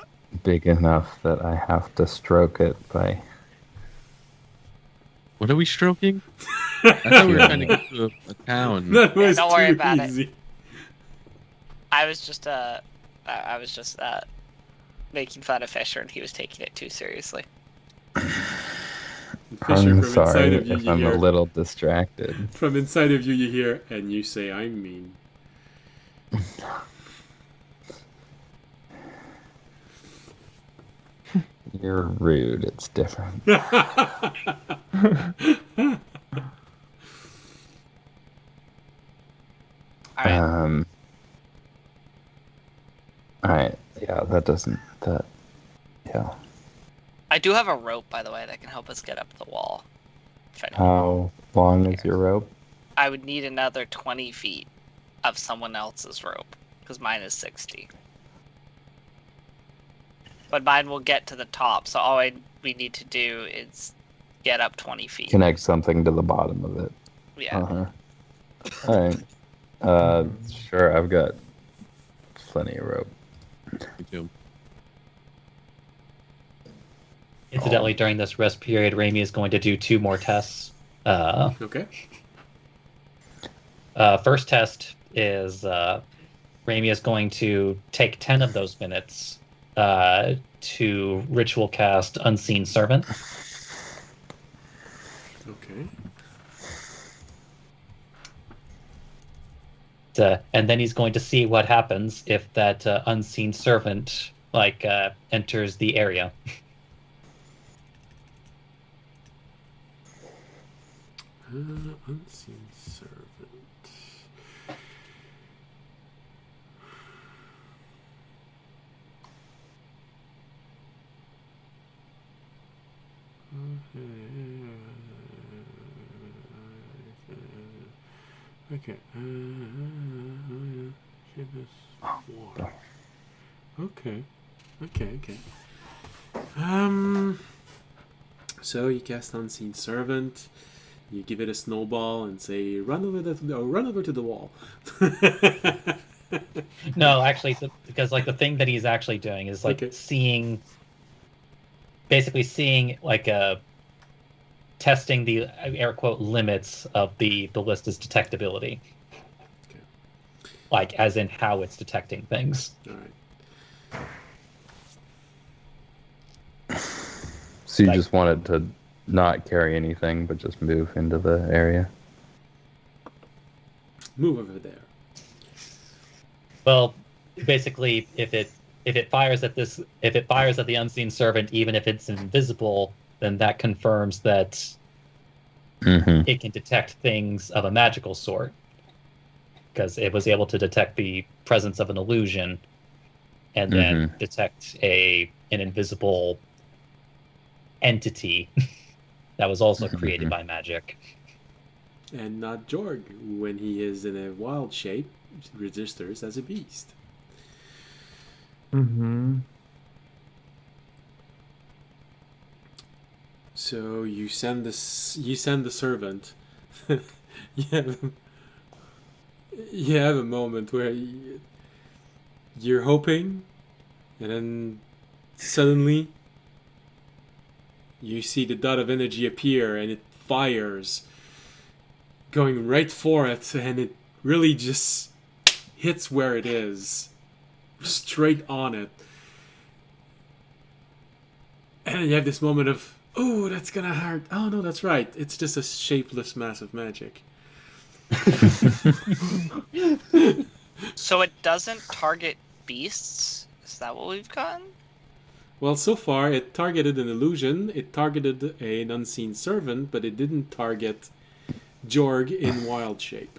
D: big enough that I have to stroke it by.
C: What are we stroking? I thought we were trying to get to a town.
A: That was
B: don't worry
A: too
B: about
A: easy.
B: it. I was just making fun of Fisher, and he was taking it too seriously.
A: Fisher,
D: I'm
A: from
D: sorry
A: inside of you,
D: if
A: you
D: I'm
A: hear,
D: a little distracted.
A: From inside of you, you hear, and you say, "I'm mean."
D: You're rude. It's different.
B: Alright.
D: Alright. Yeah, that doesn't. That. Yeah.
B: I do have a rope, by the way, that can help us get up the wall.
D: How long is your rope?
B: I would need another 20 feet of someone else's rope, because mine is 60. But mine will get to the top, so all we need to do is get up 20 feet.
D: Connect something to the bottom of it.
B: Yeah.
D: Uh-huh. All right. Sure, I've got plenty of rope.
C: Me too.
E: Incidentally, during this rest period, Raimi is going to do 2 more tests.
A: Okay.
E: First test is Raimi is going to take 10 of those minutes to ritual cast Unseen Servant.
A: Okay.
E: And then he's going to see what happens if that Unseen Servant enters the area.
A: Unseen servant. Okay. Okay. So you cast Unseen Servant. You give it a snowball and say, "Run over to the wall."
E: No, actually, because the thing that he's actually doing is
A: Okay.
E: seeing testing the air quote limits of the list's detectability.
A: Okay.
E: As in how it's detecting things.
A: All right.
D: So you just wanted to not carry anything, but just move into the area.
A: Move over there.
E: Well, basically, if it fires at the Unseen Servant, even if it's invisible, then that confirms that
D: Mm-hmm.
E: it can detect things of a magical sort, because it was able to detect the presence of an illusion, and then detect an invisible entity that was also created by magic.
A: And not Jorg, when he is in a wild shape, registers as a beast.
F: Mm-hmm.
A: So you send the servant. you have a moment where you're hoping, and then suddenly you see the dot of energy appear, and it fires, going right for it, and it really just hits where it is, straight on it. And you have this moment of, oh, that's gonna hurt. Oh no, that's right. It's just a shapeless mass of magic.
B: So it doesn't target beasts? Is that what we've gotten?
A: Well, so far it targeted an illusion, it targeted an unseen servant, but it didn't target Jorg in wild shape.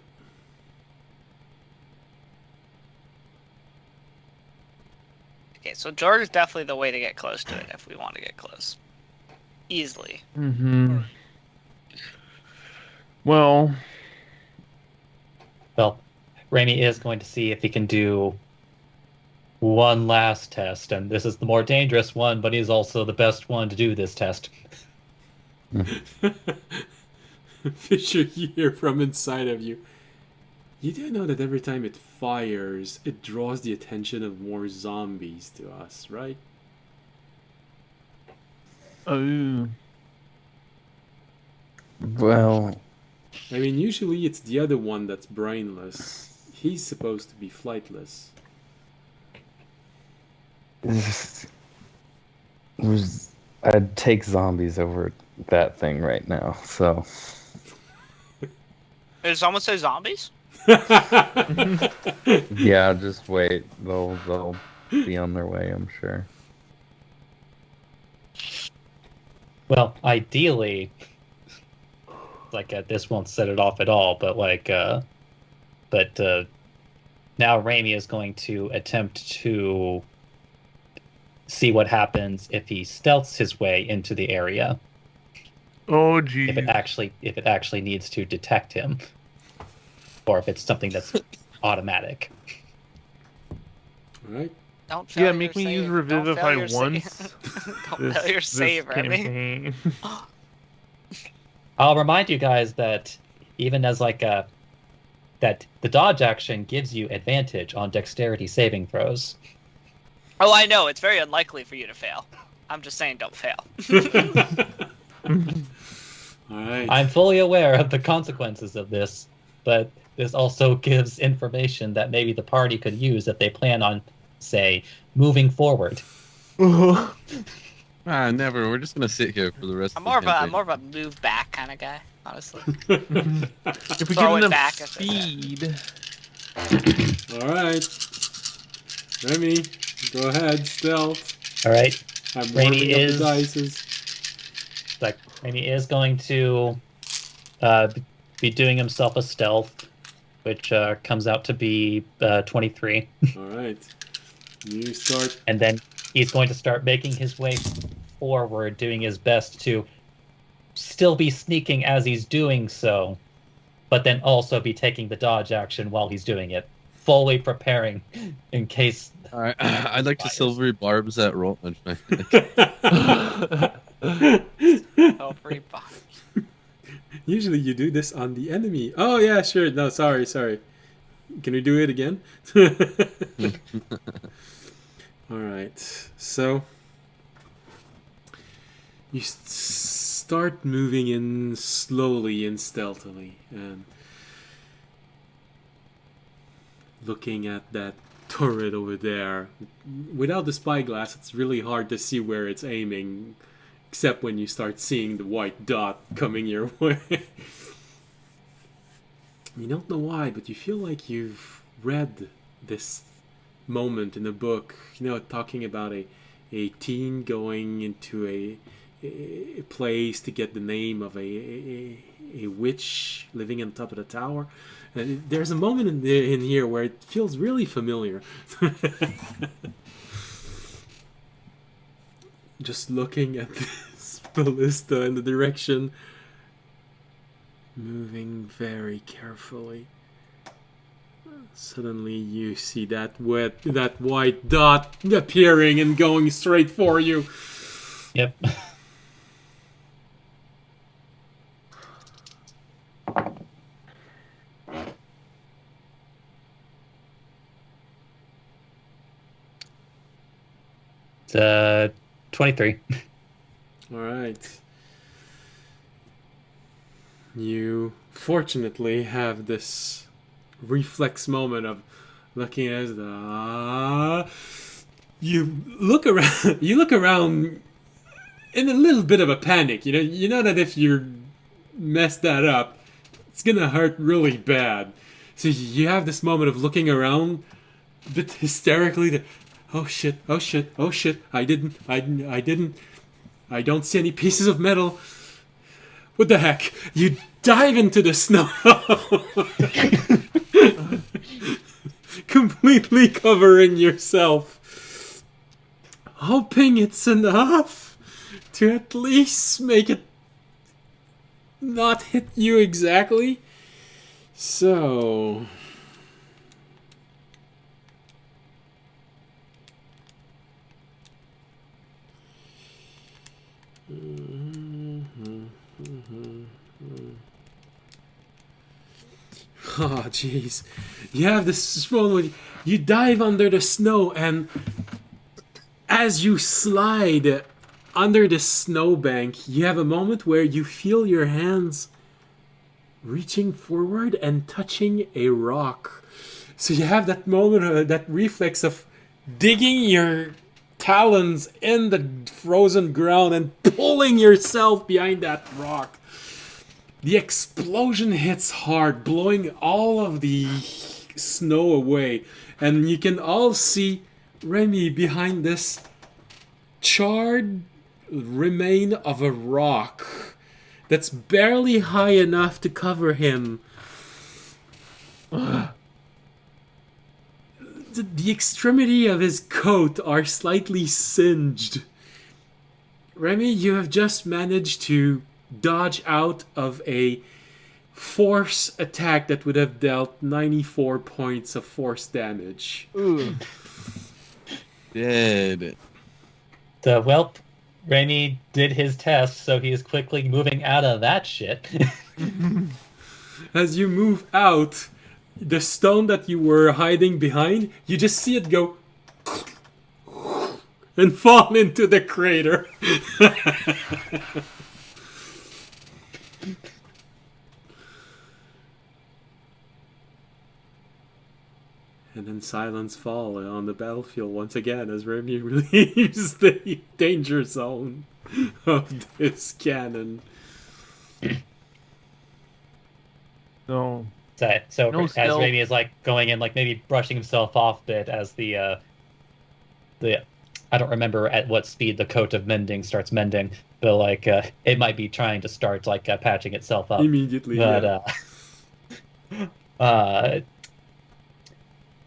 B: Okay, so Jorg is definitely the way to get close to it if we want to get close. Easily.
F: Mm-hmm. Well,
E: Raimi is going to see if he can do one last test, and this is the more dangerous one, but he's also the best one to do this test.
A: Fisher, you hear from inside of you. You do know that every time it fires, it draws the attention of more zombies to us, right?
F: oh,
D: Well,
A: I mean, usually it's the other one that's brainless. He's supposed to be flightless.
D: I'd take zombies over that thing right now. So
B: Did someone say zombies?
D: yeah, just wait. They'll be on their way, I'm sure.
E: Well, ideally, this won't set it off at all, but now Raimi is going to attempt to see what happens if he stealths his way into the area.
F: oh, geez.
E: If it actually needs to detect him, or if it's something that's automatic.
A: All right.
B: Don't fail
F: Yeah,
B: your
F: make me use
B: save.
F: Revivify
B: Don't fail your
F: once.
B: save. Don't fail your save, Remy.
F: campaign.
E: I'll remind you guys that even as like a that the dodge action gives you advantage on dexterity saving throws.
B: Oh, I know. It's very unlikely for you to fail. I'm just saying, don't fail.
A: All right.
E: I'm fully aware of the consequences of this, but this also gives information that maybe the party could use if they plan on, say, moving forward.
C: Never. We're just gonna sit here for the rest
B: I'm
C: of
B: more
C: the
B: of a
C: campaign.
B: I'm more of a move back kind of guy, honestly.
F: If we
B: Throw
F: get
B: it
F: enough
B: back if it-
F: speed,
A: All right. Remy, go ahead. Stealth.
E: All right,
A: I'm
E: Remy
A: warming up
E: is-
A: the dices.
E: like Amy is going to be doing himself a stealth, which comes out to be 23,
A: All right. You start.
E: and then he's going to start making his way forward, doing his best to still be sneaking as he's doing so, but then also be taking the dodge action while he's doing it, fully preparing in case.
C: All right. I'd like to silvery barbs that roll.
B: Oh, free box.
A: Usually you do this on the enemy. Oh yeah, sure. No, sorry. Can we do it again? All right. So you start moving in slowly and stealthily, and looking at that turret over there. Without the spyglass, it's really hard to see where it's aiming, except when you start seeing the white dot coming your way. You don't know why, but you feel like you've read this moment in a book, talking about a teen going into a place to get the name of a witch living on top of the tower. And there's a moment in here where it feels really familiar. Just looking at this ballista in the direction, moving very carefully. Suddenly you see that white dot appearing and going straight for you.
E: Yep. It's 23.
A: All right. You fortunately have this reflex moment of looking at the. You look around. You look around in a little bit of a panic. You know that if you mess that up, it's gonna hurt really bad. So you have this moment of looking around, a bit hysterically. Oh shit! Oh shit! Oh shit! I don't see any pieces of metal. What the heck? You dive into the snow. Completely covering yourself. Hoping it's enough to at least make it not hit you exactly. So... Oh, jeez. You have this moment. You dive under the snow, and as you slide under the snowbank, you have a moment where you feel your hands reaching forward and touching a rock. So you have that moment, that reflex of digging your talons in the frozen ground and pulling yourself behind that rock. The explosion hits hard, blowing all of the snow away. And you can all see Remy behind this charred remain of a rock that's barely high enough to cover him. The extremity of his coat are slightly singed. Remy, you have just managed to dodge out of a force attack that would have dealt 94 points of force damage.
F: Ugh.
C: Dead.
E: So, well, Rainy did his test, so he is quickly moving out of that shit.
A: As you move out, the stone that you were hiding behind, you just see it go and fall into the crater. And then silence fall on the battlefield once again as Remy leaves the danger zone of this cannon.
F: So
E: So
F: No
E: as
F: stealth.
E: Rainy is like going in, like maybe brushing himself off a bit as the I don't remember at what speed the coat of mending starts mending, but like it might be trying to start like patching itself up.
A: Immediately,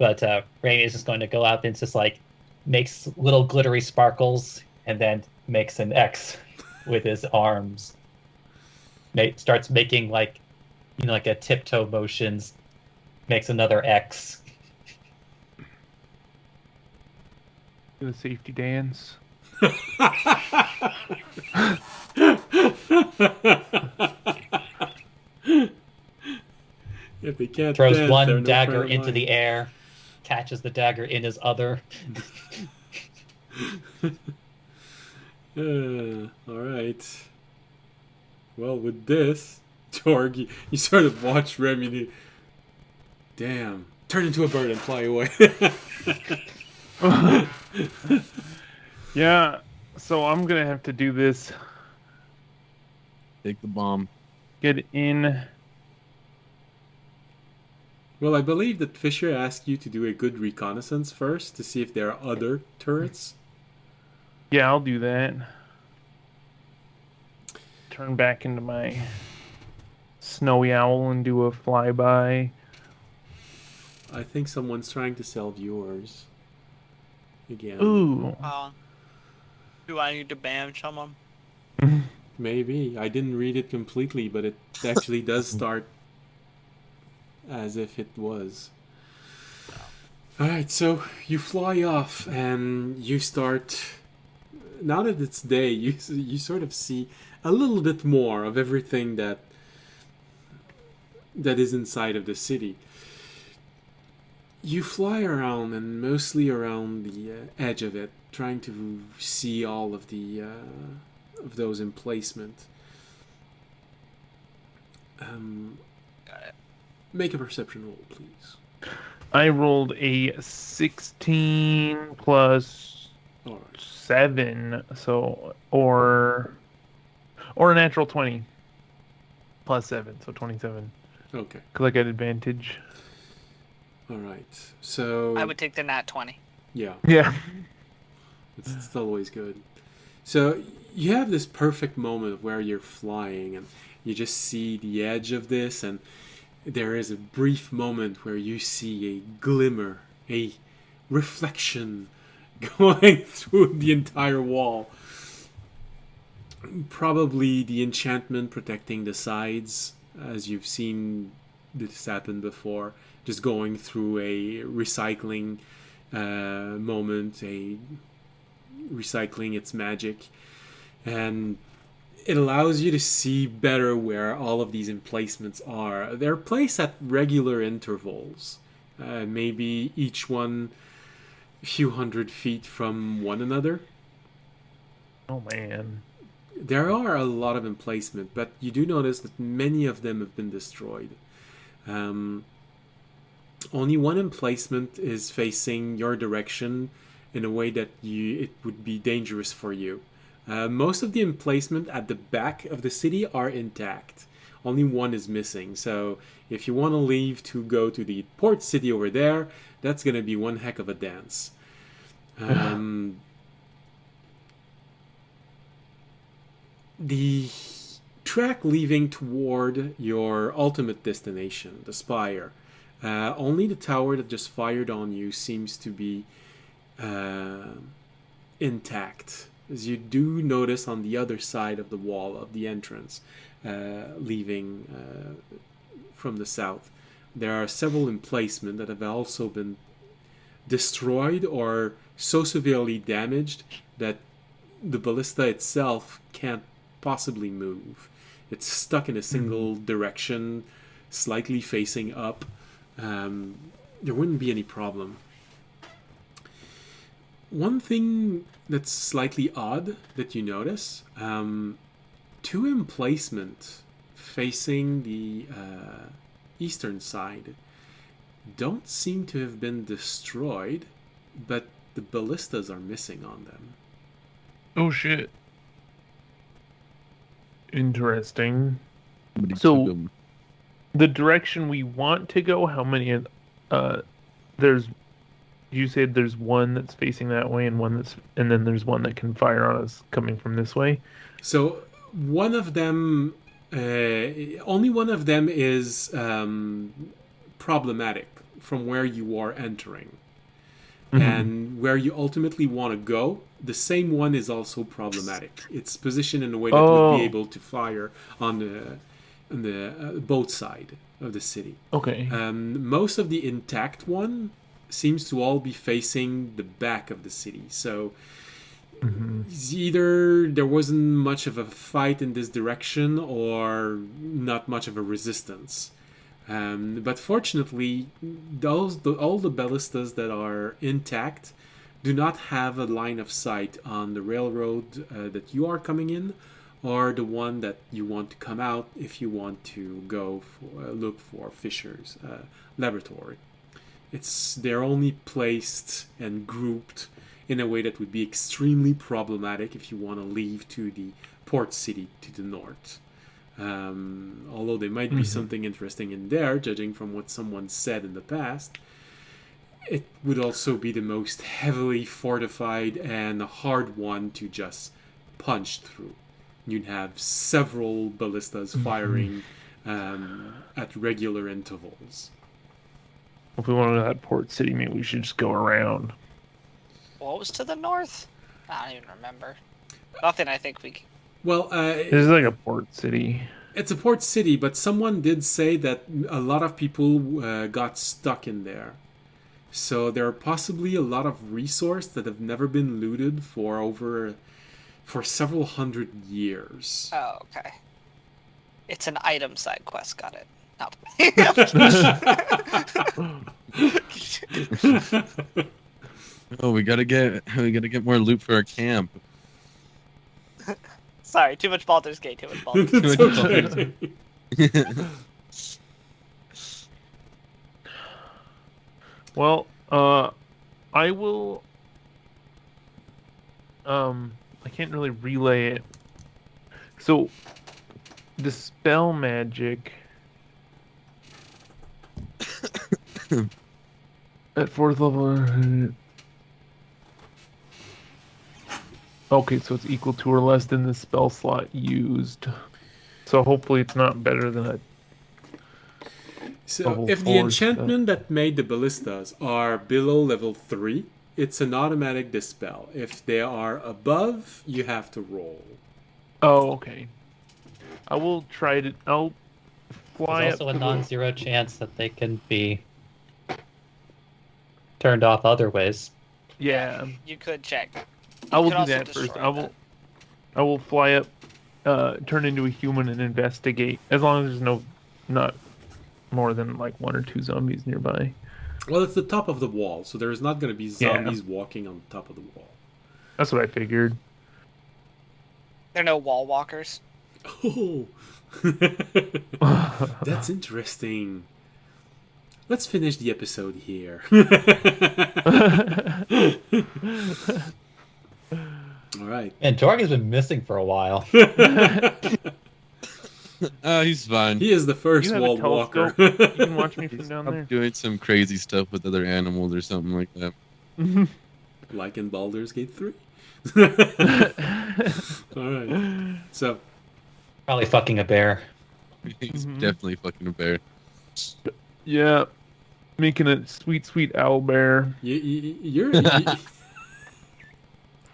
E: But Rainy is just going to go out and just like makes little glittery sparkles and then makes an X with his arms. Starts making like like a tiptoe motions, makes another X.
F: do the safety dance.
A: If they can't
E: Throws
A: dance, they're
E: one
A: no
E: dagger
A: friend of
E: into
A: mine.
E: the air, catches the dagger in his other.
A: All right. Well, with this, Jorg, you sort of watch Remy. Damn. Turn into a bird and fly away.
F: Yeah, so I'm gonna have to do this.
C: Take the bomb.
F: Get in.
A: Well, I believe that Fisher asked you to do a good reconnaissance first to see if there are other turrets.
F: Yeah, I'll do that. Turn back into my snowy owl and do a flyby.
A: I think someone's trying to sell viewers. Again.
F: Ooh.
B: Do I need to ban someone?
A: Maybe. I didn't read it completely, but it actually does start as if it was. Alright, so you fly off and you start... Now that it's day, you sort of see a little bit more of everything that is inside of the city. You fly around and mostly around the edge of it, trying to see all of the of those emplacements. Make a perception roll, please.
F: I rolled a 16 plus
A: All right.
F: 7, so or a natural 20 plus 7, so 27.
A: Okay.
F: Because I get advantage.
A: All right. So
B: I would take the nat 20.
A: yeah,
F: Yeah.
A: it's still always good. So you have this perfect moment of where you're flying, and you just see the edge of this, and there is a brief moment where you see a glimmer, a reflection going through the entire wall. Probably the enchantment protecting the sides, as you've seen this happen before. Just going through a recycling moment, a recycling its magic, and it allows you to see better where all of these emplacements are. They're placed at regular intervals, maybe each one a few hundred feet from one another.
F: Oh man.
A: There are a lot of emplacement, but you do notice that many of them have been destroyed. Only one emplacement is facing your direction in a way that it would be dangerous for you. Most of the emplacement at the back of the city are intact. Only one is missing. So if you want to leave to go to the port city over there, that's going to be one heck of a dance. The track leaving toward your ultimate destination, the Spire, only the tower that just fired on you seems to be intact. As you do notice on the other side of the wall of the entrance, leaving from the south, there are several emplacements that have also been destroyed or so severely damaged that the ballista itself can't possibly move. It's stuck in a single direction, slightly facing up. There wouldn't be any problem. One thing that's slightly odd that you notice, two emplacements facing the eastern side don't seem to have been destroyed, but the ballistas are missing on them.
F: Oh shit. Interesting.
C: Somebody
F: So-
C: took 'em.
F: The direction we want to go, how many there's you said there's one that's facing that way and then there's one that can fire on us coming from this way.
A: So one of them, only one of them is problematic from where you are entering. And where you ultimately want to go, the same one is also problematic. It's positioned in a way that would be able to fire on the both side of the city.
F: Okay.
A: Most of the intact one seems to all be facing the back of the city. So it's either there wasn't much of a fight in this direction or not much of a resistance. But fortunately, all the ballistas that are intact do not have a line of sight on the railroad that you are coming in, or the one that you want to come out if you want to go look for Fisher's laboratory. They're only placed and grouped in a way that would be extremely problematic if you want to leave to the port city to the north. Although there might be something interesting in there, judging from what someone said in the past, it would also be the most heavily fortified and hard one to just punch through. You'd have several ballistas firing at regular intervals.
F: If we want to go to that port city, maybe we should just go around.
B: What was to the north? I don't even remember. Nothing. I think we.
A: Well,
F: This is like a port city.
A: it's a port city, but someone did say that a lot of people got stuck in there. So there are possibly a lot of resources that have never been looted for several hundred years.
B: Oh, okay. It's an item side quest. Got it. No.
C: Oh, we gotta get more loot for our camp.
B: Sorry, too much Baldur's Gate. Too much Baldur's Gate.
A: It's okay.
F: Well, I will. I can't really relay it. So, dispel magic at 4th level. Okay, so it's equal to or less than the spell slot used. So hopefully it's not better than a.
A: So
F: Level
A: if the
F: 4
A: enchantment that made the ballistas are below level 3, it's an automatic dispel. If they are above, you have to roll.
F: Oh, okay. I will try to. I'll fly
E: There's
F: up.
E: also a
F: to the-
E: non-zero chance that they can be turned off other ways.
F: Yeah,
B: You could check.
F: I will
B: could
F: do
B: also
F: that first.
B: destroy
F: I will fly up, turn into a human and investigate. As long as there's not more than like 1 or 2 zombies nearby.
A: Well, it's the top of the wall, so there's not going to be zombies walking on top of the wall.
F: That's what I figured.
B: There are no wall walkers.
A: Oh, that's interesting. Let's finish the episode here. All right.
E: And Jorg has been missing for a while.
C: Oh, he's fine.
A: He is the first
F: You have
A: wall
F: a telescope?
A: walker.
F: You can watch me from down
C: I'm
F: there.
C: doing some crazy stuff with other animals or something like that.
A: Like in Baldur's Gate 3. All right. So,
E: Probably fucking a bear.
C: He's
F: Mhm.
C: definitely fucking a bear.
F: Yeah, making a sweet, sweet owl bear.
A: you're.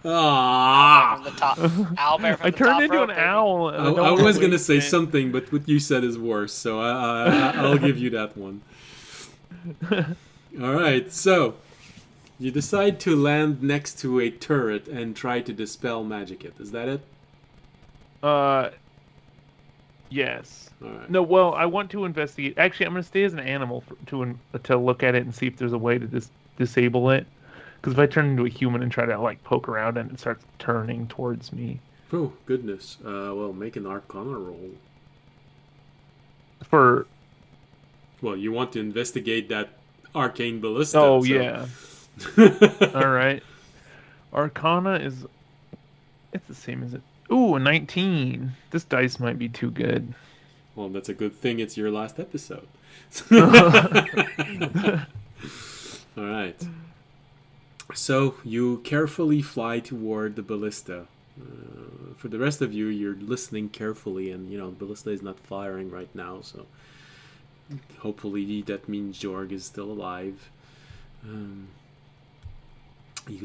A: Ah.
B: Owlbear from the top. Owlbear from
F: I
B: the
F: turned
B: top
F: into
B: row,
F: an
B: baby.
F: owl. And
A: I
F: don't wanna
A: was gonna
F: waste
A: say
F: it.
A: something, but what you said is worse, so I'll give you that one. All right, so you decide to land next to a turret and try to dispel magic. Is that it?
F: Yes.
A: All right.
F: No, well, I want to investigate. Actually, I'm going to stay as an animal to look at it and see if there's a way to disable it. Because if I turn into a human and try to like poke around and it starts turning towards me.
A: Oh goodness. Well, make an Arcana roll.
F: For
A: Well, you want to investigate that arcane ballista.
F: oh
A: so-
F: yeah, all right. Arcana is it's the same as it. Ooh, a 19. This dice might be too good.
A: Well, that's a good thing. It's your last episode. All right. So you carefully fly toward the ballista. For the rest of you, you're listening carefully, and the ballista is not firing right now. So hopefully that means Jorg is still alive. You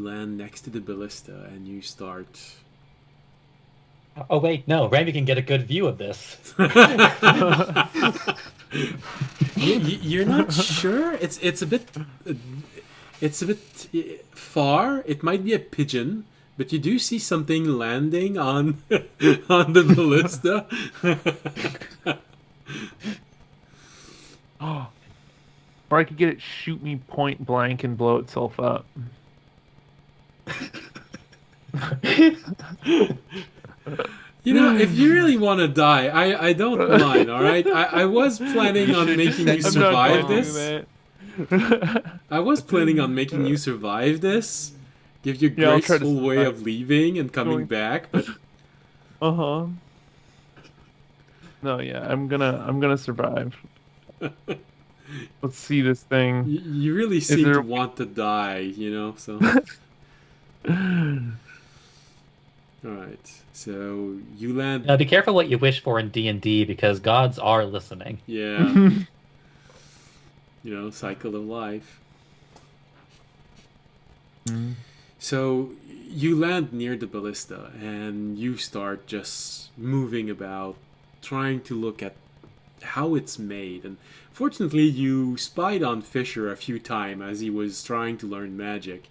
A: land next to the ballista, and you start.
E: Oh wait, no, Randy can get a good view of this.
A: You're not sure. It's a bit far. It might be a pigeon, but you do see something landing on on the ballista.
F: Or I could get it shoot me point blank and blow itself up.
A: If you really want to die, I don't mind. All right, I was planning on making you
F: I'm
A: survive
F: not gonna
A: this.
F: do that.
A: I was planning on making you survive this. Give you a
F: Yeah, I'll try to
A: graceful way
F: survive.
A: of leaving and coming
F: Going-
A: back, but
F: Uh-huh. No, yeah, I'm gonna survive. Let's see this thing.
A: you really seem
F: there-
A: to want to die, so. Alright, so you land.
E: Now be careful what you wish for in D&D because gods are listening.
A: Yeah, cycle of life.
F: Mm.
A: So you land near the ballista and you start just moving about, trying to look at how it's made. And fortunately, you spied on Fisher a few times as he was trying to learn magic.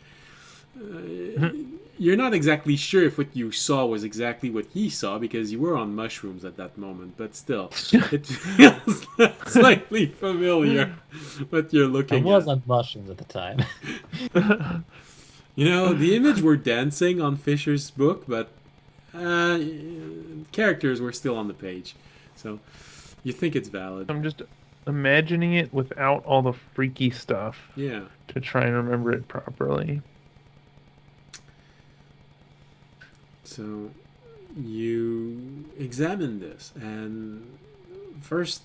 A: You're not exactly sure if what you saw was exactly what he saw because you were on mushrooms at that moment, but still, it feels slightly familiar what you're
E: I
A: looking
E: was
A: at.
E: on mushrooms at the time.
A: The image were dancing on Fisher's book, but characters were still on the page. So you think it's valid.
F: I'm just imagining it without all the freaky stuff
A: Yeah.
F: to try and remember it properly.
A: So you examine this, and first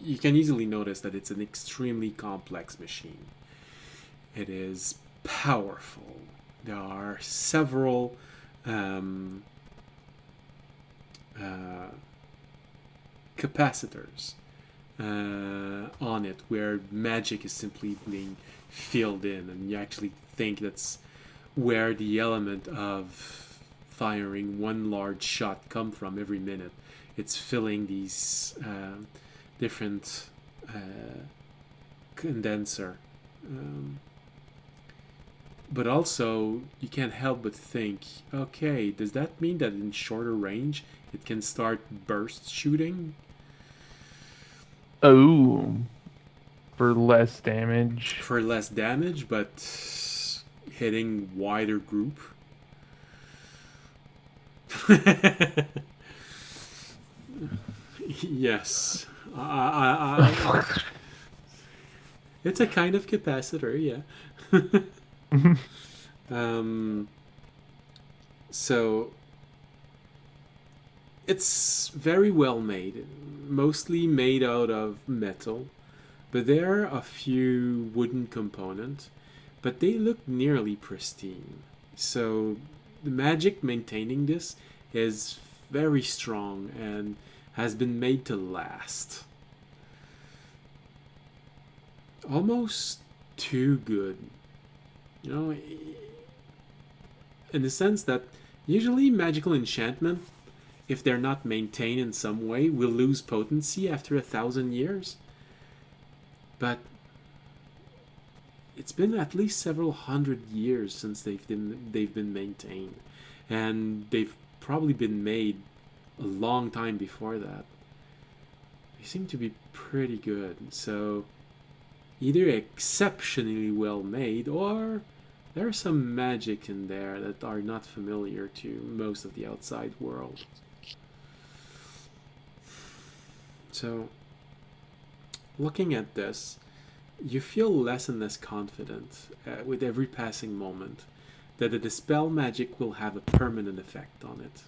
A: you can easily notice that it's an extremely complex machine. It is powerful. There are several capacitors on it where magic is simply being filled in, and you actually think that's where the element of firing one large shot come from every minute. It's filling these different condenser. But also, you can't help but think, okay, does that mean that in shorter range it can start burst shooting?
F: Oh, for less damage.
A: For less damage, but hitting wider group? Yes. It's a kind of capacitor, yeah. So it's very well made, mostly made out of metal, but there are a few wooden components, but they look nearly pristine. So the magic maintaining this is very strong and has been made to last. Almost too good. in the sense that usually magical enchantment, if they're not maintained in some way, will lose potency after 1,000 years. But it's been at least several hundred years since they've been maintained, and they've probably been made a long time before that. They seem to be pretty good, so either exceptionally well made, or there's some magic in there that are not familiar to most of the outside world. So, looking at this, you feel less and less confident with every passing moment that the dispel magic will have a permanent effect on it.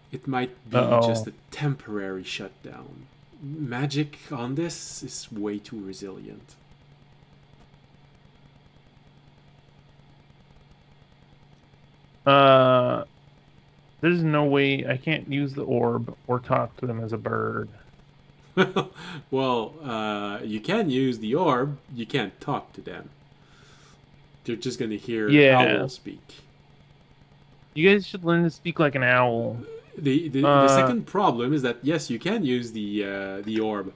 A: It might be just a temporary shutdown. Magic on this is way too resilient.
F: There's no way I can't use the orb or talk to them as a bird.
A: Well, you can use the orb. You can't talk to them. They're just gonna hear owl speak.
F: You guys should learn to speak like an owl.
A: The second problem is that yes, you can use the orb,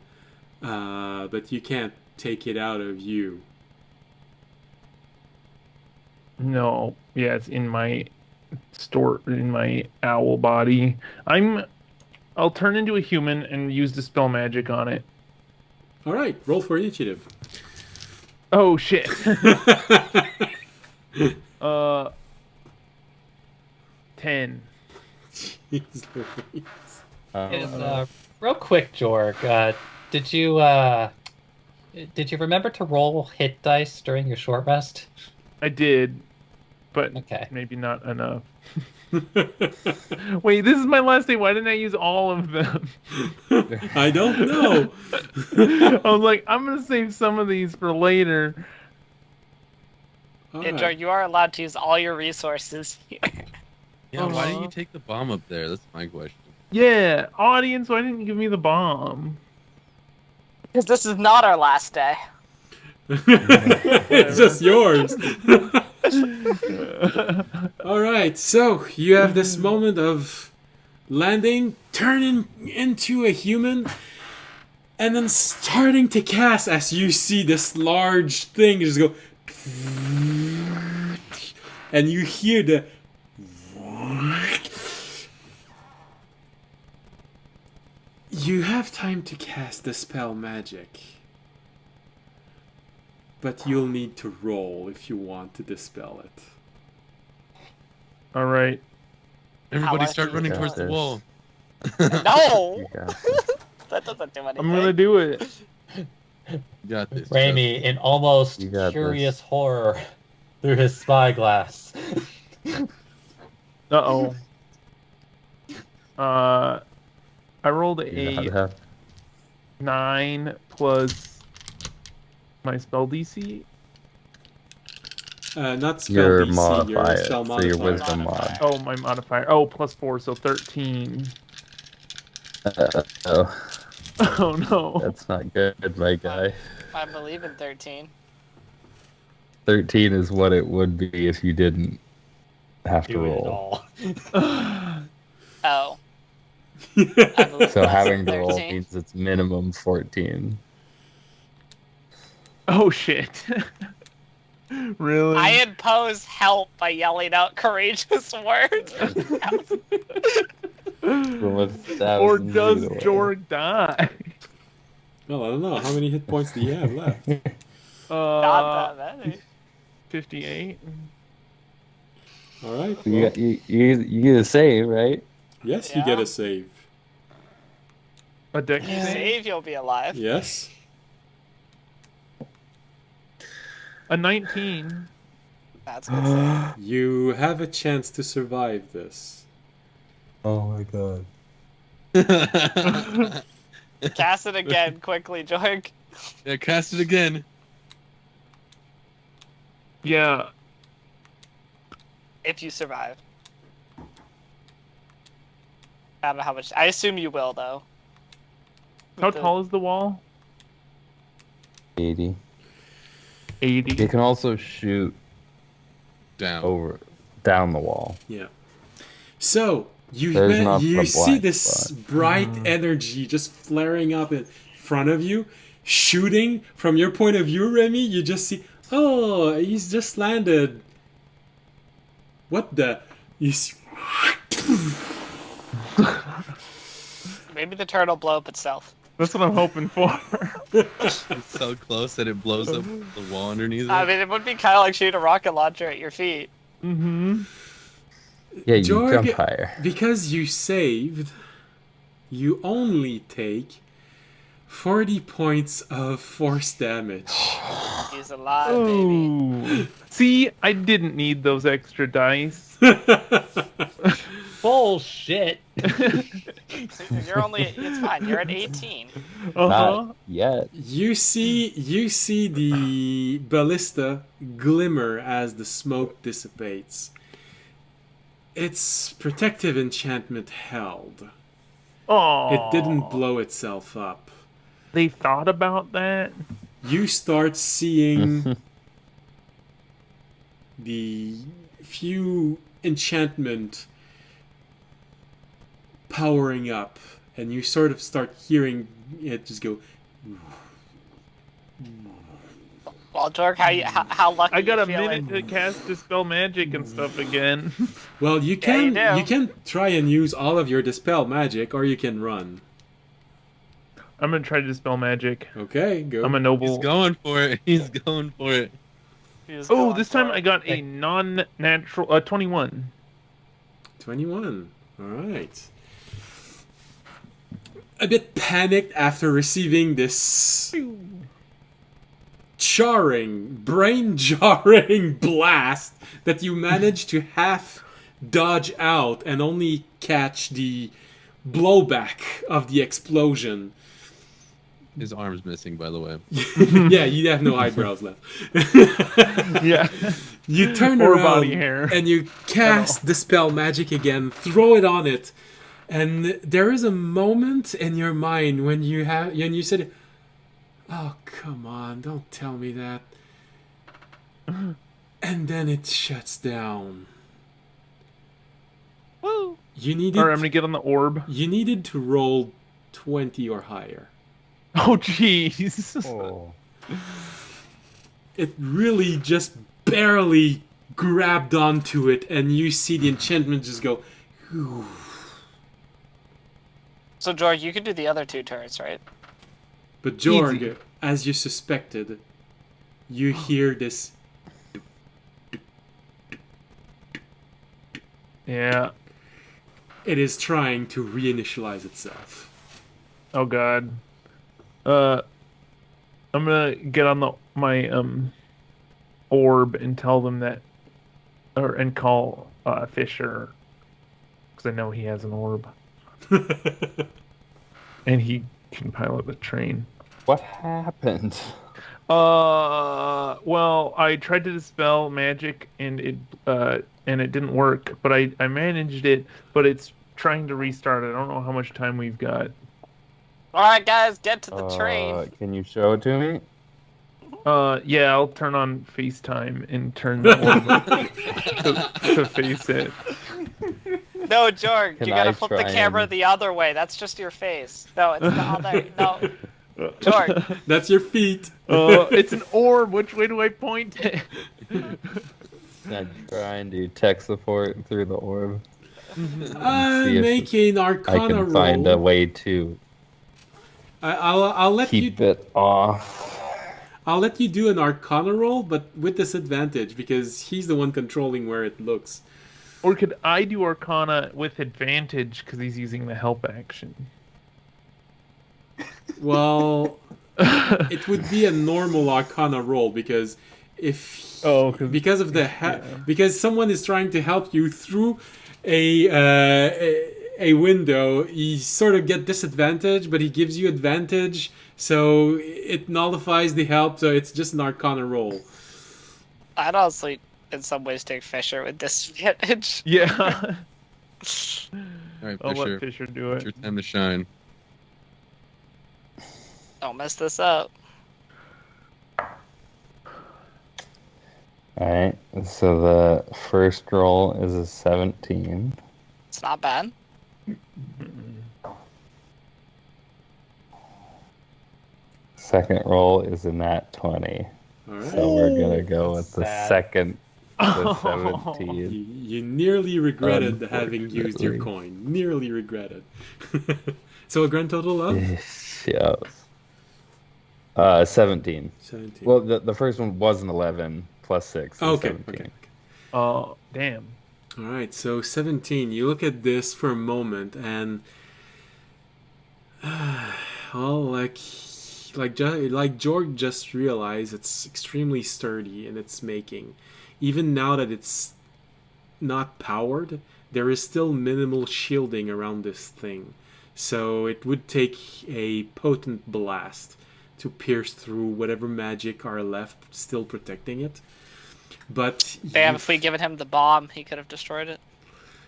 A: but you can't take it out of you.
F: No, yeah, it's in my owl body. I'll turn into a human and use dispel magic on it.
A: All right, roll for initiative.
F: Oh shit. 10.
A: Jeez Louise.
E: Real quick, Jorg. Did you remember to roll hit dice during your short rest?
F: I did, but
E: Okay.
F: maybe not enough. Wait, this is my last day. Why didn't I use all of them?
A: I don't know.
F: I was like, I'm gonna save some of these for later.
A: All
B: Jorg,
A: right.
B: you are allowed to use all your resources here.
C: Yeah, why didn't you take the bomb up there? That's my question.
F: Yeah, audience, why didn't you give me the bomb?
B: Because this is not our last day.
A: It's just yours. All right, so you have this moment of landing, turning into a human, and then starting to cast as you see this large thing just go, and you hear the. You have time to cast the spell magic. But you'll need to roll if you want to dispel it.
F: All right.
C: Everybody
B: How
C: start
B: much
C: running
B: do you
C: towards the
B: got?
C: wall.
B: No!
D: You got this.
B: That doesn't do anything.
F: I'm gonna do it.
C: You got this.
E: Raimi, in almost
D: You got
E: curious
D: this.
E: horror, through his spyglass.
F: Uh-oh. I rolled
D: You
F: a
D: gotta-
F: 9 plus my spell DC.
A: Not spell
D: Your
A: DC,
D: modifier,
A: your spell
D: so
A: modifier.
D: your wisdom mod.
F: Oh, my modifier. Oh, plus 4, so 13.
D: Oh,
F: Oh no.
D: that's not good, my guy.
B: I believe in 13.
D: 13 is what it would be if you didn't have to
E: Do it
D: roll.
E: all.
B: Oh. I believe
D: So
B: less
D: having
B: than
D: to roll
B: 13.
D: means it's minimum 14.
F: Oh shit. Really?
B: I impose help by yelling out courageous words.
D: From 1,000
F: Or does
D: feet away.
F: Jorg die?
A: Well, I don't know. How many hit points do you have left?
B: Not that many.
F: 58.
A: All right.
D: You,
A: Well,
D: got, you get a save, right?
A: yes, you get
B: Yeah.
A: a save.
F: A deck
B: If you
F: save?
B: save, you'll be alive.
A: Yes.
F: A 19.
B: That's good. Save.
A: You have a chance to survive this.
D: Oh my god.
B: Cast it again, quickly, Jorg.
C: Yeah, cast it again.
F: Yeah.
B: If you survive. I don't know how much. I assume you will, though.
F: How
B: With the-
F: tall is the wall?
D: 80.
F: 80.
D: You can also shoot
C: Down.
D: down the wall.
A: Yeah. So
D: There's not
A: you
D: the
A: see
D: black
A: this
D: spot.
A: bright energy just flaring up in front of you, shooting from your point of view, Remy. You just see, oh, he's just landed. What the? You see,
B: Maybe the turtle blow up itself.
F: That's what I'm hoping for.
C: It's so close that it blows up the wall underneath it.
B: I mean, it would be kind of like shooting a rocket launcher at your feet.
F: Mm-hmm.
D: Yeah, you
A: Jorg,
D: jump higher.
A: because you saved, you only take 40 points of force damage.
B: He's alive, baby.
F: Oh. See, I didn't need those extra dice.
E: Bullshit.
B: You're only. It's fine. You're at 18.
F: Uh-huh.
D: Not yet.
A: You see the ballista glimmer as the smoke dissipates. Its protective enchantment held.
F: Oh.
A: It didn't blow itself up.
F: They thought about that.
A: You start seeing the few enchantment powering up, and you sort of start hearing it just go.
B: Well, Jorg, how lucky
F: I got
B: you
F: a
B: feeling?
F: minute to cast Dispel Magic and stuff again.
A: Well, you can
B: Yeah, you do.
A: you can try and use all of your dispel magic, or you can run.
F: I'm gonna try to Dispel Magic.
A: Okay, go.
F: I'm a
C: He's
F: noble.
C: going for it. He's going for it.
B: He's
F: Oh,
B: going
F: this time
B: for
F: I
B: it.
F: got a non-natural 21.
A: 21. All right. A bit panicked after receiving this brain-jarring blast that you managed to half dodge out and only catch the blowback of the explosion.
C: His arm's missing, by the way.
A: Yeah, you have no eyebrows left.
F: Yeah.
A: You turn
F: Or
A: around
F: body hair.
A: and you cast Dispel Magic again, throw it on it, and there is a moment in your mind when you said, "Oh, come on, don't tell me that." And then it shuts down.
B: Woo!
A: You needed
F: Alright, I'm gonna get on the orb.
A: you needed to roll 20 or higher.
F: Oh, jeez.
D: Oh.
A: It really just barely grabbed onto it, and you see the enchantment just go. "Whew."
B: So, Jorg, you can do the other two turrets, right?
A: But Jorg,
F: Easy.
A: as you suspected, you hear this.
F: Yeah.
A: It is trying to reinitialize itself.
F: Oh god. I'm gonna get on my orb and tell them that, and call Fisher, because I know he has an orb and he can pilot the train.
D: What happened?
F: Well, I tried to dispel magic and it didn't work, but I managed it, but it's trying to restart it. I don't know how much time we've got.
B: All right, guys, get to the train.
D: Can you show it to me?
F: Yeah, I'll turn on FaceTime and turn the orb to face it.
B: No, Jorg,
D: Can
B: you gotta
D: I
B: flip the
D: try
B: camera
D: and-
B: the other way. That's just your face. No, it's the other. No, Jorg.
A: That's your feet.
F: It's an orb. Which way do I point it?
D: I'm trying to tech support through the orb.
A: I'm
D: See if
A: making
D: I
A: Arcana
D: can
A: roll.
D: find a way to
A: I'll let
D: keep it off.
A: I'll let you do an Arcana roll, but with disadvantage because he's the one controlling where it looks.
F: Or could I do Arcana with advantage because he's using the help action?
A: Well, it would be a normal Arcana roll because if because of the because someone is trying to help you through a window, you sort of get disadvantage, but he gives you advantage, so it nullifies the help. So it's just an Arcana roll.
B: I'd honestly, in some ways, take Fisher with disadvantage.
F: Yeah.
C: All right,
F: I'll
C: Fisher.
F: let Fisher do
C: It's
F: it.
C: your time to shine.
B: Don't mess this up.
D: Alright, so the first roll is a 17.
B: It's not bad.
D: Second roll is a nat 20.
A: All right.
D: So we're gonna go with the
E: Sad.
D: second, the
F: Oh.
D: 17.
A: You nearly regretted having used your
D: Unfortunately.
A: coin. Nearly regretted. So a grand total of
D: Yeah. 17.
A: 17.
D: Well, the first one was an 11 plus 6. So
A: okay,
D: 17.
A: okay.
F: Oh, damn.
A: All right, so 17. You look at this for a moment, and well, like George just realized, it's extremely sturdy in its making. Even now that it's not powered, there is still minimal shielding around this thing. So it would take a potent blast to pierce through whatever magic are left still protecting it. But
B: Damn, if we given him the bomb, he could have destroyed it.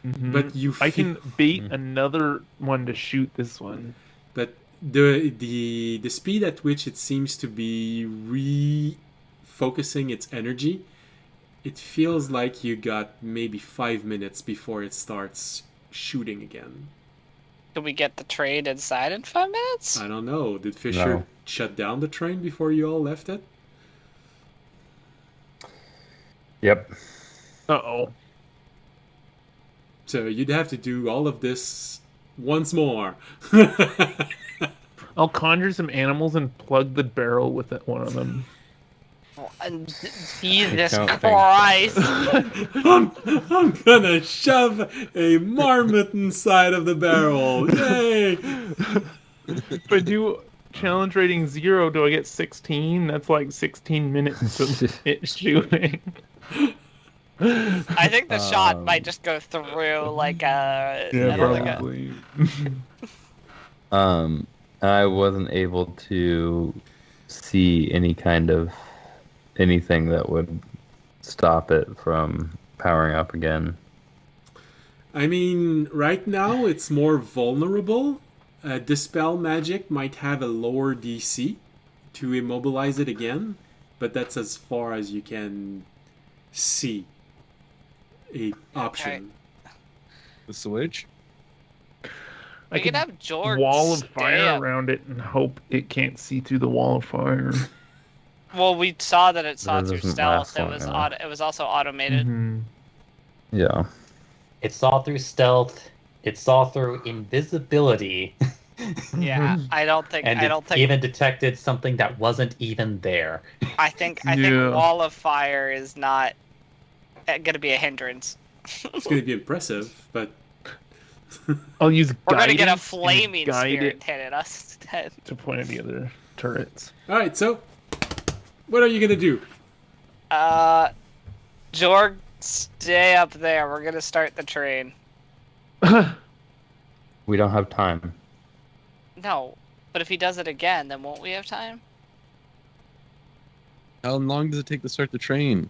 A: But you
F: I
A: feel-
F: can bait another one to shoot this one.
A: But the speed at which it seems to be refocusing its energy, it feels like you got maybe 5 minutes before it starts shooting again.
B: Could we get the train inside in 5 minutes?
A: I don't know. Did Fisher
D: No.
A: shut down the train before you all left it?
D: Yep.
F: Uh-oh.
A: So you'd have to do all of this once more.
F: I'll conjure some animals and plug the barrel with one of them.
B: Jesus
D: I don't think-
B: Christ!
A: I'm gonna shove a marmot inside of the barrel. Yay!
F: If I do challenge rating 0, do I get 16? That's like 16 minutes of it shooting.
B: I think the shot
D: Um,
B: might just go through like a.
F: Yeah,
B: I don't think
F: probably.
D: I wasn't able to see any kind of anything that would stop it from powering up again.
A: I mean, right now it's more vulnerable. Dispel magic might have a lower DC to immobilize it again, but that's as far as you can see a option.
C: The switch.
F: I
B: we could
F: could
B: have George
F: wall of
B: stay
F: fire
B: up.
F: around it and hope it can't see through the wall of fire.
B: Well, we saw that it saw
D: That
B: through
D: doesn't
B: stealth.
D: last long
B: It was
D: enough.
B: it was also automated.
F: Mhm.
D: Yeah.
E: It saw through stealth. It saw through invisibility.
B: Yeah, I don't think.
E: And
B: I
E: it
B: don't think.
E: even detected something that wasn't even there.
B: I think
F: Yeah.
B: wall of fire is not going to be a hindrance.
A: It's going to be impressive, but
F: I'll use
B: We're going to get a
F: guidance and
B: flaming
F: guide
B: spirit
F: it
B: hit at us instead.
F: to point at the other turrets.
A: all right. So, what are you going to do?
B: Jorg, stay up there. We're going to start the train.
D: We don't have time.
B: No, but if he does it again, then won't we have time?
C: How long does it take to start the train?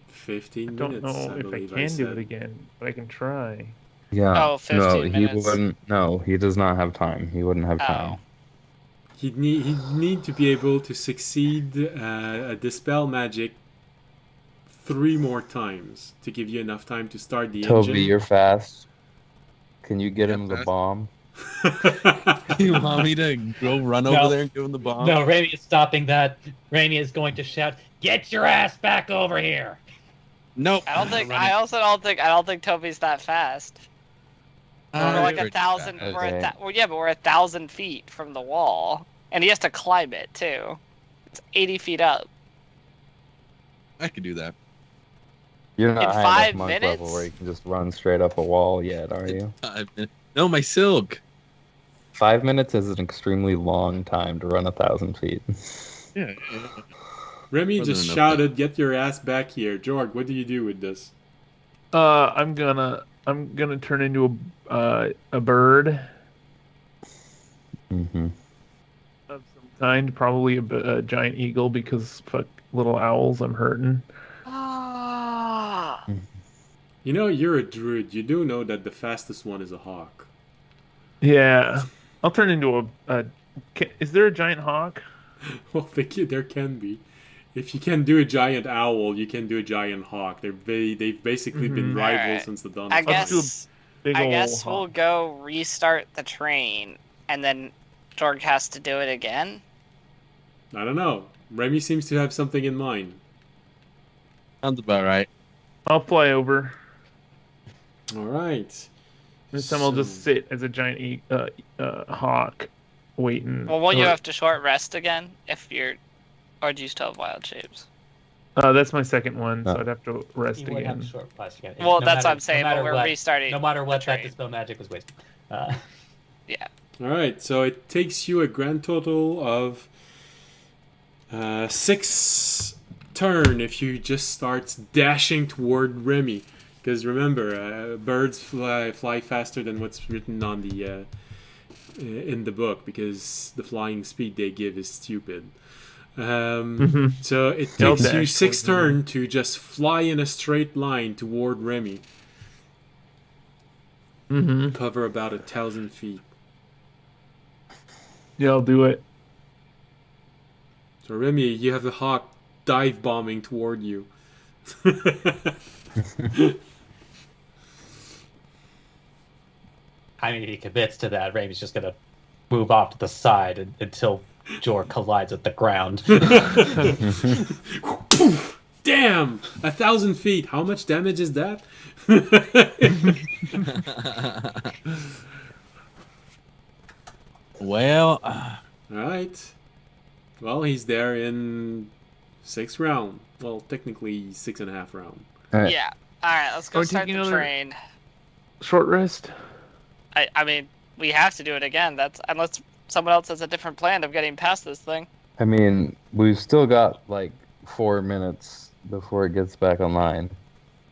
A: 15
F: I don't
A: minutes.
F: know
A: I
F: if I
A: believe
F: can do
A: said.
F: it again, but I can try.
D: Yeah.
B: Oh, 15
D: no,
B: minutes.
D: he wouldn't. No, he does not have time. He wouldn't have time.
B: Oh.
A: He'd need to be able to succeed a dispel magic 3 more times to give you enough time to start the
D: Toby,
A: engine.
D: you're fast. Can you get him the
C: fast.
D: bomb?
C: You want me to go run
E: No.
C: over there and give him the bomb?
E: No, Raimi is stopping that. Raimi is going to shout, "Get your ass back over here!"
C: Nope.
B: I don't think.
C: I'm
B: I also don't think. I don't think Toby's that fast.
C: running.
B: We're like
C: Pretty
B: 1,000.
C: fast.
B: We're
D: Okay.
B: well, yeah, but we're 1,000 feet from the wall, and he has to climb it too. It's 80 feet up.
C: I could do that.
D: You're not
B: In
D: high
B: 5
D: enough monk
B: minutes?
D: level where you can just run straight up a wall yet, are you?
C: No, my silk.
D: 5 minutes is an extremely long time to run 1,000 feet.
C: Yeah.
A: Remy
C: More than
A: just
C: enough
A: shouted, "Get your ass back here!" Jorg, what do you do with this?
F: I'm gonna turn into a bird
D: Mm-hmm.
F: of some kind, probably a giant eagle, because fuck little owls, I'm hurting.
B: Ah.
A: You know, you're a druid. You do know that the fastest one is a hawk.
F: Yeah, I'll turn into is there a giant hawk?
A: Well, there can be. if you can do a giant owl, you can do a giant hawk. They've basically been
F: Mhm.
A: rivals
B: Alright.
A: since the dawn
B: I
A: of time.
F: Let's do a
B: guess
F: big
B: I
F: ol'
B: guess we'll
F: hawk.
B: go restart the train, and then Jorg has to do it again.
A: I don't know. Remy seems to have something in mind.
C: Sounds about right.
F: I'll fly over.
A: All right.
F: This time I'll just
A: So-
F: sit as a giant hawk, waiting.
B: Well, won't you
F: Or-
B: have to short rest again if you're, or do you still have wild shapes?
F: That's my second one, so
D: Oh.
F: I'd have to rest
E: You would have
F: again.
E: a short rest again.
B: Well,
E: No
B: that's what
E: matter-
B: I'm saying.
E: No
B: But
E: matter
B: we're
E: what,
B: restarting.
E: no matter what,
B: the
E: that
B: train.
E: dispel magic was wasted.
A: All right. So it takes you a grand total of 6 turn if you just start dashing toward Remy. Because remember, birds fly faster than what's written on the in the book, because the flying speed they give is stupid.
F: Mhm.
A: So it
F: They'll
A: takes you
F: dash
A: 6
F: towards
A: turn to just fly in a straight line toward Remy.
F: Mm-hmm.
A: Cover about 1,000 feet.
F: Yeah, I'll do it.
A: So Remy, you have the hawk dive bombing toward you.
E: I mean, if he commits to that, Raimi's just gonna move off to the side until Jor collides with the ground.
A: Damn! 1,000 feet. How much damage is that?
C: Well,
A: Alright. Well, he's there in 6th round. Well, technically 6.5 round.
D: Alright.
B: Yeah. All right, let's go
F: Are we
B: start
F: taking
B: the
F: another-
B: train.
F: Short rest.
B: I mean, we have to do it again. That's unless someone else has a different plan of getting past this thing.
D: I mean, we've still got like 4 minutes before it gets back online.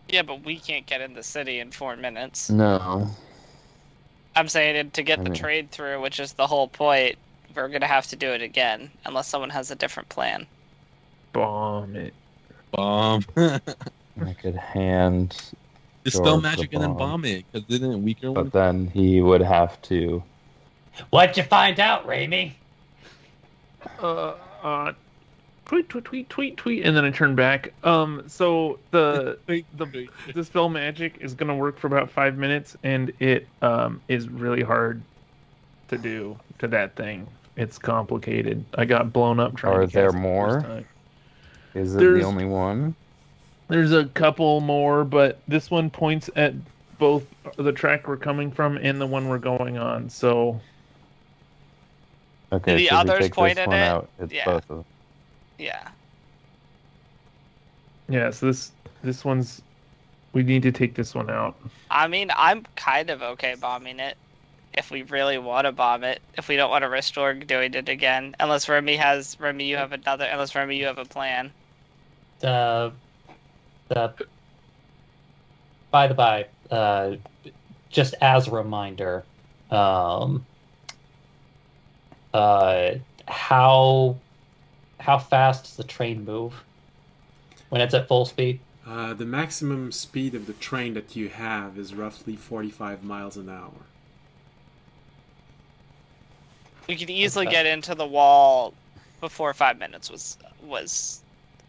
B: Yeah, but we can't get in the city in 4 minutes.
D: No.
B: I'm saying to get
D: I
B: the
D: mean-
B: trade through, which is the whole point, we're gonna have to do it again unless someone has a different plan.
F: Bomb it.
C: bomb.
D: I could hand,
C: Dispel
D: Sure,
C: magic
D: the
C: and then
D: bomb.
C: bomb it, because isn't it weaker one?
D: but then he would have to.
E: What'd you find out, Raimi?
F: Tweet, and then I turn back. So the dispel magic is gonna work for about 5 minutes, and it is really hard to do to that thing. It's complicated. I got blown up trying
D: Are
F: to
D: there
F: cast it the
D: more?
F: first time.
D: Is it
F: There's-
D: the only one?
F: There's a couple more, but this one points at both the track we're coming from and the one we're going on. So
D: Okay,
B: The
D: so if we
B: others
D: take
B: point
D: this
B: at
D: one
B: it?
D: out, it's
B: Yeah.
D: both of them.
B: Yeah.
F: yeah, so this one's we need to take this one out.
B: I mean, I'm kind of okay bombing it. If we really want to bomb it. If we don't want to risk Jorg doing it again. Unless Remy, you have another. Unless Remy, you have a plan.
E: By the by, just as a reminder, how fast does the train move when it's at full speed?
A: The maximum speed of the train that you have is roughly 45 miles an hour.
B: We could easily
E: Okay.
B: get into the wall before 5 minutes was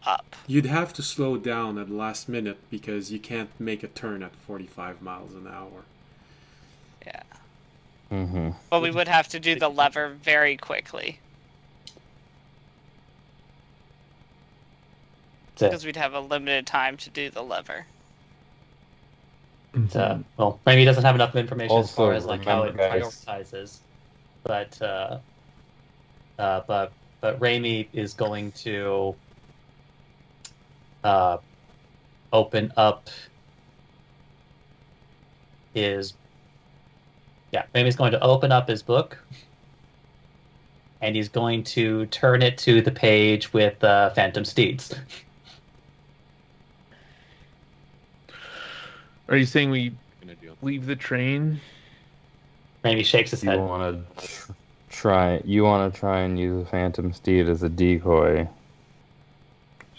B: up.
A: You'd have to slow down at the last minute because you can't make a turn at 45 miles an hour.
B: Yeah.
D: Mm-hmm.
B: But we would have to do the lever very quickly because we'd have a limited time to do the lever.
E: Well, Raimi doesn't have enough information as
D: Also,
E: far as like how it
D: remember, guys-
E: prioritizes, but Raimi is going to open up his Raimi's going to open up his book, and he's going to turn it to the page with Phantom Steeds.
F: Are you saying we
C: Gonna do.
F: leave the train?
E: Raimi shakes his
D: You
E: head.
D: want to try? You want to try and use a Phantom Steed as a decoy,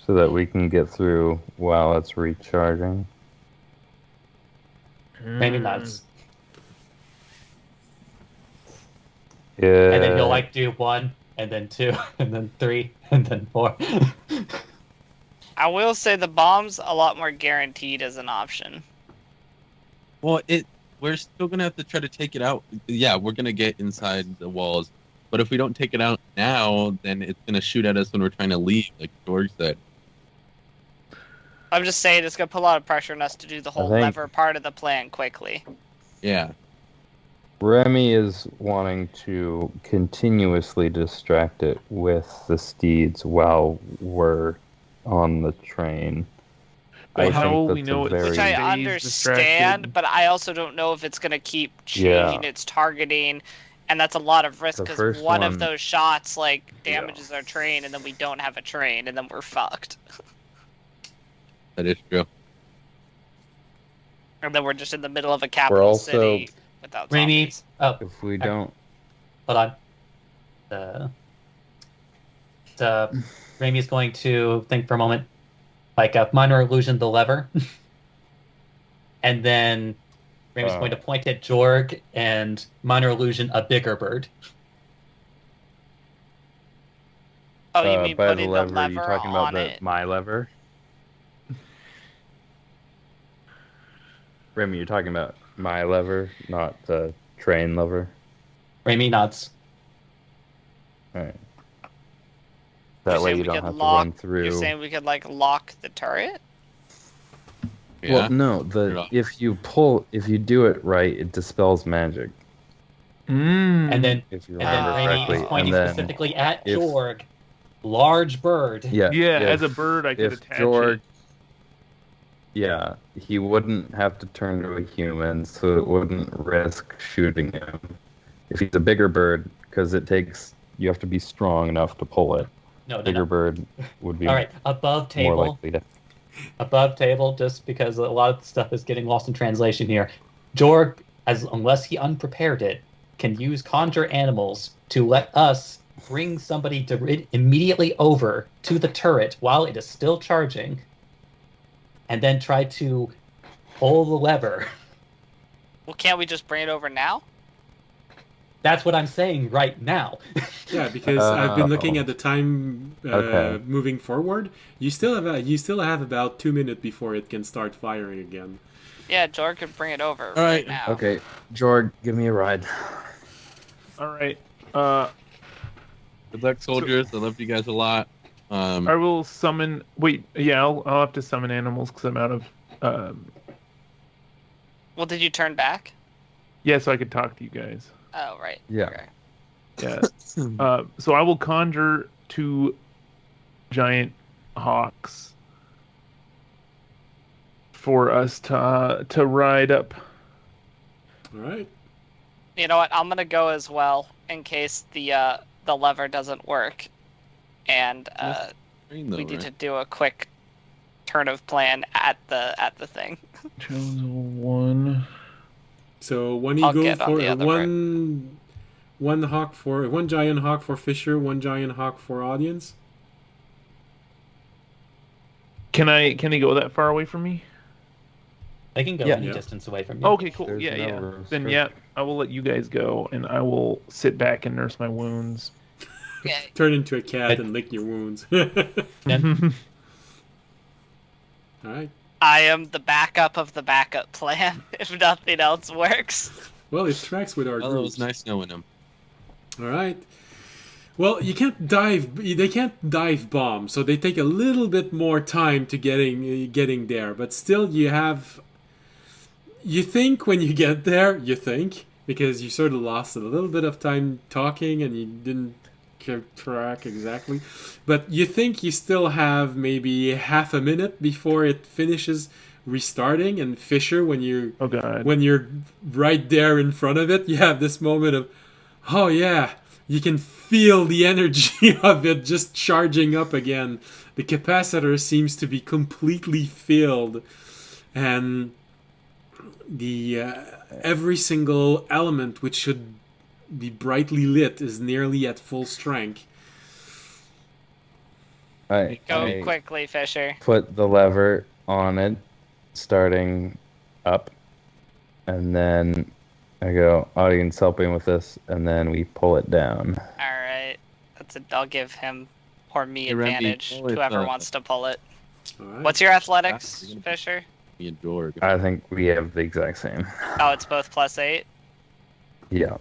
D: so that we can get through while it's recharging.
E: Raimi
F: Hmm.
E: nods.
D: Yeah.
E: And then you'll like do 1, and then 2, and then 3, and then 4.
B: I will say the bomb's a lot more guaranteed as an option.
C: Well, we're still gonna have to try to take it out. Yeah, we're gonna get inside the walls, but if we don't take it out now, then it's gonna shoot at us when we're trying to leave, like George said.
B: I'm just saying it's gonna put a lot of pressure on us to do the whole
D: think-
B: lever part of the plan quickly.
C: Yeah.
D: Remy is wanting to continuously distract it with the steeds while we're on the train.
F: Well,
D: I
F: how
D: think
F: will
D: that's
F: we know
D: a
F: it's
D: very...
B: Which I
F: Stays
B: understand,
F: distracted.
B: but I also don't know if it's gonna keep changing its targeting, and that's a lot of risk
D: The
B: because
D: first
B: one of
D: one-
B: those shots like damages our train, and then we don't have a train, and then we're fucked.
C: That is true.
B: And then we're just in the middle of a capital
D: also-
B: city without
E: Raimi,
B: zombies.
E: oh,
D: If we don't...
E: hold on. Raimi is going to think for a moment, like a minor illusion, the lever, and then Raimi's going to point at Jorg and minor illusion a bigger bird.
B: Oh, you mean
D: by
B: putting
D: the lever,
B: lever
D: you talking
B: on
D: about
B: it?
D: my lever? Remy, you're talking about my lever, not the train lever?
E: Raimi nods.
D: Alright.
B: You're
D: That way
B: saying
D: you
B: we
D: don't
B: could
D: have to
B: lock-
D: run through...
B: You're saying we could like lock the turret?
C: Yeah.
D: Well, no,
C: Yeah.
D: if you do it right, it dispels magic.
E: And then
D: If you
E: and then
D: remember
E: Raimi
D: correctly.
E: is pointing
D: And then
E: specifically at
D: if-
E: Jorg. Large bird.
F: Yeah,
D: if-
F: as a bird, I could
D: if
F: attach
D: Jorg,
F: it.
D: yeah, he wouldn't have to turn into a human, so it wouldn't risk shooting him. If he's a bigger bird, because you have to be strong enough to pull it.
E: No,
D: Bigger bird would be
E: All right, above
D: more
E: table.
D: likely to.
E: Above table, just because a lot of stuff is getting lost in translation here. Jorg, unless he unprepared it, can use conjure animals to let us bring somebody immediately over to the turret while it is still charging, and then try to pull the lever.
B: Well, can't we just bring it over now?
E: That's what I'm saying right now.
A: Yeah, because I've been looking
D: Oh.
A: at the time
D: Okay.
A: moving forward. You still have about 2 minutes before it can start firing again.
B: Yeah, Jorg could bring it over
C: All right.
B: now.
D: Okay, Jorg, give me a ride.
F: All right.
C: Good luck, soldiers. I love you guys a lot.
F: I will summon. Wait, yeah, I'll have to summon animals because I'm out of.
B: Well, did you turn back?
F: Yeah, so I could talk to you guys.
B: Oh, right.
D: Yeah.
B: Okay.
F: Yeah. So I will conjure 2 giant hawks for us to ride up.
A: All right.
B: You know what? I'm gonna go as well in case the lever doesn't work, and
C: Green, though,
B: we need
C: right?
B: to do a quick turn of plan at the thing.
F: Chose 1.
A: So one
B: I'll
A: eagle
B: get on
A: for
B: the other
A: one giant hawk for Fisher, one giant hawk for audience.
F: Can he go that far away from me?
E: They can go
D: Yeah.
E: any
A: Yeah.
E: distance away from you.
F: Okay, cool.
D: There's
F: Yeah,
D: no
F: yeah.
D: room
F: Then
D: for-
F: yeah, I will let you guys go, and I will sit back and nurse my wounds.
B: Okay.
A: Turn into a cat and lick your wounds.
E: Then
A: All right.
B: I am the backup of the backup plan if nothing else works.
A: Well, it tracks with our
C: Well, it
A: groups.
C: was nice knowing him.
A: All right. Well, you can't dive. They can't dive bomb, so they take a little bit more time to getting there. But still, you have. You think when you get there, because you sort of lost a little bit of time talking and you didn't keep track exactly. But you think you still have maybe half a minute before it finishes restarting. And Fisher, when you're
F: Oh god.
A: when you're right there in front of it, you have this moment of, oh yeah, you can feel the energy of it just charging up again. The capacitor seems to be completely filled, and the every single element which should be brightly lit is nearly at full strength.
D: I
B: Go quickly, Fisher.
D: put the lever on it, starting up, and then I go, audience helping with this, and then we pull it down.
B: All right, I'll give him or me
C: Hey, Remy,
B: advantage.
C: pull it
B: Whoever
C: up.
B: wants to pull it.
A: All right.
B: What's your athletics,
C: You're gonna-
B: Fisher?
C: Me and Jorg.
D: I think we have the exact same.
B: Oh, it's both +8?
D: Yeah.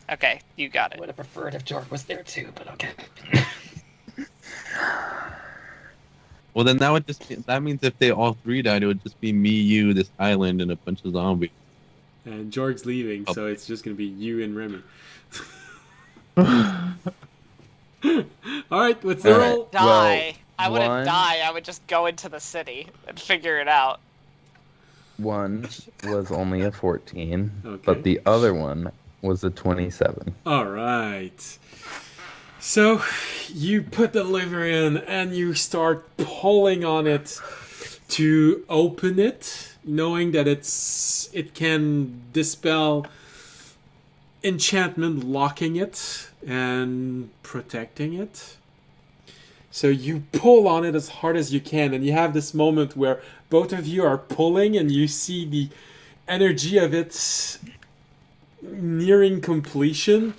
B: Okay, you got
E: I
B: it.
E: would have preferred if Jorg was there too, but okay.
C: Well, then that means if they all three died, it would just be me, you, this island, and a bunch of zombies.
A: And Jorg's leaving, so it's just gonna be you and Remy. All right, what's the
D: All right.
A: roll?
B: Die.
D: Well,
B: I wouldn't
D: one-
B: die, I would just go into the city and figure it out.
D: One was only a 14,
A: Okay.
D: but the other one was a 27.
A: All right. So you put the lever in and you start pulling on it to open it, knowing that it can dispel enchantment, locking it and protecting it. So you pull on it as hard as you can, and you have this moment where both of you are pulling and you see the energy of it nearing completion.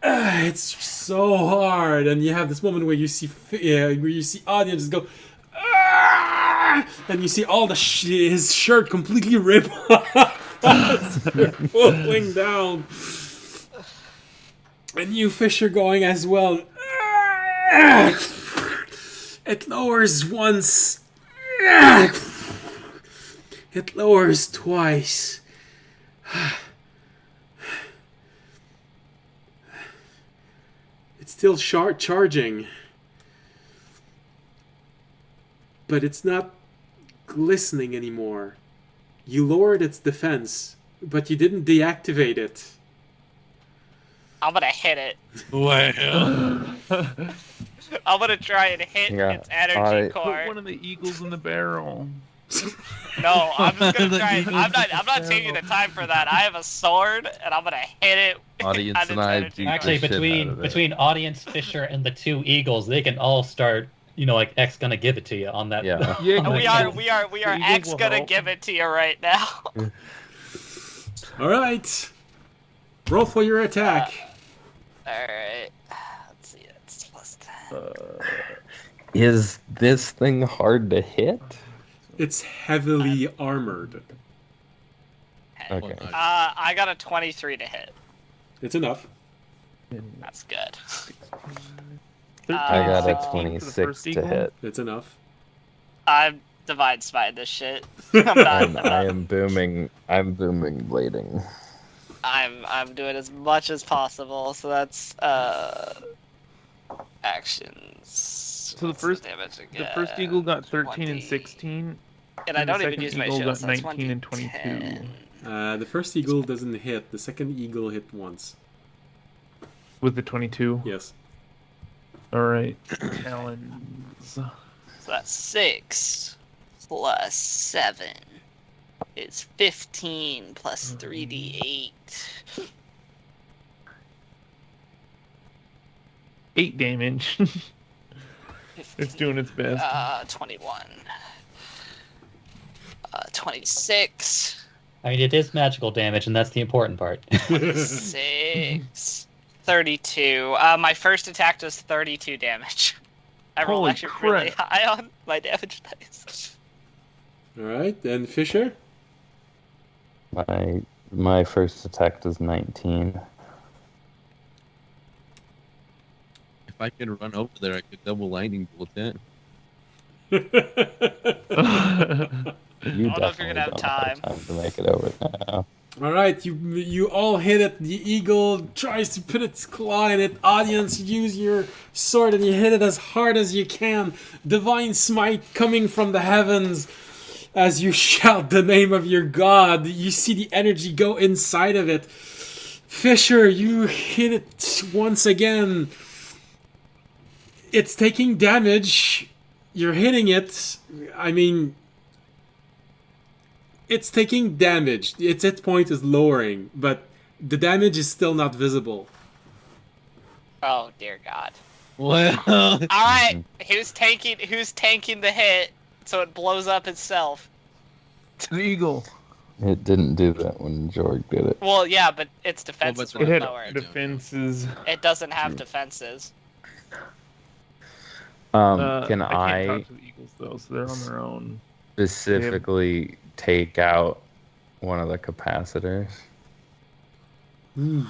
A: It's so hard, and you have this moment where you see audience go, "Ah!" and you see all his shirt completely rip off as they're pulling down, and you Fisher going as well. "Ah!" It lowers once. "Ah!" It lowers twice. It's still charging, but it's not glistening anymore. You lowered its defense, but you didn't deactivate it.
B: I'm gonna hit it.
C: Well,
B: I'm gonna try and hit
D: Yeah,
B: its energy
D: alright.
F: Put
B: core.
F: one of the eagles in the barrel.
B: No, I'm just gonna
C: The
B: try.
C: eagles
B: I'm not taking the time for that. I have a sword, and I'm gonna hit it.
D: Audience
B: at its
D: and I
B: energy
D: beat
B: core.
E: Actually,
D: the shit out of it.
E: between audience Fisher and the two eagles, they can all start. Like X gonna give it to you on that.
D: Yeah.
F: Yeah,
B: And we are
F: The eagle
B: X
F: will
B: gonna
F: help.
B: give it to you right now.
A: All right. Roll for your attack.
B: All right. Let's see. It's +10.
D: Is this thing hard to hit?
A: It's heavily armored.
D: Okay.
B: I got a 23 to hit.
A: It's enough.
B: That's good.
D: I got a
B: 16
F: for the
D: 26
F: first
D: to
F: eagle.
D: hit.
A: It's enough.
B: I'm divine spine this shit. I'm not.
D: And I am booming. I'm booming blading.
B: I'm doing as much as possible. So that's actions.
F: So the
B: What's
F: first-
B: damage
F: The
B: again?
F: first eagle got 13 and
B: 20.
F: 16.
B: And I
F: and the
B: don't even
F: second
B: use my
F: eagle
B: shield.
F: got
B: So that's
F: 19 and
B: 1d10.
A: The first eagle doesn't hit. The second eagle hit once.
F: With the 22.
A: Yes.
F: Alright. Talons.
B: So that's 6 plus 7 is 15 plus 3d8.
F: 8 damage. It's doing its best.
B: 21. 26.
E: I mean, it is magical damage, and that's the important part.
B: 6. 32. My first attack does 32 damage. I rolled
F: Holy
B: actually really
F: crap.
B: high on my damage dice.
A: All right. Then Fisher.
D: My first attack does 19.
C: if I could run over there, I could double lightning bolt it.
D: You
B: I don't know if you're
D: definitely
B: gonna have
D: don't
B: time.
D: have time to make it over now.
A: All right, you all hit it. The eagle tries to put its claw in it. Audience, use your sword and you hit it as hard as you can. Divine smite coming from the heavens. As you shout the name of your god, you see the energy go inside of it. Fisher, you hit it once again. It's taking damage. You're hitting it. I mean, it's taking damage. Its hit point is lowering, but the damage is still not visible.
B: Oh dear God!
C: Well,
B: All right, who's tanking the hit so it blows up itself?
F: The eagle.
D: It didn't do that when Jorg did it.
B: Well, yeah, but its defenses
C: but
F: It
B: were
F: had
B: lowered.
F: defenses.
B: It doesn't have defenses.
D: Can
F: I can't
D: I
F: talk to the eagles though, so they're on their own.
D: specifically take out one of the capacitors?
A: Hmm.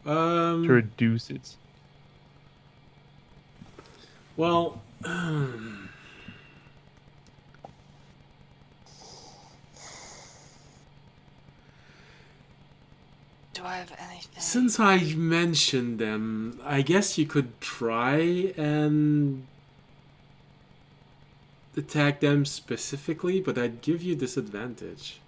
F: To reduce its.
A: Well,
B: Do I have anything?
A: since I mentioned them, I guess you could try and attack them specifically, but I'd give you disadvantage.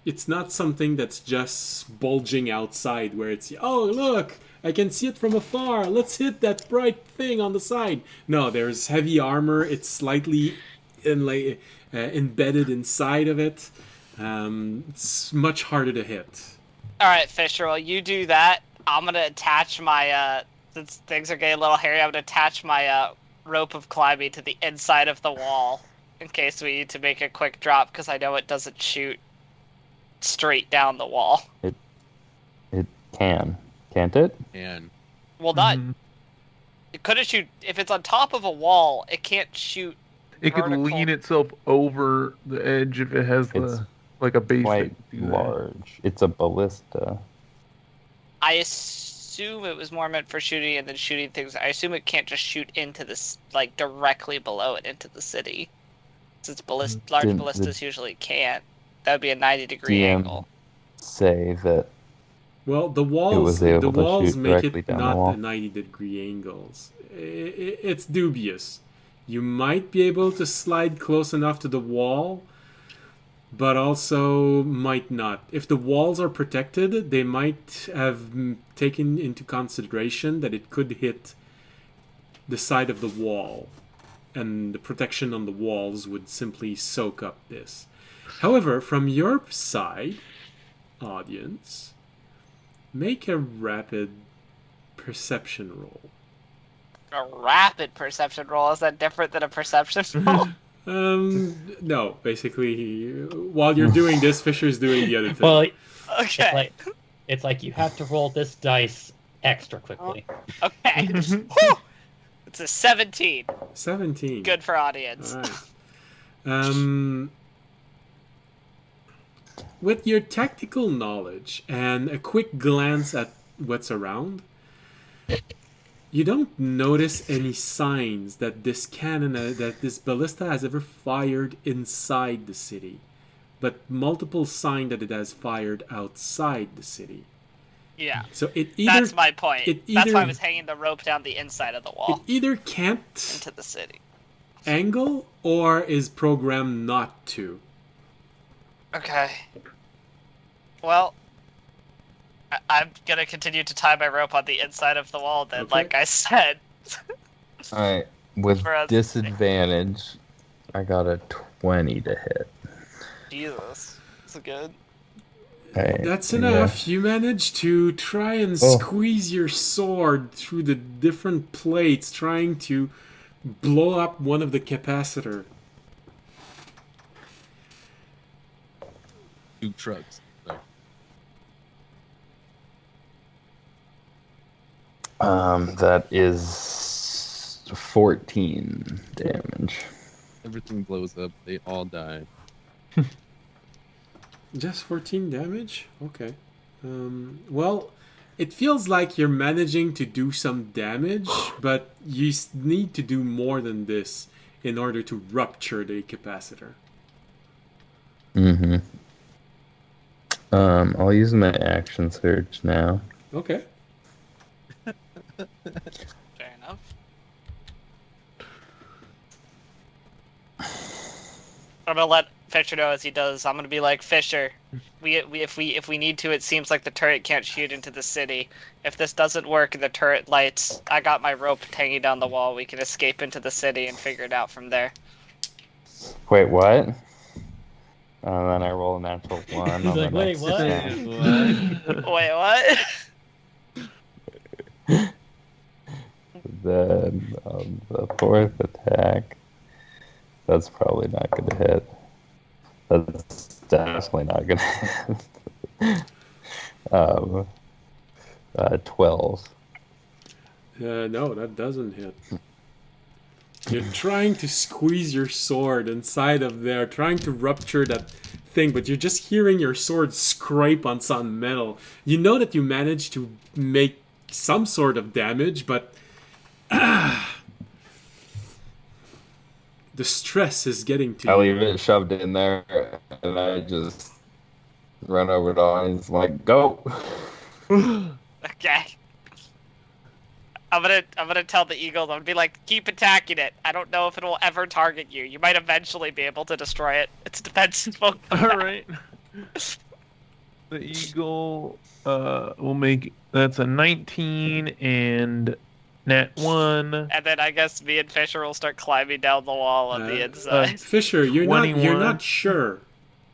A: It's not something that's just bulging outside where it's, oh, look, I can see it from afar. Let's hit that bright thing on the side. No, there's heavy armor. It's slightly embedded inside of it. It's much harder to hit.
B: All right, Fisher. Well, you do that. I'm gonna attach my since things are getting a little hairy. I'm gonna attach my rope of climbing to the inside of the wall in case we need to make a quick drop because I know it doesn't shoot straight down the wall.
D: It can't it?
C: And
B: Well, not.
F: Mhm.
B: It couldn't shoot if it's on top of a wall. It can't shoot.
F: It could
B: vertical.
F: lean itself over the edge if it has
D: It's
F: like a base.
D: Quite
F: that can do that.
D: large. It's a ballista.
B: I assume it was more meant for shooting and then shooting things. I assume it can't just shoot into this, like directly below it into the city. Since large
D: Didn't
B: ballistas usually can't. That would be a 90-degree
D: DM
B: angle.
D: say that
A: Well, the
D: it
A: walls,
D: was able
A: the
D: to
A: walls
D: shoot
A: make
D: directly
A: it
D: down the
A: not
D: wall.
A: a 90-degree angles. It's dubious. You might be able to slide close enough to the wall, but also might not. If the walls are protected, they might have taken into consideration that it could hit the side of the wall, and the protection on the walls would simply soak up this. However, from your side, audience, make a rapid perception roll.
B: A rapid perception roll, is that different than a perception roll?
A: No, basically, while you're doing this, Fisher's doing the other thing.
E: Well,
B: Okay.
E: it's like you have to roll this dice extra quickly.
B: Okay. Whew! It's a 17.
A: 17.
B: Good for audience.
A: All right. With your tactical knowledge and a quick glance at what's around, you don't notice any signs that this cannon, that this ballista has ever fired inside the city, but multiple signs that it has fired outside the city.
B: Yeah.
A: So it either
B: That's my point.
A: it
B: That's
A: either-
B: why I was hanging the rope down the inside of the
A: it
B: wall
A: either can't
B: into the city.
A: angle or is programmed not to.
B: Okay. Well, I'm gonna continue to tie my rope on the inside of the wall then,
A: Okay.
B: like I said.
D: Alright, with
B: For us-
D: disadvantage, I got a 20 to hit.
B: Jesus. That's good.
D: Okay,
A: That's
D: yeah.
A: enough. You manage to try and
D: Oh.
A: squeeze your sword through the different plates, trying to blow up one of the capacitor.
C: 2 trucks. So,
D: That is 14 damage.
C: everything blows up. They all die.
A: Just 14 damage? Okay. Well, it feels like you're managing to do some damage, but you need to do more than this in order to rupture the capacitor.
D: Mm-hmm. I'll use my action surge now.
A: Okay.
B: Fair enough. I'm gonna let Fisher know as he does. I'm gonna be like, Fisher, if we need to, it seems like the turret can't shoot into the city. If this doesn't work and the turret lights, I got my rope hanging down the wall. We can escape into the city and figure it out from there.
D: Wait, what? And then I roll a natural 1.
E: He's
D: on the
E: like, wait,
D: next
E: what?
D: attack.
B: Wait, what?
D: Then on the 4th attack, that's probably not going to hit. That's definitely not going to hit. 12.
A: No, that doesn't hit. You're trying to squeeze your sword inside of there, trying to rupture that thing, but you're just hearing your sword scrape on some metal. You know that you managed to make some sort of damage, but the stress is getting to
D: I
A: you.
D: leave it shoved in there, and I just run over to Audience like, go.
B: Okay. I'm gonna tell the eagle. I'm gonna be like, keep attacking it. I don't know if it will ever target you. You might eventually be able to destroy it. Its defenses won't come
F: All
B: back.
F: right. The eagle will make that's a 19 and nat 1.
B: And then I guess me and Fisher will start climbing down the wall on the inside.
A: Fisher, you're
F: 21
A: not sure.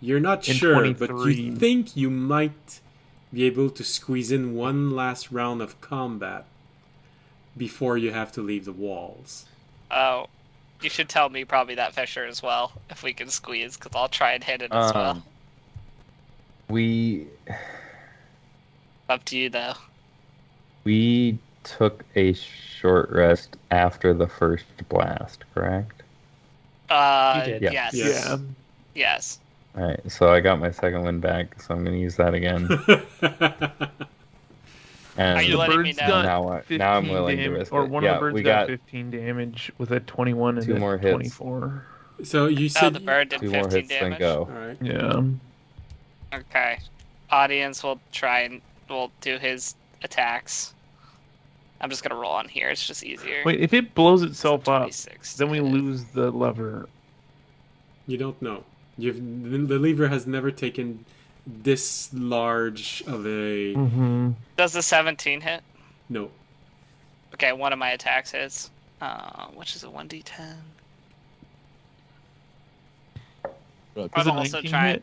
A: You're not
F: and
A: sure, but
F: 23.
A: you think you might be able to squeeze in one last round of combat before you have to leave the walls.
B: Oh, you should tell me probably that Fisher as well, if we can squeeze, because I'll try and hit it as well.
D: We
B: Up to you, though.
D: took a short rest after the first blast, correct?
E: You did.
B: Yes.
A: Yes.
B: Yes.
D: All right, so I got my second one back, so I'm going to use that again. And
B: Are you
F: The
B: letting me
F: bird's
B: know?
F: got
D: now, now I'm
F: 15
D: willing to
F: damage,
D: risk
F: or
D: it.
F: one
D: Yeah,
F: of the birds
D: we
F: got
D: got
F: 15 damage with a 21 and
D: two
F: a
D: more hits.
F: 24.
A: So you
B: Oh,
A: said
B: the bird did
D: 2 more
B: 15
D: hits, then
B: damage.
D: go.
A: All right.
F: Yeah.
B: Okay. Audience will will do his attacks. I'm just gonna roll on here. It's just easier.
F: Wait, if it blows itself
B: So
F: up,
B: 26
F: then we
B: to hit.
F: lose the lever.
A: You don't know. The lever has never taken this large of a
F: Mm-hmm.
B: Does the 17 hit?
A: no.
B: Okay, one of my attacks hits. Which is a 1d10.
C: Right,
B: I'm
F: Does a
B: also
F: 19
B: trying.
F: hit?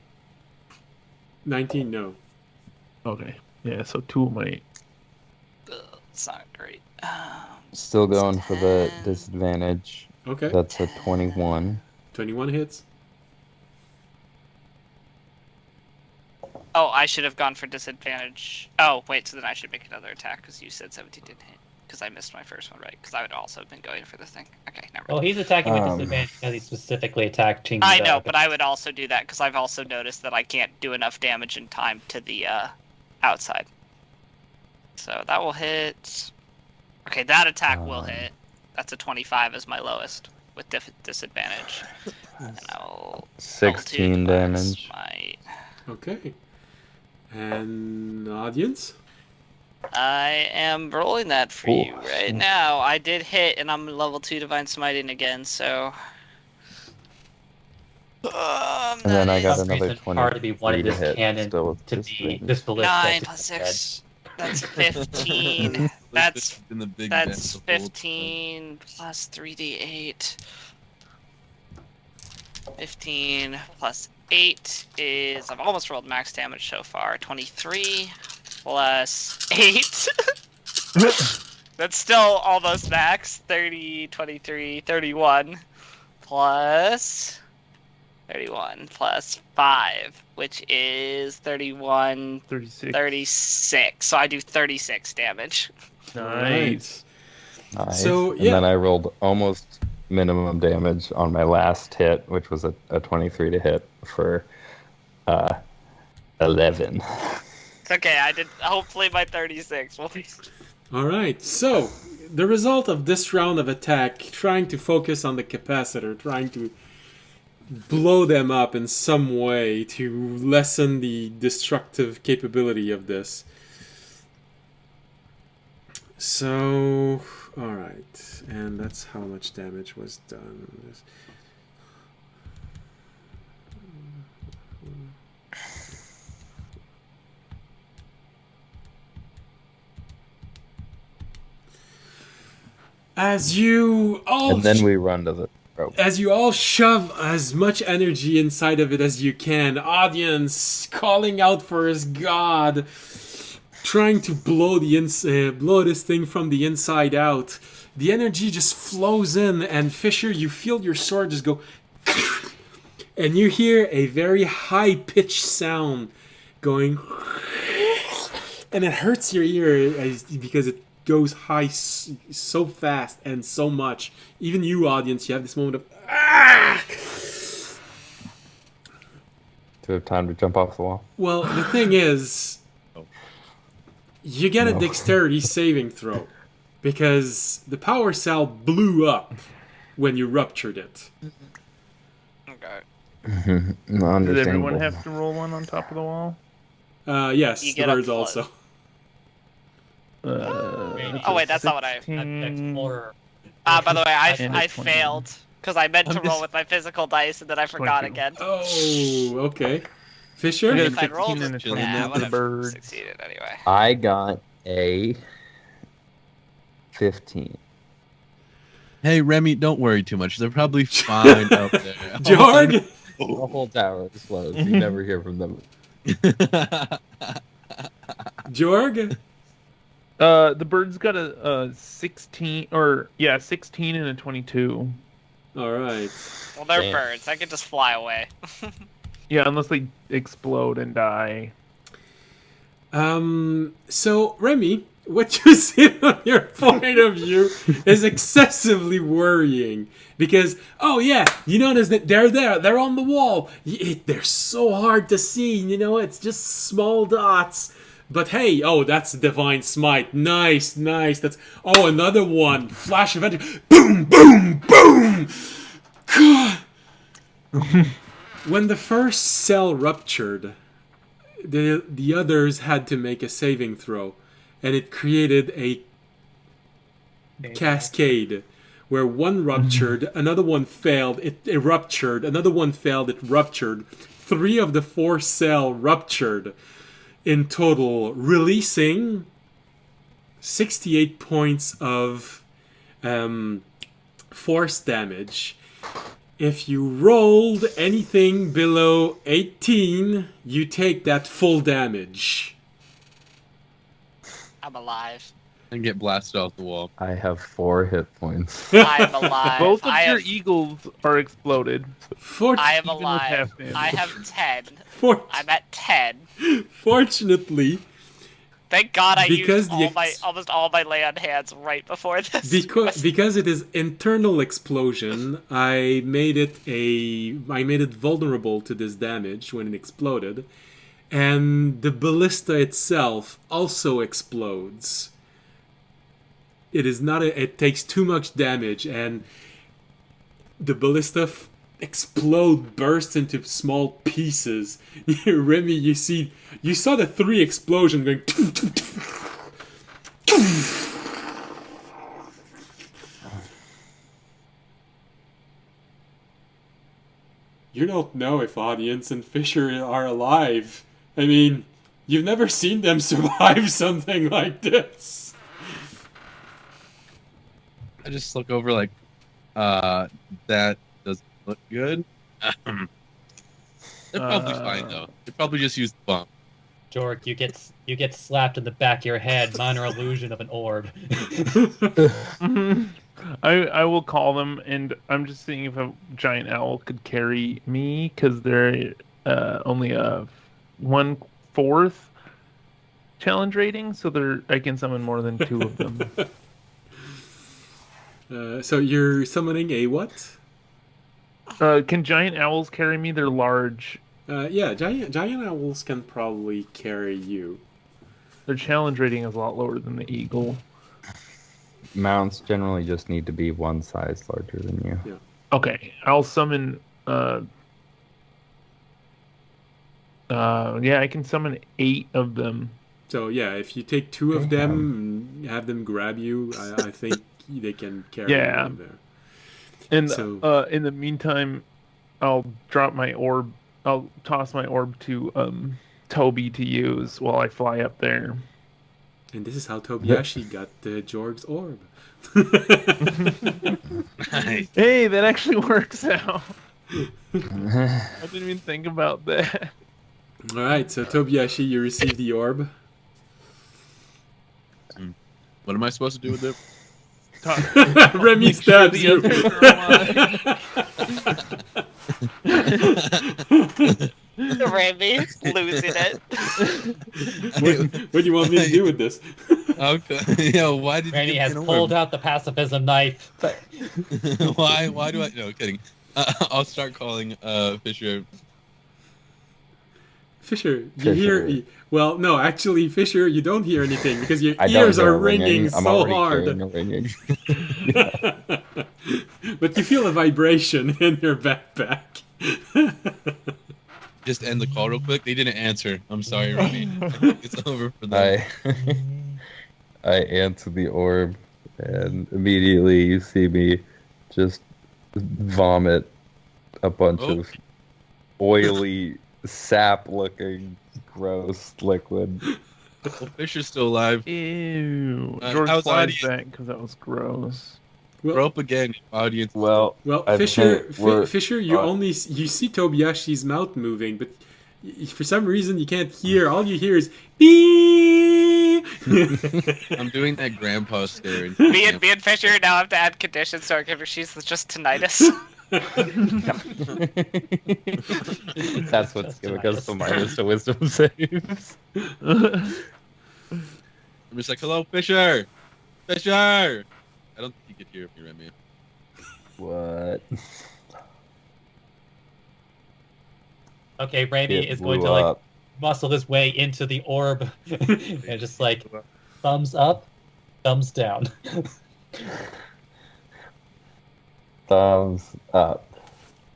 A: 19, no.
F: Okay. Yeah, so 2 of my...
B: It's not great.
D: Still going for the
B: 10.
D: disadvantage.
A: Okay.
D: That's a 21.
A: 21 hits.
B: Oh, I should have gone for disadvantage. Oh, wait, so then I should make another attack because you said 17 didn't hit. Because I missed my first one, right? Because I would also have been going for the thing. Okay, never
E: Well,
B: mind.
E: he's attacking with
D: Um,
E: disadvantage because he specifically attacked Ching.
B: I know, but I would also do that because I've also noticed that I can't do enough damage in time to the outside. So that will hit. Okay, that attack will hit. That's a 25 as my lowest with disadvantage. And I'll
D: 16 damage.
B: My...
A: Okay. And audience?
B: I am rolling that for you right now. I did hit, and I'm level 2 Divine Smiting again, so...
D: And then I got
E: some
D: another
E: reason hard to be
D: 23
E: wanted
D: to
E: this
D: hit.
E: cannon
D: Still with
E: to be
D: disadvantage.
E: this ballista.
B: 9 plus 6. That's 15. That's
C: in the big
B: That's
C: den, the whole
B: 15 plus 3d8. 15 plus 8 is... I've almost rolled max damage so far. 23 plus 8. That's still almost max. 30, 23, 31 plus... 31 plus 5, which is 31,
F: 36.
B: 36. So I do 36 damage.
F: Nice.
D: Nice.
A: So,
D: and
A: yeah.
D: then I rolled almost minimum damage on my last hit, which was a 23 to hit for 11.
B: It's okay, I did. Hopefully my 36 will be...
A: All right. So, the result of this round of attack, trying to focus on the capacitor, trying to blow them up in some way to lessen the destructive capability of this. So, all right. And that's how much damage was done. As you all
D: And then we run to the rope.
A: as you all shove as much energy inside of it as you can, audience calling out for his god, trying to blow blow this thing from the inside out. The energy just flows in, and Fisher, you feel your sword just go, and you hear a very high-pitched sound going, and it hurts your ear because goes high so fast and so much. Even you, audience, you have this moment of ah!
D: Do we have time to jump off the wall?
A: Well, the thing is, you get a
D: No.
A: dexterity saving throw because the power cell blew up when you ruptured it.
B: Okay.
F: Does everyone have to roll one on top of the wall?
A: Yes,
B: You
A: the
B: get a
A: birds
B: plus.
A: also.
B: Oh wait, that's not what I.
F: 16
E: Explorer.
B: By the way,
F: And a
B: I
F: 20.
B: failed because I meant to
C: I'm
B: roll
C: just-
B: with my physical dice and then I forgot
F: 22.
B: again.
A: Oh, okay.
F: I
A: Fisher?
F: got a
B: If I'd rolled
F: 16 and a
B: it,
F: 20
B: yeah, I
F: for
B: would
F: the
B: have
F: bird.
B: succeeded anyway.
D: I got a 15.
C: Hey, Remy, don't worry too much. They're probably fine up there.
A: Jorg?
D: The whole tower explodes. You never hear from them.
A: Jorg?
F: The bird's got a 16 16 and a 22.
A: Alright.
B: Well, they're
D: Damn.
B: birds. I could just fly away.
F: Yeah, unless they explode and die.
A: So, Remy, what you see on your point of view is excessively worrying. Because, oh yeah, you notice that they're there, they're on the wall. They're so hard to see, it's just small dots. But hey, oh, that's Divine Smite. Nice. That's, oh, another one. Flash of energy. Boom, boom, boom! God. When the first cell ruptured, the others had to make a saving throw, and it created a cascade where one ruptured, another one failed, it ruptured, another one failed, it ruptured. 3 of the 4 cell ruptured in total, releasing 68 points of force damage. If you rolled anything below 18, you take that full damage.
B: I'm alive.
C: And get blasted off the wall.
D: I have 4 hit points.
B: I'm alive.
F: Both of
B: I
F: your
B: have,
F: eagles are exploded.
B: I am
F: even with
B: alive.
F: half damage.
B: I have 10.
A: For-
B: I'm at 10.
A: Fortunately,
B: Thank God I
A: Because
B: used
A: the
B: almost all my lay on hands right before this.
A: because it is internal explosion, I made it vulnerable to this damage when it exploded, and the ballista itself also explodes. It is not it takes too much damage, and the ballista bursts into small pieces. Remy, you saw the 3 explosions going. You don't know if Audience and Fisher are alive. I mean, you've never seen them survive something like this.
C: I just look over like, that doesn't look good. They're probably fine though. They probably just used the bump.
E: Jork, you get slapped in the back of your head. Minor illusion of an orb.
F: I will call them, and I'm just seeing if a giant owl could carry me, because they're only a 1/4 challenge rating, so I can summon more than 2 of them.
A: So you're summoning a what?
F: Can giant owls carry me? They're large.
A: Yeah, giant owls can probably carry you.
F: Their challenge rating is a lot lower than the eagle.
D: Mounts generally just need to be 1 size larger than you.
A: Yeah.
F: Okay, I'll summon. I can summon 8 of them.
A: So yeah, if you take 2 of them and have them grab you, I think they can carry
F: Yeah.
A: you there.
F: And
A: So-
F: in the meantime, I'll drop my orb. I'll toss my orb to Toby to use while I fly up there.
A: And this is how Tobiyashi got Jorg's orb.
C: Nice.
F: Hey, that actually works out. I didn't even think about that.
A: All right, so Tobiyashi, you receive the orb.
C: What am I supposed to do with it?
A: Remy stabs you.
F: the others are alive.
B: Randy losing it.
A: What do you want me to do with this?
C: Okay. Yeah, why did
E: Randy
C: you
E: has
C: get an
E: pulled
C: orb?
E: out the pacifism knife.
C: Why do I? No, kidding. I'll start calling Fisher.
A: Fisher, you
D: Fisher.
A: hear? Well, no, actually, Fisher, you don't hear anything because your
D: I don't
A: ears
D: hear
A: are
D: a
A: ringing
D: I'm
A: so
D: already
A: hard.
D: hearing a ringing.
A: But you feel a vibration in your backpack.
C: Just end the call real quick. They didn't answer. I'm sorry, Remy. It's over for them.
D: I answer the orb, and immediately you see me just vomit a bunch
C: Oh.
D: of oily, sap-looking, gross liquid.
C: Well, Fisher's still alive.
F: Ew.
C: How's
F: George flies
C: audience?
F: back because that was gross.
C: Grow up again, audience.
D: Well, I
A: Fisher,
D: think we're-
A: Fisher, you see Tobiyashi's mouth moving, but for some reason you can't hear. All you hear is beep.
C: I'm doing that grandpa stare.
B: Me and Fisher now have to add conditions to our character sheets. It's just tinnitus.
D: That's what's giving us the minus to wisdom saves.
C: I'm just like, hello, Fisher! Fisher! I don't think you could hear me, Remy.
D: What?
E: Okay, Randy
D: It
E: is going
D: blew
E: to like
D: up.
E: muscle his way into the orb and just like thumbs up, thumbs down.
D: Thumbs up.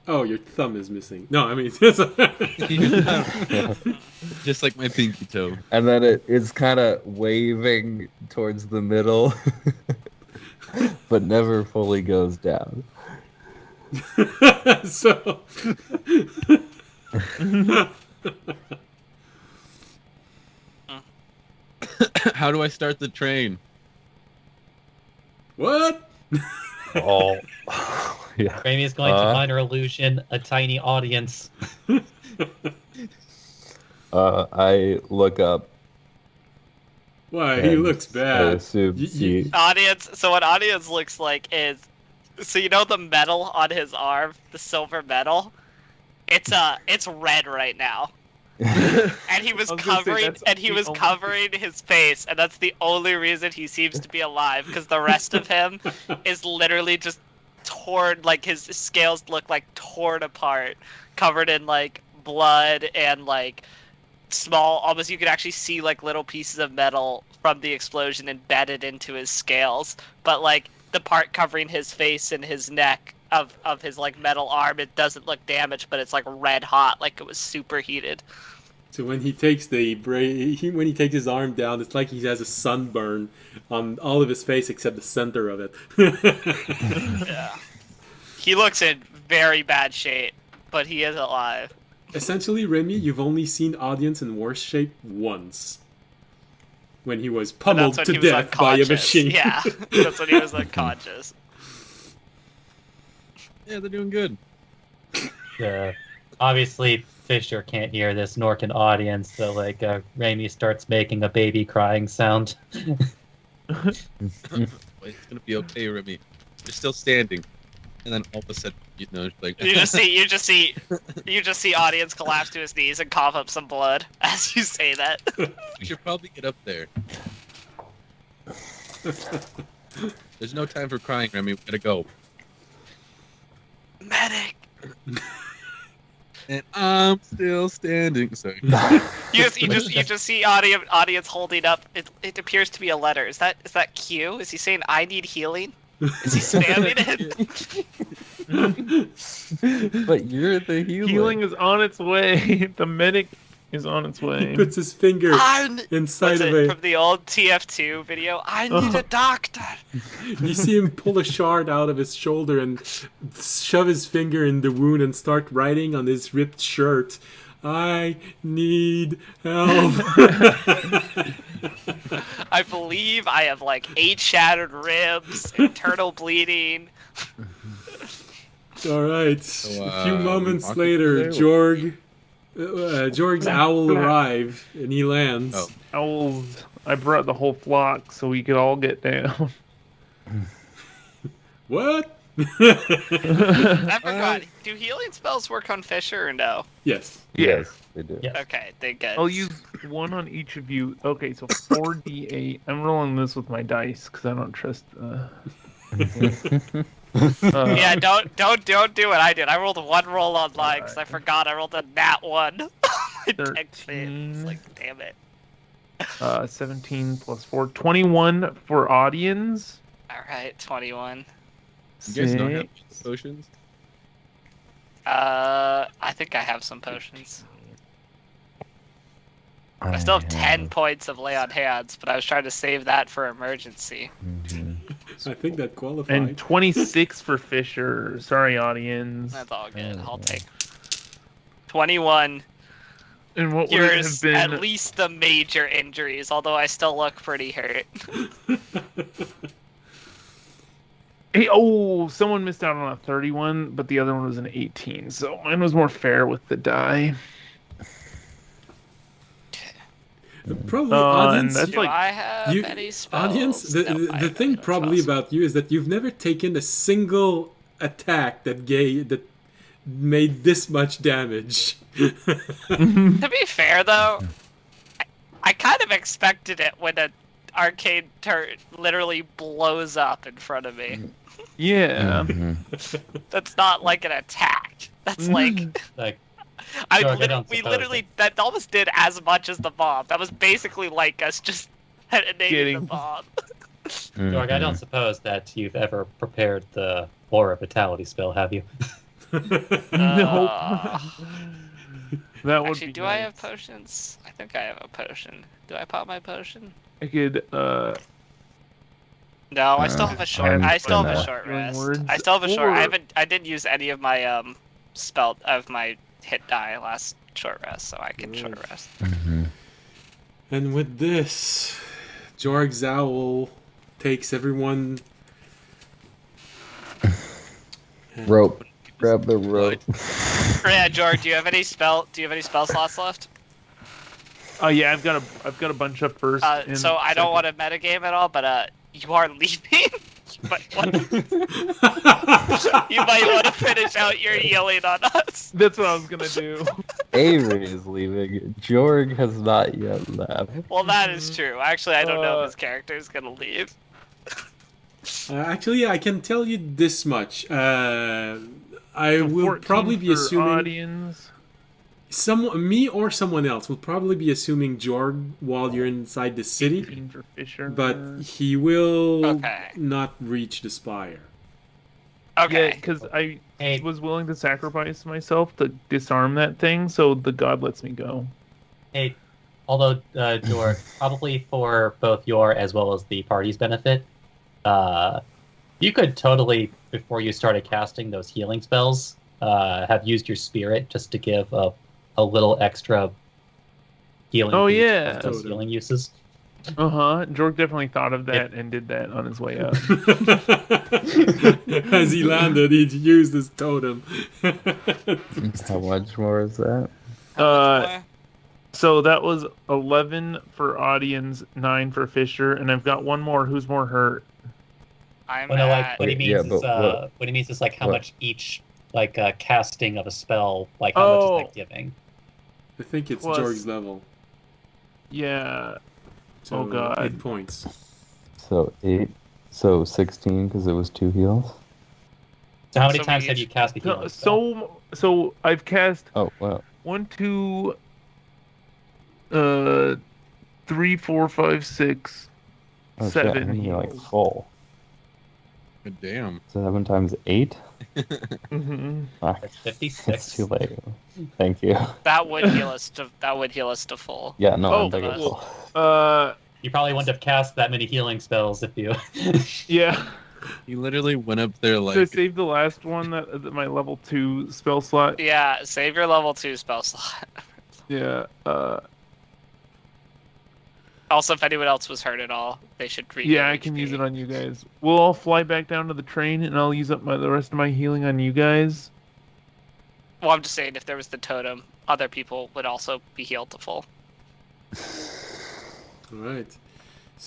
A: Oh, your thumb is missing. No, I mean,
C: Just like my pinky toe.
D: And then it's kind of waving towards the middle, but never fully goes down.
A: so.
C: How do I start the train?
A: What?
D: Oh, yeah.
E: Randy is going to minor illusion a tiny audience.
D: I look up.
A: Why, he
D: and
A: looks
D: I
A: bad.
D: assume
A: You-
B: Audience. So what audience looks like is, so you know the metal on his arm, the silver metal. It's red right now, and he was
F: I was gonna say,
B: covering,
F: that's
B: and he
F: the
B: was
F: only-
B: covering his face, and that's the only reason he seems to be alive. Because the rest of him is literally just torn, like his scales look like torn apart, covered in like blood and like small, almost you could actually see like little pieces of metal from the explosion embedded into his scales. But like the part covering his face and his neck of his like metal arm, it doesn't look damaged, but it's like red hot, like it was superheated.
A: So when he takes when he takes his arm down, it's like he has a sunburn on all of his face except the center of it.
B: Yeah. He looks in very bad shape, but he is alive.
A: Essentially, Remy, you've only seen audience in worse shape once. When he was
B: And
A: pummeled
B: that's when
A: to
B: he was
A: death by a
B: unconscious.
A: machine.
B: Yeah, that's when he was unconscious.
C: Yeah, they're doing good.
E: Obviously, Fisher can't hear this, nor can audience. So like, Raimi starts making a baby crying sound.
C: Wait, it's gonna be okay, Remy. You're still standing. And then all of a sudden, like
B: You just see audience collapse to his knees and cough up some blood as you say that.
C: we should probably get up there. There's no time for crying, Remy. We gotta go.
B: Medic.
C: And I'm still standing. Sorry.
B: You just see audience holding up. It appears to be a letter. Is that Q? Is he saying I need healing? Is he spamming it?
D: But you're the healer.
F: Healing is on its way. The medic is on its
A: He
F: way.
A: puts his finger
B: I'm
A: inside
B: was
A: of
B: it
A: a...
B: from the old TF2 video. I need a doctor.
A: You see him pull a shard out of his shoulder and shove his finger in the wound and start writing on his ripped shirt, I need help.
B: I believe I have like 8 shattered ribs, internal bleeding.
A: All right. A few
C: we
A: moments
C: walking
A: later,
C: through
A: Jorg's owl arrive and he lands.
C: Oh.
F: Owls. I brought the whole flock so we could all get down.
A: What?
B: I forgot. Do healing spells work on Fisher or no?
A: Yes.
D: Yes, they do.
E: Yes.
B: Okay, they good.
F: I'll use one on each of you. Okay, so 4d8. I'm rolling this with my dice because I don't trust.
B: Yeah, don't do what I did. I rolled one roll online because I
F: Alright.
B: forgot I rolled a nat one. My tech failed.
F: 13.
B: It's like, damn it.
F: 17 plus 4, 21 for audience.
B: All right, 21.
C: You guys don't have
F: Six.
C: potions?
B: I think I have some potions. I still have 10 points of lay on hands, but I was trying to save that for emergency.
D: Mhm.
A: I think that qualified.
F: And 26 for Fisher. Sorry, audience.
B: That's all good. I'll take 21.
F: And what would it have
B: Yours
F: been?
B: at least the major injuries, although I still look pretty hurt.
F: Hey, oh, someone missed out on a 31, but the other one was an 18. So mine was more fair with the die.
A: Probably
F: And
A: audience.
F: that's
B: Do
F: like
B: I have
A: you-
B: any spells?
A: Audience,
B: Nope, I
A: the
B: don't
A: thing
B: have any
A: probably
B: spells.
A: about you is that you've never taken a single attack that made this much damage.
B: To be fair, though, I kind of expected it when an arcade turret literally blows up in front of me.
F: yeah.
D: Mhm.
B: That's not like an attack. That's like
E: Like, George, I don't
B: we
E: suppose
B: literally that almost did as much as the bomb. That was basically like us just detonating the
F: Getting-
B: bomb.
E: George, I don't
D: Mhm.
E: suppose that you've ever prepared the Aura Vitality spell, have you?
F: Nope. That would
B: Actually,
F: be
B: do I
F: nice.
B: have potions? I think I have a potion. Do I pop my potion?
F: I could,
B: No, I still have a short.
D: I'm
B: I still have a
D: gonna-
B: short
F: Healing
B: rest.
F: words,
B: I still have a short.
F: or-
B: I didn't use any of my spell of my hit die last short rest, so I can short rest.
D: Mhm.
A: And with this, Jorg's owl takes everyone. and-
D: Rope. Grab the rope.
B: Yeah, George, do you have any spell slots left?
F: Oh yeah, I've got a bunch up first. and
B: So I don't
F: second.
B: want to metagame at all, but you are leaving. But what? You might want to finish out your healing on us.
F: That's what I was gonna do.
D: Avery is leaving. Jorg has not yet left.
B: Well, that is true. Actually, I don't know if
F: Uh,
B: his character is gonna leave.
A: Actually, I can tell you this much. I
F: So
A: will
F: 14
A: probably be
F: for
A: assuming
F: audience.
A: me or someone else will probably be assuming Jorg while you're inside the city,
F: 18 for Fisher.
A: but he will
B: Okay.
A: not reach the spire.
F: yeah,
B: Okay.
F: because I
E: Hey,
F: was willing to sacrifice myself to disarm that thing, so the god lets me go.
E: hey, although, George, probably for both your as well as the party's benefit, you could totally, before you started casting those healing spells, have used your spirit just to give a little extra healing.
F: Oh,
E: boost
F: yeah.
E: to those healing uses.
F: Jorg definitely thought of that and did that on his way up.
A: As he landed, he used his totem.
D: How much more is that?
F: So that was 11 for audience, 9 for Fisher, and I've got one more. Who's more hurt?
B: I'm
E: Well, no, like
B: at.
E: what he means
D: Yeah,
E: is
D: but
E: what he means is like how
D: what?
E: much each casting of a spell, like how much is that giving?
A: I think it's
F: Plus-
A: Jorg's level.
F: Yeah.
A: So
F: Oh, God.
A: 8 points.
D: So 8. So 16 because it was 2 heals.
E: So how many
B: So we
E: times have
B: each-
E: you cast a healing spell?
F: So I've cast
D: Oh wow.
F: 1, 2, 3, 4, 5, 6,
D: Oh, shit,
F: 7
D: I'm only like
F: heals.
D: full.
C: Damn.
D: 7 times 8.
F: Mhm.
D: Fuck.
E: That's
D: It's
E: 56.
D: too late. Thank you.
B: That would heal us to. That would heal us to full.
D: Yeah, no,
F: Oh,
D: I'm thinking
B: cool.
D: full.
E: You probably wouldn't have cast that many healing spells if you.
F: Yeah.
C: He literally went up there
F: So I
C: like,
F: saved the last one, that my level 2 spell slot.
B: Yeah, save your level 2 spell slot.
F: Yeah.
B: Also, if anyone else was hurt at all, they should regain
F: Yeah, I can
B: HP.
F: use it on you guys. We'll all fly back down to the train, and I'll use up the rest of my healing on you guys.
B: Well, I'm just saying, if there was the totem, other people would also be healed to full.
A: Alright.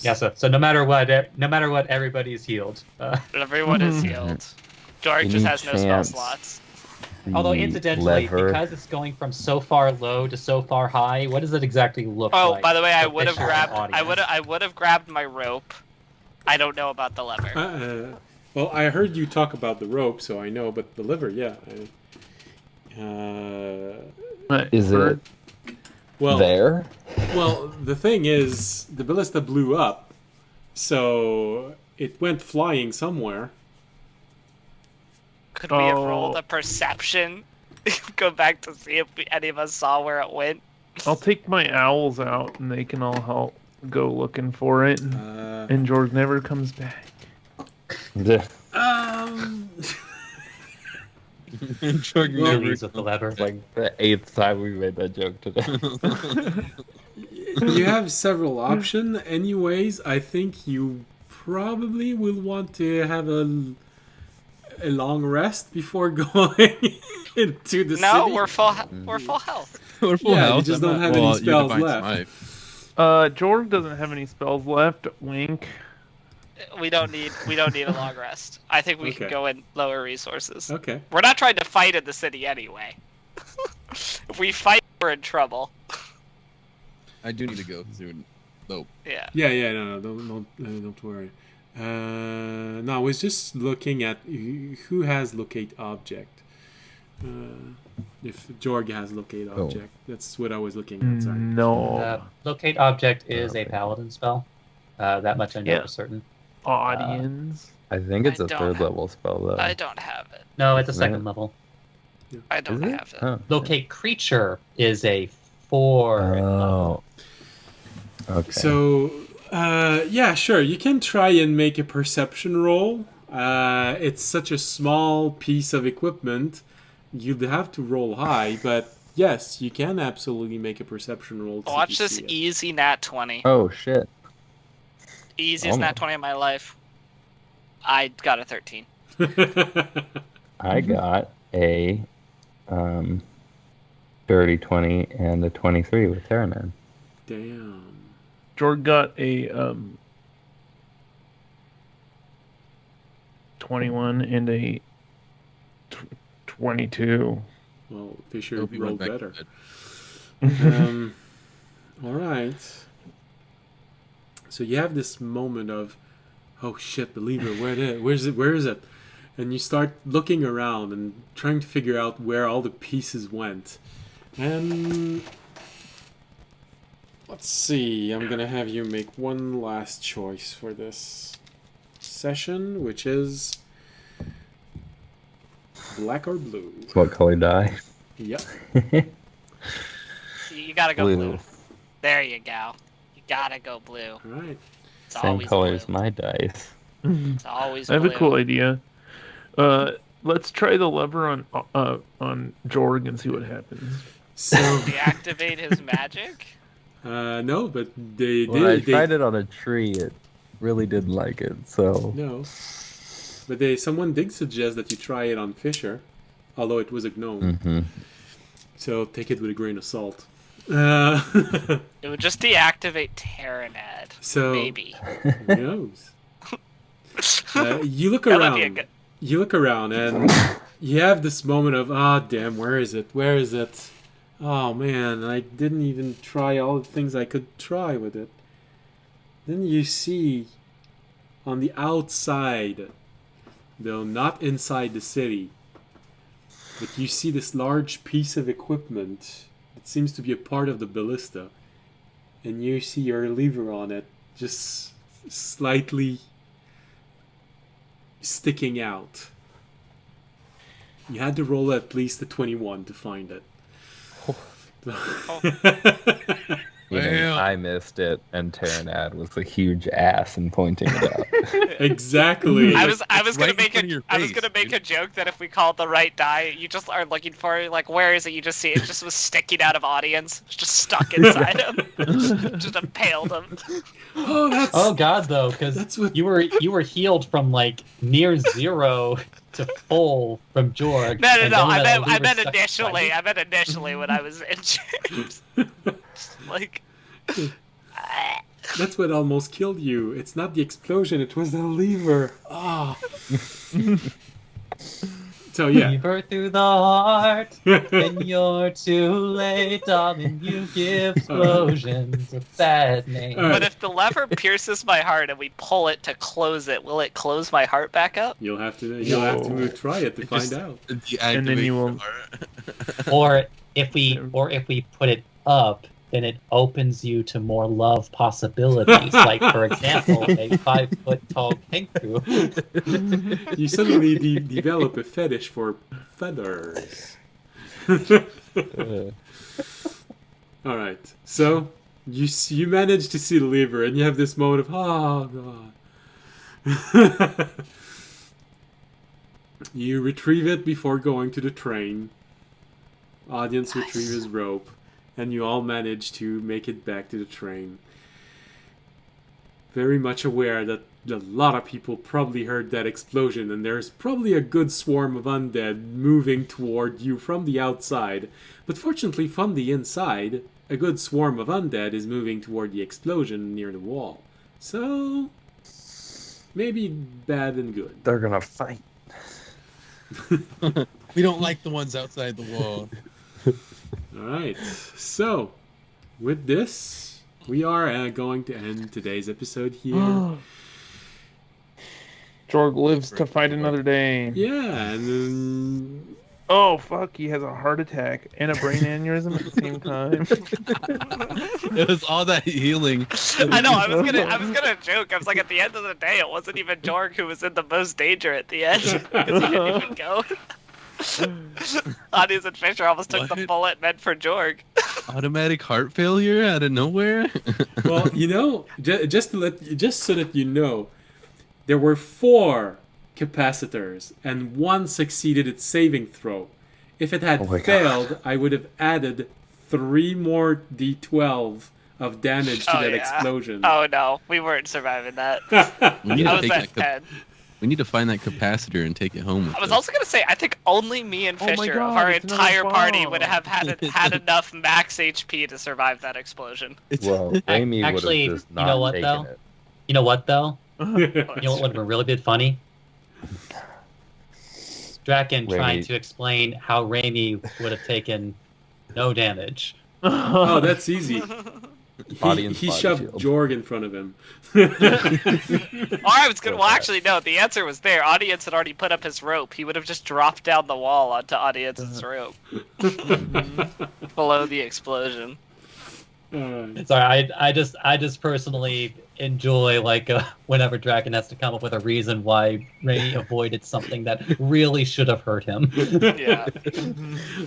E: Yeah. So no matter what, everybody's healed.
B: But everyone is
F: Mhm.
B: healed. George just
D: Any
B: has no spell
D: chance
B: slots.
E: Although
D: the
E: incidentally,
D: lever-
E: because it's going from so far low to so far high, what does it exactly look
B: Oh,
E: like?
B: by the way, I
E: for
B: would have
E: visual
B: grabbed.
E: audience?
B: I would have grabbed my rope. I don't know about the lever.
A: Well, I heard you talk about the rope, so I know, but the liver, yeah.
D: Is it
A: Well,
D: there?
A: Well, the thing is, the ballista blew up, so it went flying somewhere.
B: Could we have rolled a perception? Go back to see if any of us saw where it went.
F: I'll take my owls out, and they can all help go looking for it. And George never comes back.
A: Um,
C: Jordan
A: Well,
C: never
E: Please with the lever.
D: It's like the 8th time we made that joke today.
A: you have several options. Anyways, I think you probably will want to have a long rest before going into the
B: No,
A: city.
B: we're full. We're full health.
C: We're full
A: Yeah, you
C: house.
A: just
C: I'm
A: don't
C: not-
A: have any
C: well, you
A: spells
C: define
A: left.
C: smite.
F: George doesn't have any spells left. Wink.
B: We don't need a long rest. I think we can
A: Okay.
B: go in lower resources.
A: Okay.
B: We're not trying to fight in the city anyway. If we fight, we're in trouble.
C: I do need to go soon. Nope.
B: Yeah.
A: Yeah, no, don't worry. No, I was just looking at who has locate object. If Jorg has locate object, that's what I was looking at. Sorry.
F: No.
E: Locate object is a paladin spell. That much I know
F: Yeah.
E: for certain.
F: Audience.
D: I think it's
B: I
D: a
B: don't
D: 3rd
B: have-
D: level spell, though.
B: I don't have it.
E: No, it's a
D: Isn't
E: 2nd
D: it?
E: level.
B: I
D: Is
B: don't
D: it?
B: have it.
D: Oh.
E: Locate creature is a 4th level.
D: Oh. Okay.
A: So, yeah, sure. You can try and make a perception roll. It's such a small piece of equipment. You'd have to roll high, but yes, you can absolutely make a perception roll. to see if
B: Watch
A: you
B: this
A: see
B: easy nat 20.
D: Oh, shit.
B: Easiest nat 20 of my life. I got a 13.
A: it.
D: I got a dirty 20 and a 23 with Terraman.
A: Damn.
F: George got a 21 and a 22.
A: Well, Fisher
C: Hope you went
A: rolled
C: back to
A: better.
C: bed.
A: All right. So you have this moment of, oh shit, the lever, where is it? And you start looking around and trying to figure out where all the pieces went. And let's see, I'm gonna have you make one last choice for this session, which is black or blue.
D: What color die?
A: Yep.
B: You gotta go
D: Blue.
B: blue. There you go. You gotta go blue.
A: All right.
B: It's
D: Same
B: always
D: color as
B: blue.
D: my dice.
B: It's always
F: I have
B: blue.
F: a cool idea. Let's try the lever on Jorg and see what happens.
A: So
B: Deactivate his magic?
A: no, but they
D: When I
A: did.
D: tried it on a tree, it really didn't like it, so...
A: No. But someone did suggest that you try it on Fisher, although it was a gnome.
D: Mm-hmm.
A: So take it with a grain of salt.
B: It would just deactivate Terranad.
A: So
B: Maybe.
A: who knows? You look
B: That would be a
A: around.
B: good.
A: You look around, and you have this moment of, damn, where is it? Where is it? Oh man, I didn't even try all the things I could try with it. Then you see on the outside, though not inside the city, but you see this large piece of equipment that seems to be a part of the ballista, and you see your lever on it just slightly sticking out. You had to roll at least a 21 to find it.
C: Well.
D: I missed it, and Terranad was a huge ass and pointing it out.
A: Exactly.
B: I was
C: right
B: gonna
C: in
B: make
C: front of your
B: I was
C: face,
B: gonna make
C: dude.
B: a joke that if we called the right die, you just are looking for it, like where is it? You just see it just was sticking out of audience, it's just stuck inside him, just impaled him.
A: Oh, that's
E: Oh god, though,
A: That's
E: because
A: what-
E: you were healed from like near 0 to full from Jorg.
B: No,
E: and then
B: I
E: when that
B: meant
E: lever stuck
B: initially.
E: inside
B: I meant initially when I was injured. Like,
A: that's what almost killed you. It's not the explosion, it was the lever. Ah. So yeah.
E: Fever through the heart, and you're too late, darling. You give explosions a bad name.
A: All right.
B: But if the lever pierces my heart and we pull it to close it, will it close my heart back up?
A: You'll have to
F: Whoa.
A: try it to find out.
F: And then you will-
E: Or if we put it up, then it opens you to more love possibilities. Like, for example, a 5-foot-tall kangaroo.
A: You suddenly develop a fetish for feathers. All right. So you manage to see the lever, and you have this moment of oh god. You retrieve it before going to the train. Audience retrieve his rope, and you all manage to make it back to the train. Very much aware that a lot of people probably heard that explosion, and there's probably a good swarm of undead moving toward you from the outside. But fortunately, from the inside, a good swarm of undead is moving toward the explosion near the wall. So, maybe bad and good.
D: They're gonna fight.
C: We don't like the ones outside the wall.
A: Alright, so, with this, we are going to end today's episode here.
F: Jorg lives to fight another day.
A: Yeah, and then...
F: Oh fuck! He has a heart attack and a brain aneurysm at the same time.
C: It was all that healing.
B: I know. I was gonna joke. I was like, at the end of the day, it wasn't even Jorg who was in the most danger at the end because he didn't even go. Audience and Fisher almost took the
C: What?
B: bullet meant for Jorg.
C: Automatic heart failure out of nowhere.
A: Well, you know, just so that you know, there were 4 capacitors, and 1 succeeded its saving throw. If it had
D: Oh my God.
A: failed, I would have added 3 more d12 of damage to
B: Oh,
A: that
B: yeah.
A: explosion.
B: Oh no, we weren't surviving that.
C: We need
B: I
C: to
B: was
C: take
B: at
C: that.
B: 10.
C: We need to find that capacitor and take it home. With
B: I was
C: us.
B: also gonna say, I think only me and
F: Oh my
B: Fisher
F: God,
B: of our
F: it's another
B: entire party
F: bomb.
B: would have had enough max HP to survive that explosion.
D: Well, Amy would
E: Actually,
D: have just
E: you
D: not
E: know what,
D: taken
E: though?
D: it.
E: You know what, though?
B: Oh,
E: You know what would have been really bit funny? Draken trying
D: Raimi.
E: to explain how Raimi would have taken no damage.
A: Oh, that's easy.
D: Audience
A: He
D: body
A: shoved
D: shield.
A: Jorg in front of him.
B: I was gonna. Well, actually, no. The answer was there. Audience had already put up his rope. He would have just dropped down the wall onto Audience's rope below the explosion.
A: Alright.
E: Sorry, I just personally enjoy whenever Draken has to come up with a reason why Raimi avoided something that really should have hurt him.
B: Yeah.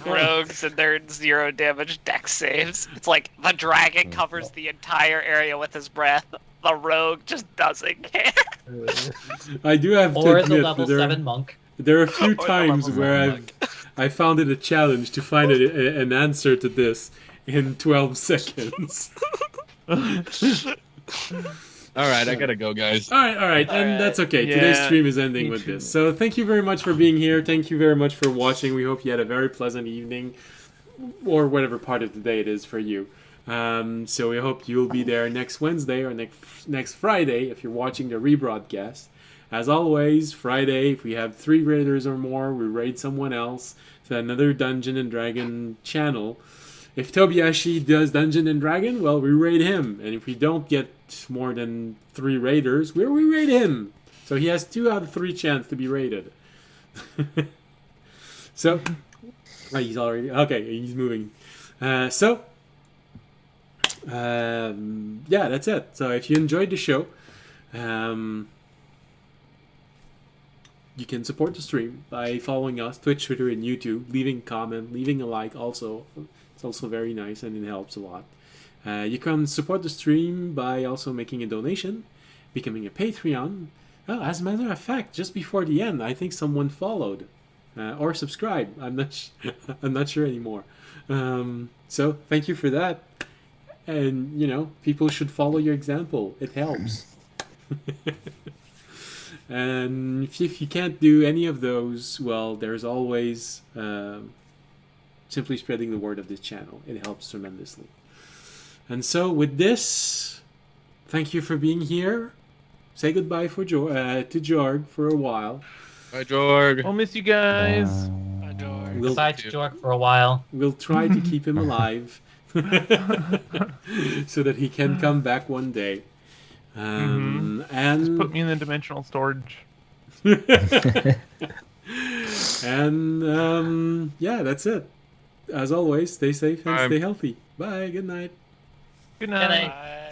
B: Rogues and their 0 damage dex saves. It's like the dragon covers the entire area with his breath. The rogue just doesn't care.
A: I do have to
E: Or the
A: admit
E: level
A: that
E: 7 monk.
A: there are a few
B: Or the
A: times
B: level
A: where
B: 7
A: I found it a challenge to find an answer to this in 12 seconds.
C: All right, I gotta go, guys.
A: All right, and
B: Alright.
A: that's okay.
F: Yeah,
A: Today's stream is ending
F: me
A: with
F: too.
A: this. So thank you very much for being here. Thank you very much for watching. We hope you had a very pleasant evening, or whatever part of the day it is for you. So we hope you'll be there next Wednesday or next Friday if you're watching the rebroadcast. As always, Friday, if we have 3 raiders or more, we raid someone else to another Dungeon and Dragon channel. If Tobiyashi does Dungeon and Dragon, well, we raid him. And if we don't get more than 3 raiders, we raid him. So he has 2 out of 3 chance to be raided. So, he's already... Okay, he's moving. Yeah, that's it. So if you enjoyed the show, you can support the stream by following us, Twitch, Twitter, and YouTube, leaving a comment, leaving a like also. It's also very nice and it helps a lot. You can support the stream by also making a donation, becoming a Patreon. Oh, as a matter of fact, just before the end, I think someone followed or subscribed. I'm not sure anymore. So thank you for that. And people should follow your example. It helps. And if you can't do any of those, well, there's always simply spreading the word of this channel. It helps tremendously. And so with this, thank you for being here. Say goodbye to Jorg for a while.
C: Bye, Jorg.
F: I'll miss you guys.
B: Bye, George.
A: We'll-
E: Goodbye to Jork for a while.
A: We'll try to keep him alive so that he can come back one day.
F: Just
A: And
F: put me in the dimensional storage.
A: and yeah, that's it. As always, stay safe and
C: Bye.
A: stay healthy. Bye. Good night.
F: Good
E: night.
F: night.
B: Bye.